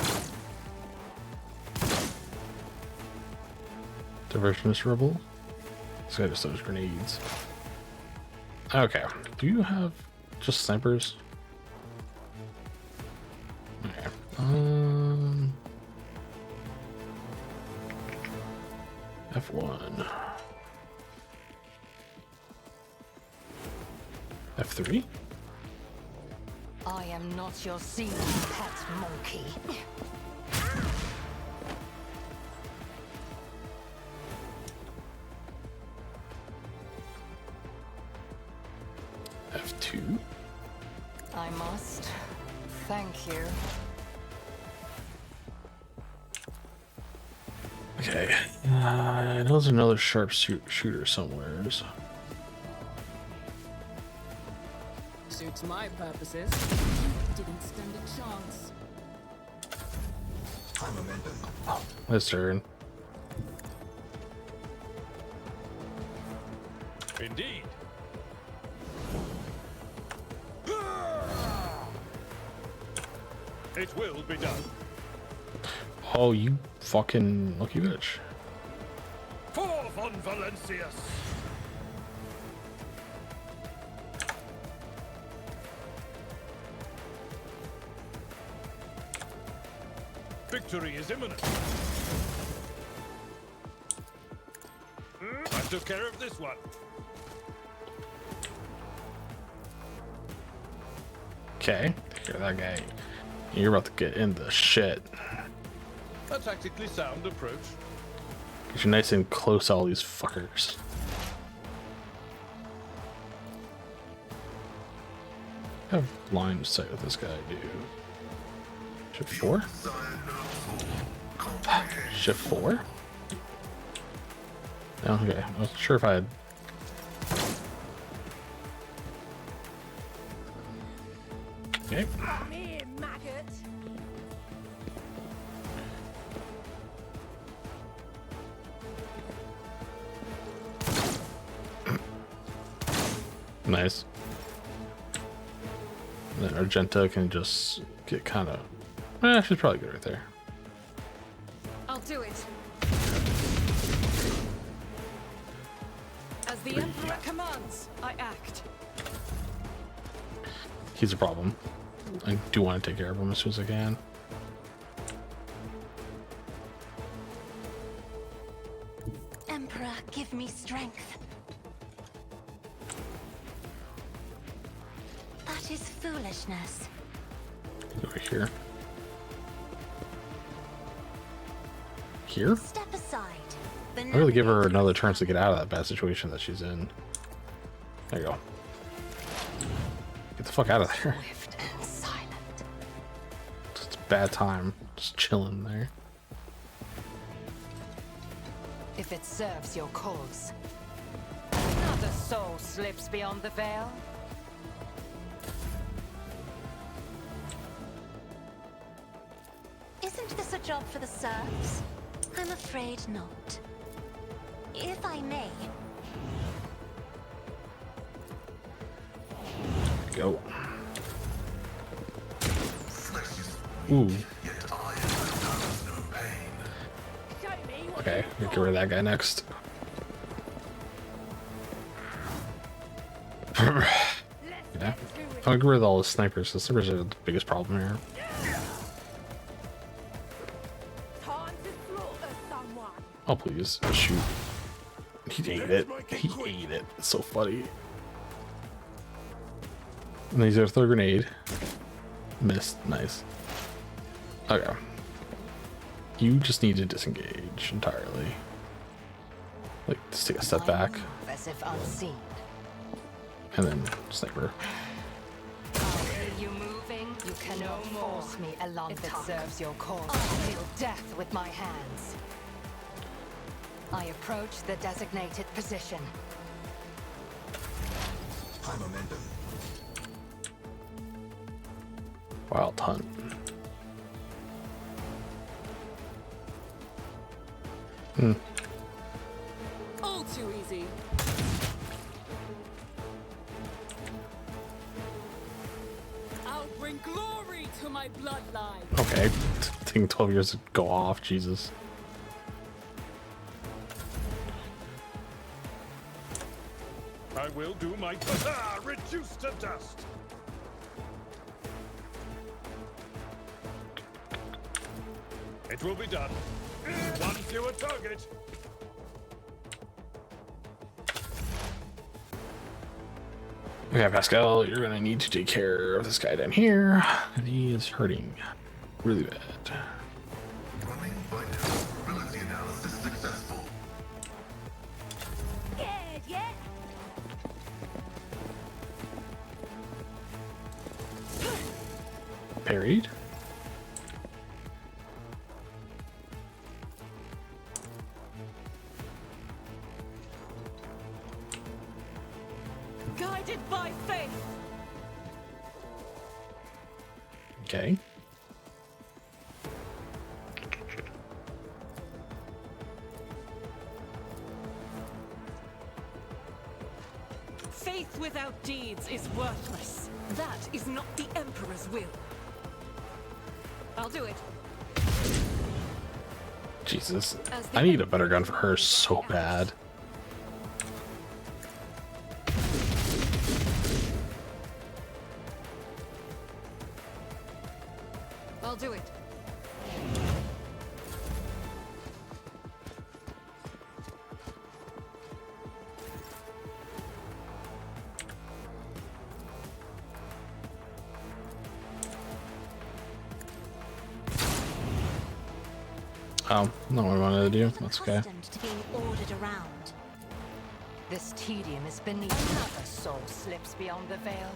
Diversionist rebel. This guy just throws grenades. Okay. Do you have just snipers? Okay. F1. F3. I am not your sea pet monkey. F2. I must. Thank you. Okay. I know there's another shooter somewhere. Suits my purposes. Didn't stand a chance. Oh, his turn. Indeed. It will be done. Oh, you fucking lucky bitch. Forth on Valencius. Victory is imminent. I took care of this one. Okay, take care of that guy. You're about to get in the shit. A tactically sound approach. Get you nice and close to all these fuckers. I have line of sight with this guy, dude. Shift 4? Shift 4? Oh, okay. I wasn't sure if I had. Okay. Come here, maggot. Nice. And then Argenta can just get kind of. She's probably good right there. I'll do it. As the Emperor commands, I act. He's a problem. I do want to take care of him as soon as I can. Emperor, give me strength. That is foolishness. Over here. Here? Step aside. I really give her another chance to get out of that bad situation that she's in. There you go. Get the fuck out of there. Swift and silent. It's a bad time. Just chilling there. If it serves your cause. Another soul slips beyond the veil. Isn't this a job for the serfs? I'm afraid not. If I may. Go. Ooh. Okay, we get rid of that guy next. Yeah. I'll get rid of all the snipers. The snipers are the biggest problem here. Oh, please. Shoot. He ate it. He ate it. It's so funny. And these are third grenade. Missed. Nice. Okay. You just need to disengage entirely. Like, just take a step back. As if unseen. And then sniper. I hear you moving. You cannot force me along if it serves your cause. I deal death with my hands. I approach the designated position. High momentum. Wild hunt. All too easy. I'll bring glory to my bloodline. Okay. Taking 12 years to go off. Jesus. I will do my reduced to dust. It will be done. One fewer target. Okay, Pascal, you're gonna need to take care of this guy down here. And he is hurting really bad. Running vulnerability analysis successful. Yeah. Parried. Guided by faith. Okay. Faith without deeds is worthless. That is not the Emperor's will. I'll do it. Jesus. I need a better gun for her so bad. I'll do it. Oh, not what I wanted to do. That's okay. Accustomed to being ordered around. This tedium is beneath. Another soul slips beyond the veil.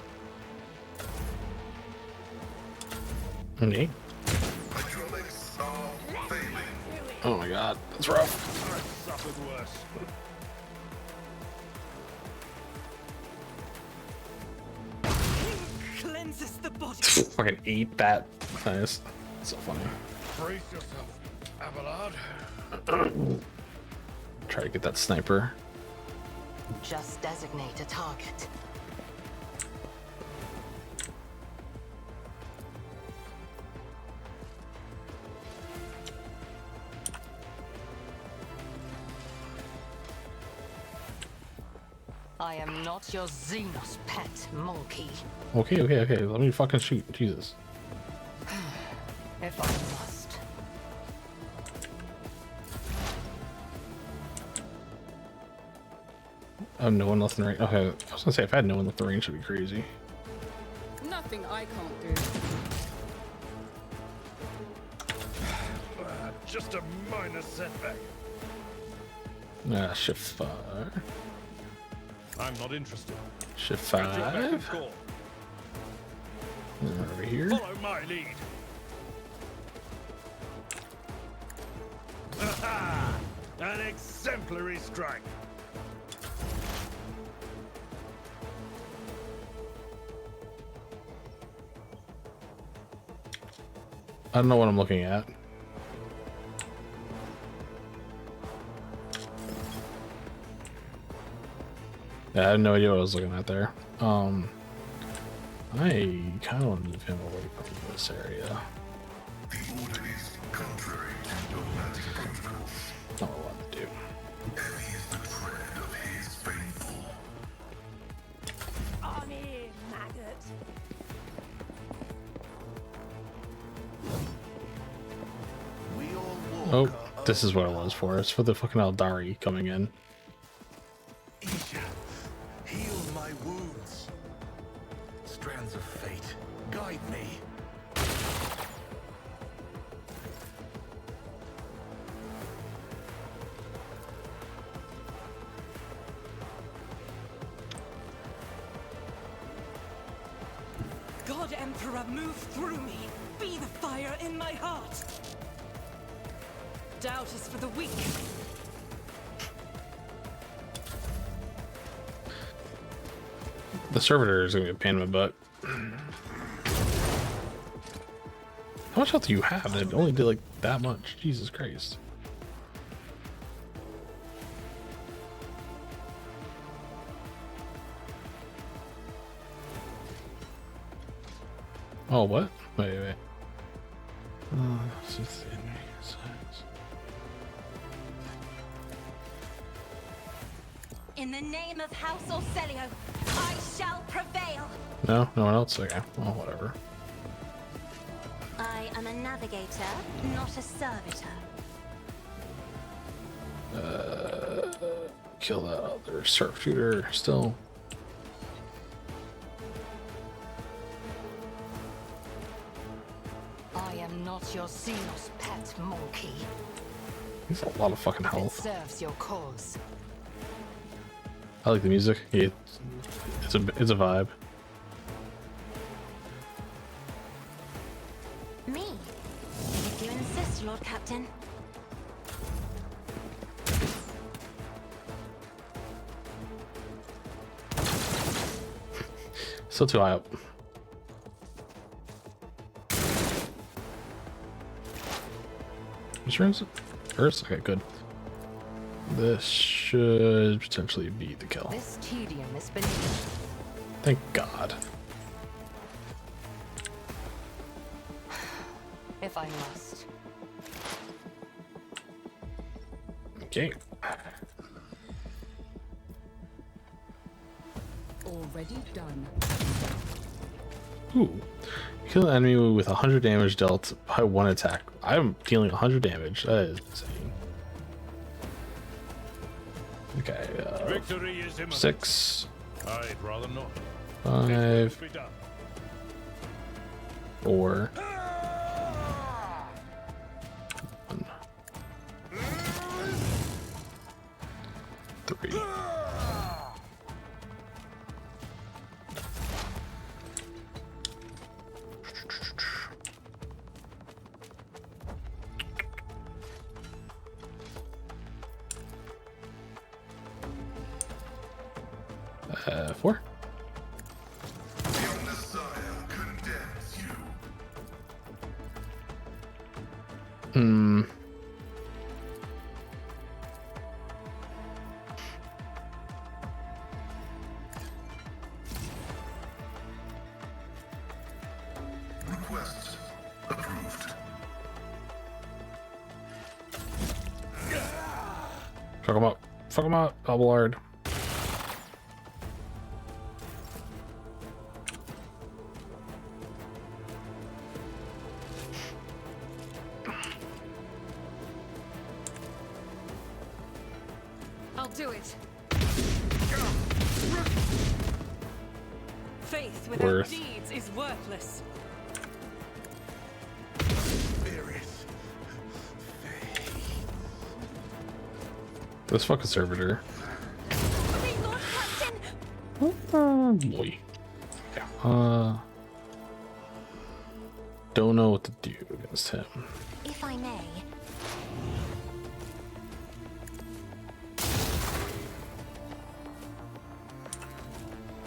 Okay. Hydraulics are failing. Oh my god, that's rough. I've suffered worse. Cleanses the body. Fucking ate that. Nice. So funny. Brace yourself, Abelard. Try to get that sniper. Just designate a target. I am not your Xenos pet, monkey. Okay. Let me fucking shoot. Jesus. If I must. I have no one left in the range. Okay, I was gonna say if I had no one left in the range, it'd be crazy. Nothing I can't do. just a minor setback. Shift 5. I'm not interested. Shift Get your back and 5. call. Over here. Follow my lead. Aha! An exemplary strike. I don't know what I'm looking at. Yeah, I had no idea what I was looking at there. I kind of want to move him away from this area. The order is contrary to dogmatic protocols. Not what I want to do. Heavy is the tread of his faithful. On in, maggot. We all walk Oh, our this is own what it was for. It's for the fucking Eldari coming in. Isha, heal my wounds. Strands of fate, guide me. God Emperor, move through me. Be the fire in my heart. Doubt is for the weak. The servitor is gonna be a pain in my butt. How much health do you have? It only did like that much. Jesus Christ. Oh, what? Wait. In the name of House Orselio, I shall prevail. No, no one else. Okay, well, whatever. I am a navigator, not a servitor. Kill that other sharpshooter. Still. I am not your Xenos pet monkey. He's a lot of fucking It health. serves your cause. I like the music. Yeah, it's a vibe. Me? If you insist, Lord Captain. Still too high up. Which room's it? First? Okay, good. This should potentially be the kill. This tedium is beneath. Thank God. If I must. Okay. Already done. Ooh. Kill an enemy with 100 damage dealt by one attack. I'm dealing 100 damage. That is insane. Okay, Victory is imminent. 6, I'd rather not. 5, Be done. 4, 1, 3. Four. Your Messiah condemns you. Request approved. Fuck him up. Fuck him up, Abelard. I'll do it. Faith without Worth. deeds is worthless. Spirit. Faith. This fucking servitor. Okay, Lord Captain. Boy. Yeah. Don't know what to do against him. If I may.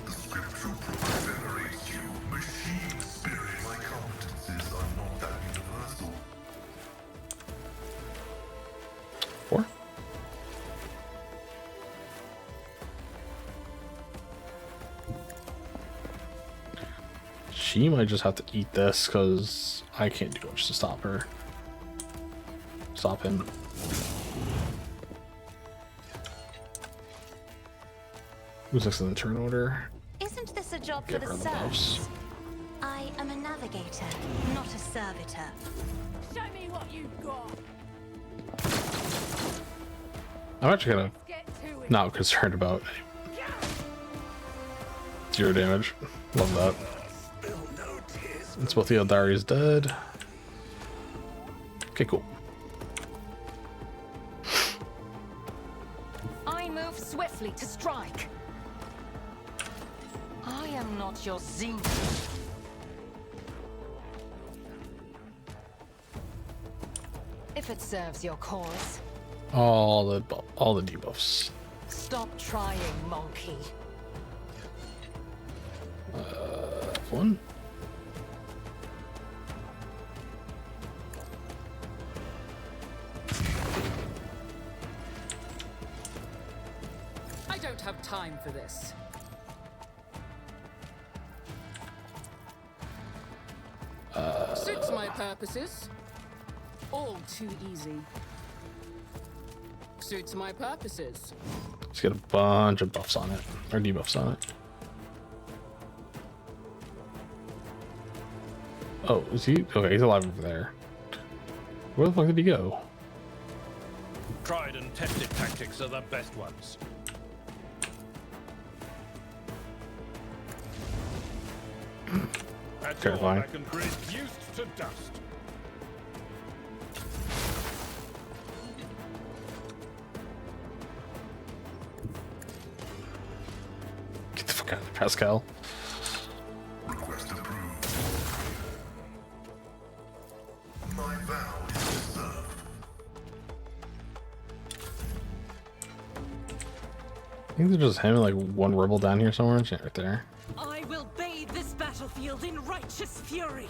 The scriptural prophet venerates you. Machine spirit. My competences are not that universal. 4. She might just have to eat this because I can't do much to stop her. Stop him. Who's next in the turn order? Isn't this a job Give for her the the buffs. serfs? I am a navigator, not a servitor. Show me what you've got. I'm actually kind of Get to it. not concerned about 0 damage. Love that. It's both the Eldari is dead. Okay, cool. I move swiftly to strike. I am not your zenith. If it serves your cause, All the debuffs. stop trying, monkey. One. I don't have time for this. Suits my purposes. All too easy. Suits my purposes. Let's get a bunch of buffs on it, or debuffs on it. Oh, is he? Okay, he's alive over there. Where the fuck did he go? Tried and tested tactics are the best ones. At your Terrifying. back and grid, used to dust. Get the fuck out of there, Pascal. Request approved. My vow is to serve. I think they're just having like one rebel down here somewhere. Yeah, right there. I will bathe this battlefield in righteous fury.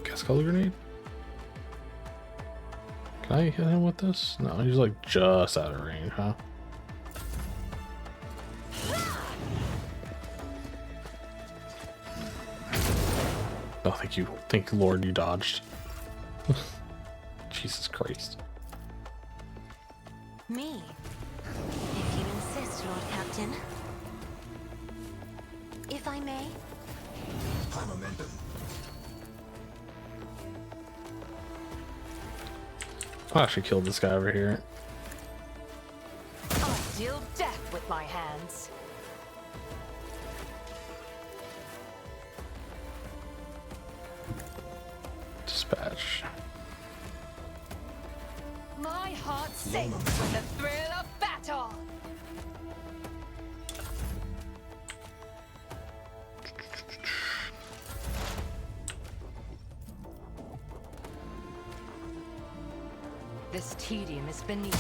Gas color grenade. Can I hit him with this? No, he's like just out of range, huh? Oh, thank you. Thank you, Lord, you dodged. Jesus Christ. Me? If you insist, Lord Captain. If I may. High momentum. I'll actually kill this guy over here. I deal death with my hands. Dispatch. My heart sings with the thrill of battle. This tedium is beneath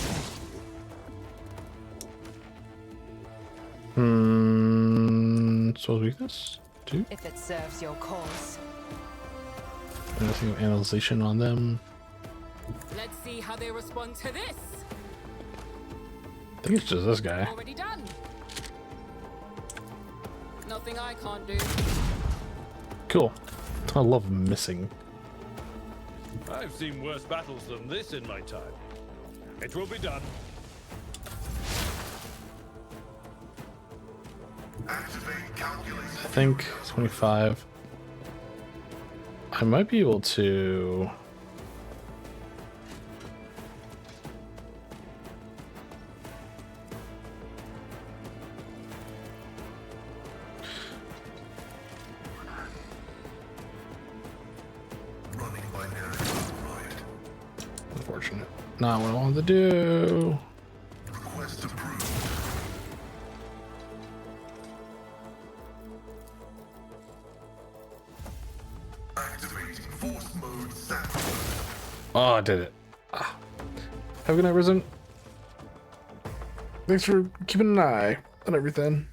me. Soul's weakness? 2? If it serves your cause. Anything of analyzation on them? Let's see how they respond to this. I think it's just this guy. Already done. Nothing I can't do. Cool. I love missing. I've seen worse battles than this in my time. It will be done. Activate calculator. I think 25. I might be able to. Running binary override. Unfortunate. Not what I wanted to do. Request approved. Activating force mode sample. Oh, I did it. Ah. Have a good night, Risen. Thanks for keeping an eye on everything.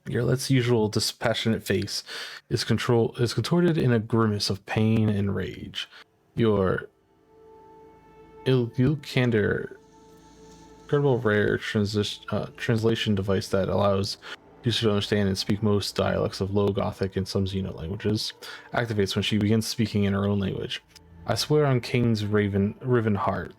Yarlet's usual dispassionate face is contorted in a grimace of pain and rage. Your candor, incredible rare translation device that allows users to understand and speak most dialects of Low Gothic and some Xeno languages, activates when she begins speaking in her own language. I swear on King's riven heart,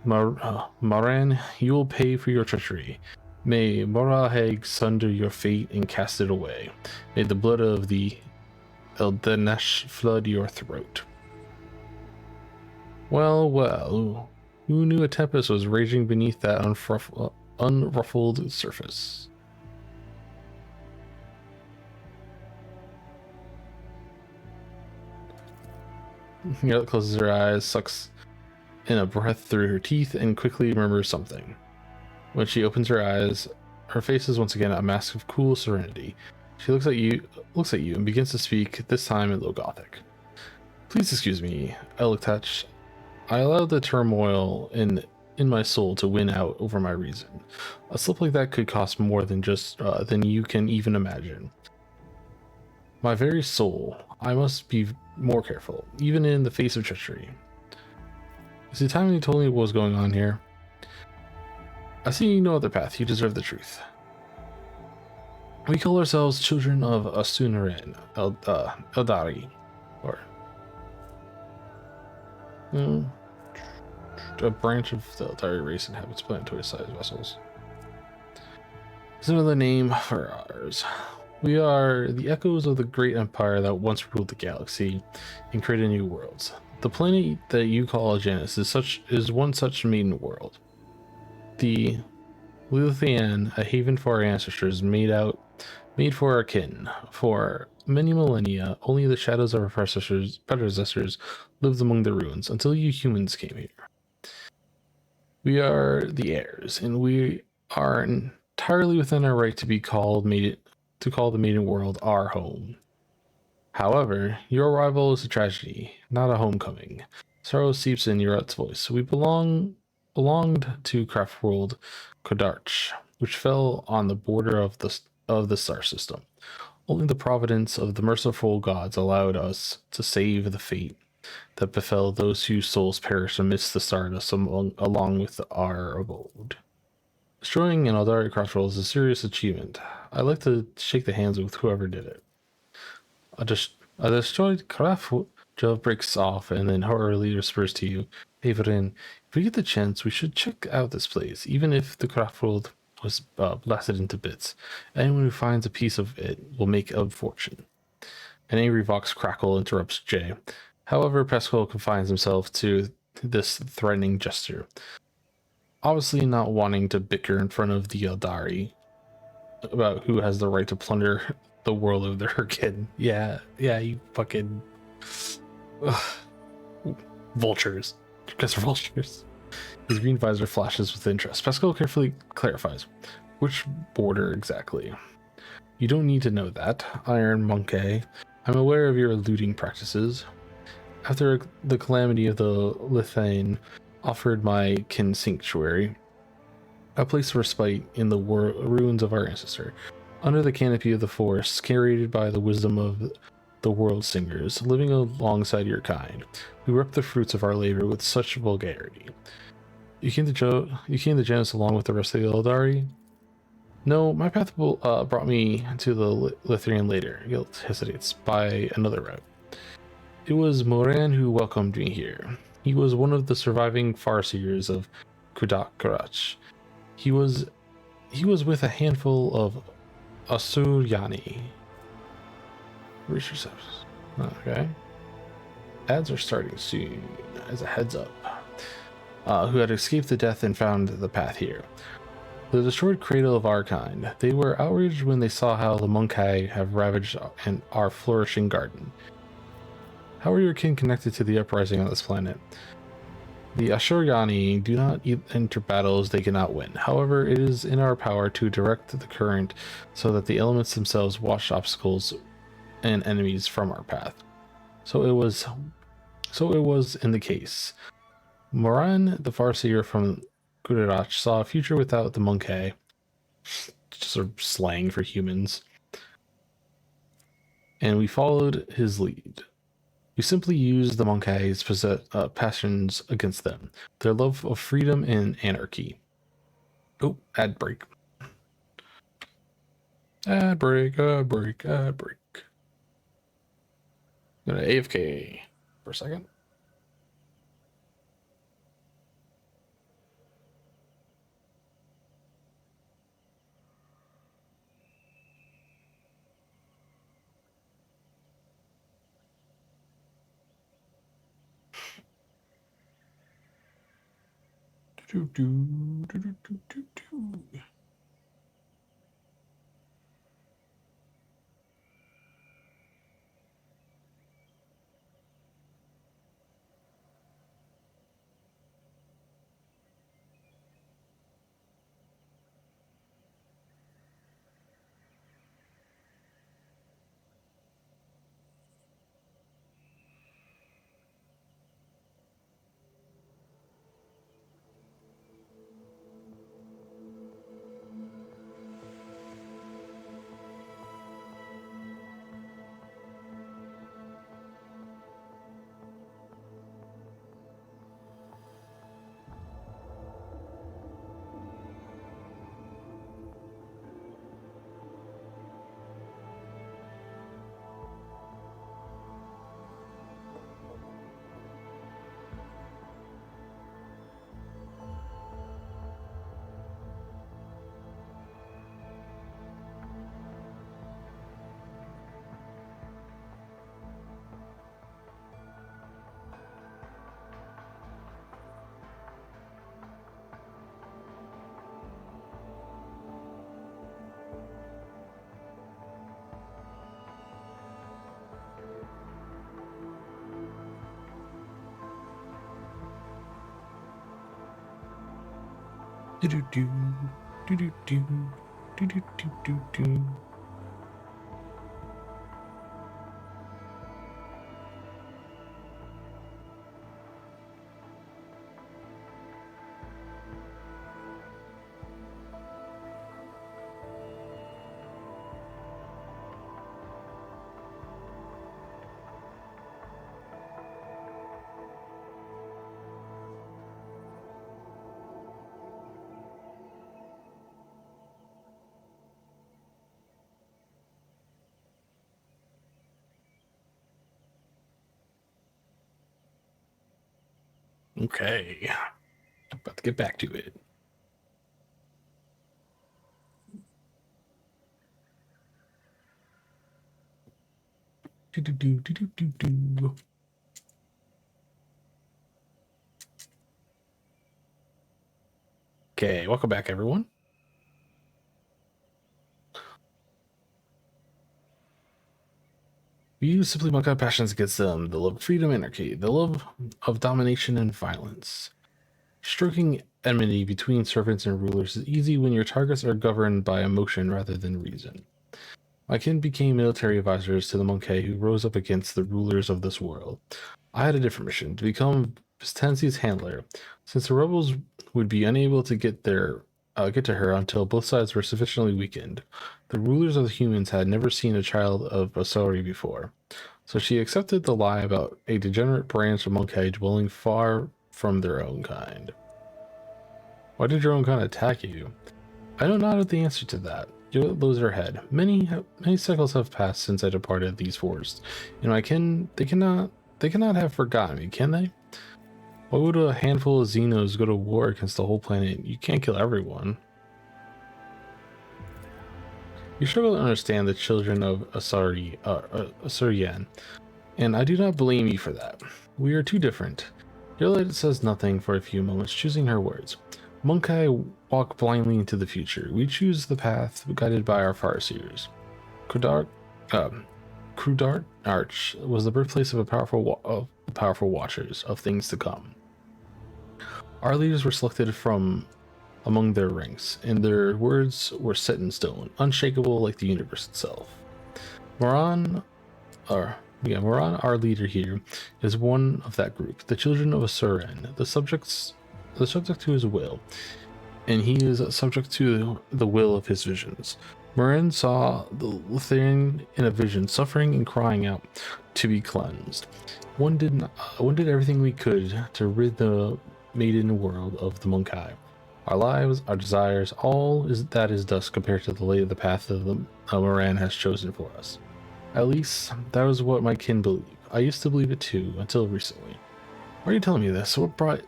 Maran, you will pay for your treachery. May Moraheg sunder your fate and cast it away. May the blood of the Eldenesh flood your throat. Well, well, who knew a tempest was raging beneath that unruffled surface? Yarlet closes her eyes, sucks in a breath through her teeth, and quickly remembers something. When she opens her eyes, her face is once again a mask of cool serenity. She looks at you, and begins to speak, this time in Low Gothic. Please excuse me, Electach. I allowed the turmoil in my soul to win out over my reason. A slip like that could cost more than you can even imagine. My very soul. I must be more careful, even in the face of treachery. Is it time you told me what was going on here? I see no other path. You deserve the truth. We call ourselves children of Asunaren, Eldari, or a branch of the Eldari race inhabits planetoid-sized vessels. It's another name for ours. We are the echoes of the great empire that once ruled the galaxy and created new worlds. The planet that you call Janus is one such maiden world. The Lilithian, a haven for our ancestors, made for our kin. For many millennia, only the shadows of our predecessors lived among the ruins until you humans came here. We are the heirs, and we are entirely within our right to call the maiden world our home. However, your arrival is a tragedy, not a homecoming. Sorrow seeps in Yarlet's voice. We belonged to Craftworld Kodarch, which fell on the border of the star system. Only the providence of the merciful gods allowed us to save the fate that befell those whose souls perished amidst the stardust along with our abode. Destroying an Eldari Crossroads is a serious achievement. I'd like to shake the hands with whoever did it. A destroyed craft Jove breaks off, and then her leader spurs to you. Averin, if we get the chance, we should check out this place, even if the craft world was blasted into bits. Anyone who finds a piece of it will make a fortune. An angry vox crackle interrupts Jay. However, Pascal confines himself to this threatening gesture, obviously not wanting to bicker in front of the Eldari about who has the right to plunder the world of their kid. Yeah, you fucking vultures. Because they're vultures. His green visor flashes with interest. Pascal carefully clarifies. Which border exactly? You don't need to know that, Iron Monkey. I'm aware of your looting practices. After the calamity of the Lithain offered my kin sanctuary, a place of respite in the ruins of our ancestor, under the canopy of the forest, curated by the wisdom of the world singers, living alongside your kind, who reap the fruits of our labor with such vulgarity. You came to Janus along with the rest of the Eldari? No, my path brought me to the Lithian later. Guilt hesitates by another route. It was Moran who welcomed me here. He was one of the surviving farseers of Kudakarach. He was with a handful of Asuryani. Research service. Okay. Ads are starting soon, as a heads up. Who had escaped the death and found the path here. The destroyed cradle of our kind. They were outraged when they saw how the Monkey have ravaged our flourishing garden. How are your kin connected to the uprising on this planet? The Ashuriani do not enter battles they cannot win. However, it is in our power to direct the current so that the elements themselves wash obstacles and enemies from our path. So it was in the case. Moran, the Farseer from Gudarach, saw a future without the Monkey. Just sort of slang for humans. And we followed his lead. We simply used the Monkey's passions against them, their love of freedom and anarchy. Oh, ad break. Ad break, ad break, ad break. I'm gonna AFK for a second. Okay, about to get back to it. Okay, welcome back, everyone. We use simply Monkai passions against them, the love of freedom, anarchy, the love of domination and violence. Stroking enmity between servants and rulers is easy when your targets are governed by emotion rather than reason. My kin became military advisors to the Monkey who rose up against the rulers of this world. I had a different mission, to become Vistensi's handler, since the rebels would be unable to get to her until both sides were sufficiently weakened. The rulers of the humans had never seen a child of Asari before, so she accepted the lie about a degenerate branch of Monkey dwelling far from their own kind. Why did your own kind attack you? I don't know the answer to that. Gillett lose her head. Many cycles have passed since I departed these forests, and they cannot have forgotten me, can they? Why would a handful of Xenos go to war against the whole planet? You can't kill everyone. You struggle to understand the children of Asurian, and I do not blame you for that. We are too different. Gillett says nothing for a few moments, choosing her words. Monkey walk blindly into the future. We choose the path guided by our Farseers. Crudart Arch was the birthplace of powerful watchers of things to come. Our leaders were selected from among their ranks, and their words were set in stone, unshakable like the universe itself. Moran, our leader here, is one of that group, the children of a Suren, the subject to his will, and he is subject to the will of his visions. Moran saw the Litharian in a vision, suffering and crying out to be cleansed. One did everything we could to rid the maiden world of the Monkai. Our lives, our desires, all that is dust compared to the path that Moran has chosen for us. At least, that was what my kin believed. I used to believe it too, until recently. Why are you telling me this? What brought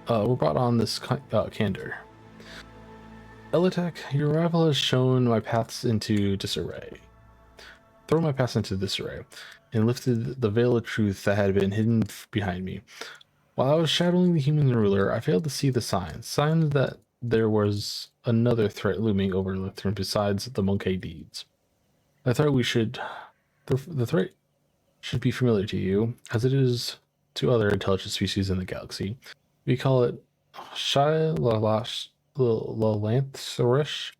on this candor? Elitek, your arrival has shown my paths into disarray. Thrown my paths into disarray, and lifted the veil of truth that had been hidden behind me. While I was shadowing the human ruler, I failed to see the signs that there was another threat looming over Lithrin besides the Monkey deeds. I thought the threat should be familiar to you, as it is to other intelligent species in the galaxy. We call it Shai Lalanthorish,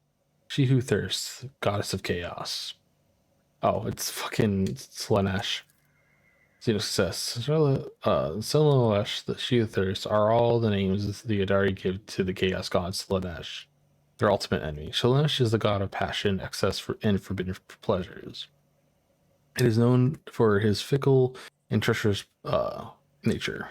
she who thirsts, goddess of chaos. Oh, it's fucking Slaanesh. Zero success. Slaanesh, the she who thirsts, are all the names the Adari give to the chaos god Slaanesh, their ultimate enemy. Slaanesh is the god of passion, excess, and forbidden pleasures. It is known for his fickle and treacherous nature.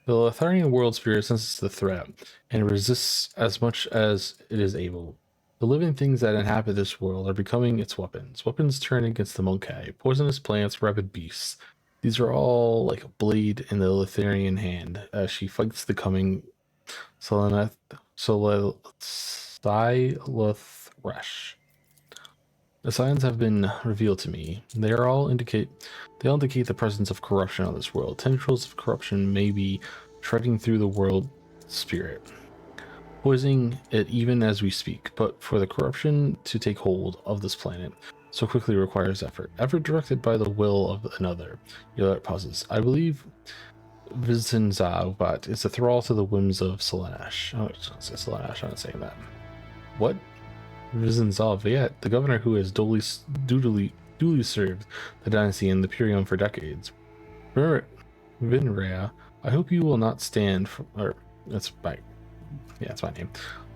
The Litharian world spirit senses the threat and resists as much as it is able. The living things that inhabit this world are becoming its weapons. Weapons turn against the Monkey, poisonous plants, rabid beasts. These are all like a blade in the Litharian hand as she fights the coming Silothresh. The signs have been revealed to me. They all indicate the presence of corruption on this world. Tendrils of corruption may be treading through the world spirit, poisoning it even as we speak. But for the corruption to take hold of this planet so quickly requires effort directed by the will of another. Yolar pauses. I believe Vizinzavat is a thrall to the whims of Slaanesh. Oh, I'm not saying that. What? Vizinzavat, the governor who has duly served the dynasty and the Purium for decades. Vinrea, I hope you will not stand for, that's my name.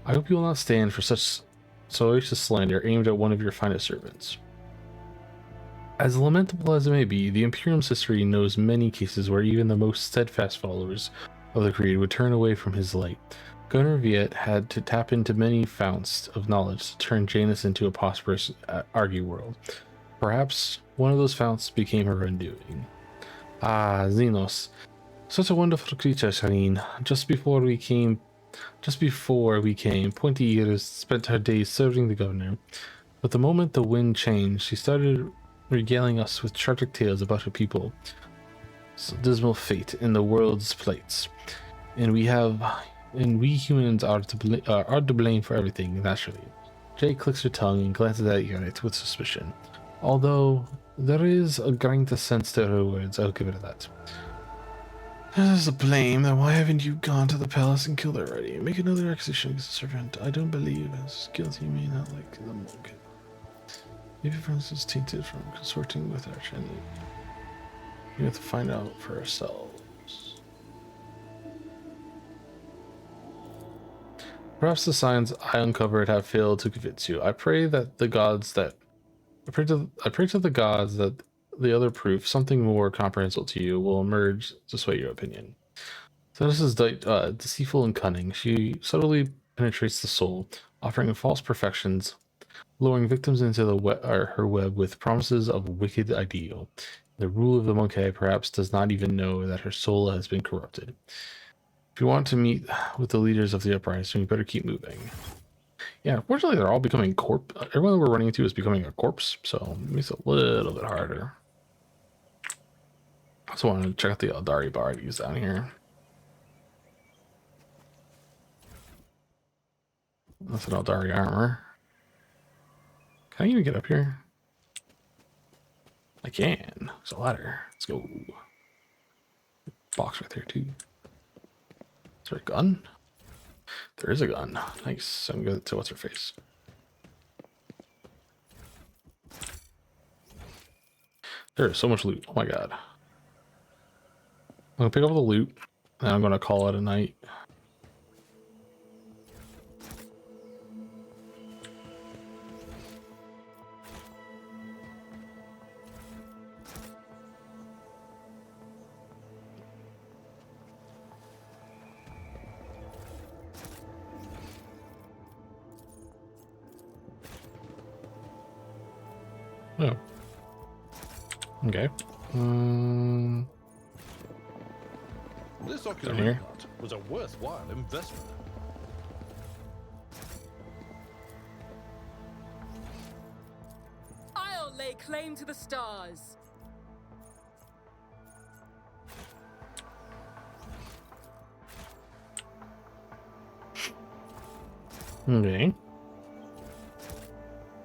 I hope you will not stand for such salacious slander aimed at one of your finest servants. As lamentable as it may be, the Imperium's history knows many cases where even the most steadfast followers of the Creed would turn away from his light. Governor Viet had to tap into many founts of knowledge to turn Janus into a prosperous Argy world. Perhaps one of those founts became her undoing. Ah, Xenos. Such a wonderful creature, Shireen. Just before we came, Pointy Ears spent her days serving the governor. But the moment the wind changed, she started regaling us with tragic tales about her people. Dismal fate in the world's plates. And we humans are to blame for everything, naturally. Jay clicks her tongue and glances at Unit with suspicion. Although there is a grain of sense to her words, I'll give it that. There's a blame, then why haven't you gone to the palace and killed her already? Make another accusation against the servant. I don't believe as guilty may not like the monk. Maybe Francis is tainted from consorting with our enemy. We have to find out for ourselves. Perhaps the signs I uncovered have failed to convince you. I pray to the gods that the other proof, something more comprehensible to you, will emerge to sway your opinion. So this is deceitful and cunning. She subtly penetrates the soul, offering false perfections, luring victims into her web with promises of a wicked ideal. The rule of the Monkey perhaps does not even know that her soul has been corrupted. If you want to meet with the leaders of the uprising, you better keep moving. Yeah, unfortunately, they're all becoming everyone that we're running into is becoming a corpse, so it makes it a little bit harder. I also want to check out the Eldari bodies down here. That's an Eldari armor. Can I even get up here? I can. There's a ladder. Let's go. Box right there too. Is there a gun? There is a gun. Nice. I'm good to what's her face. There is so much loot. Oh my god. I'm gonna pick up the loot and I'm gonna call it a night. Oh. Okay. This ocular here. implant was a worthwhile investment. I'll lay claim to the stars. Okay.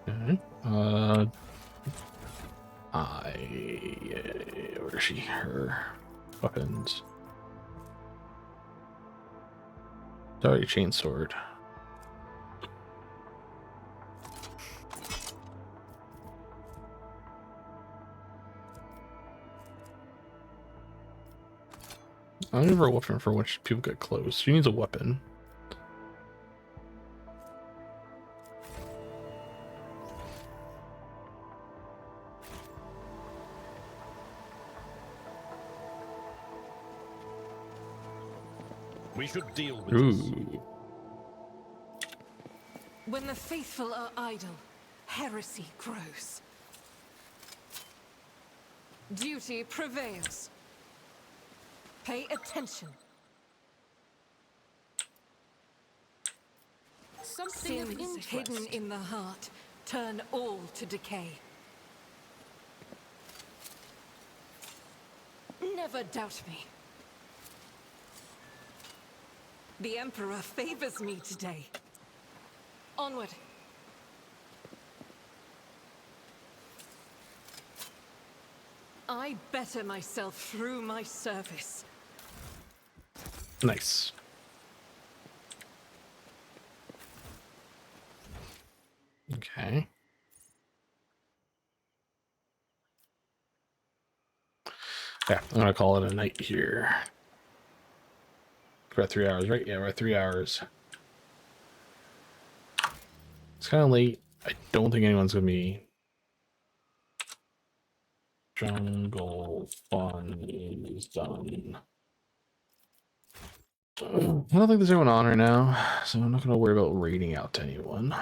Okay. Where is she? Her weapons. Sorry, chainsword. I don't give her a weapon for which people get close. She needs a weapon. We should deal with this. Ooh. When the faithful are idle, heresy grows. Duty prevails. Pay attention. Something of Sins interest. hidden in the heart turn all to decay. Never doubt me. The Emperor favors me today. Onward. I better myself through my service. Nice. Okay. Yeah, I'm gonna call it a night here. We're at 3 hours, right? Yeah, we're at 3 hours. It's kind of late. I don't think anyone's gonna be. Jungle fun is done. I don't think there's anyone on right now, so I'm not gonna worry about raiding out to anyone.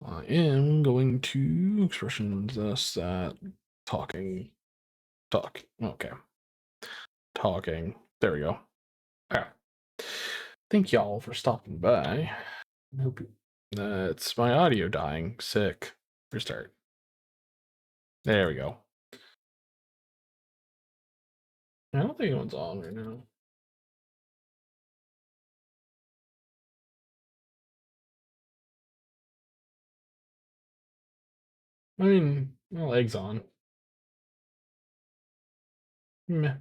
I am going to expressions that talking. Okay. Talking. There we go. Yeah. Thank y'all for stopping by. I hope it's my audio dying. Sick. Restart. There we go. I don't think anyone's on right now. I mean, well, Egg's on. Meh.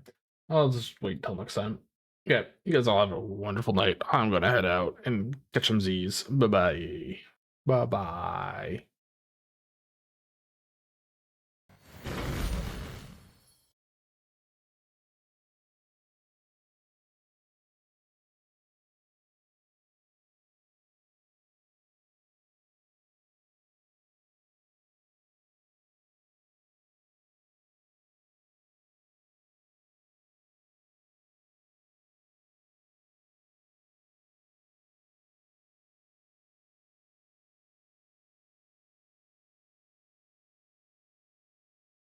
I'll just wait till next time. Yeah, you guys all have a wonderful night. I'm gonna head out and catch some Z's. Bye-bye. Bye-bye.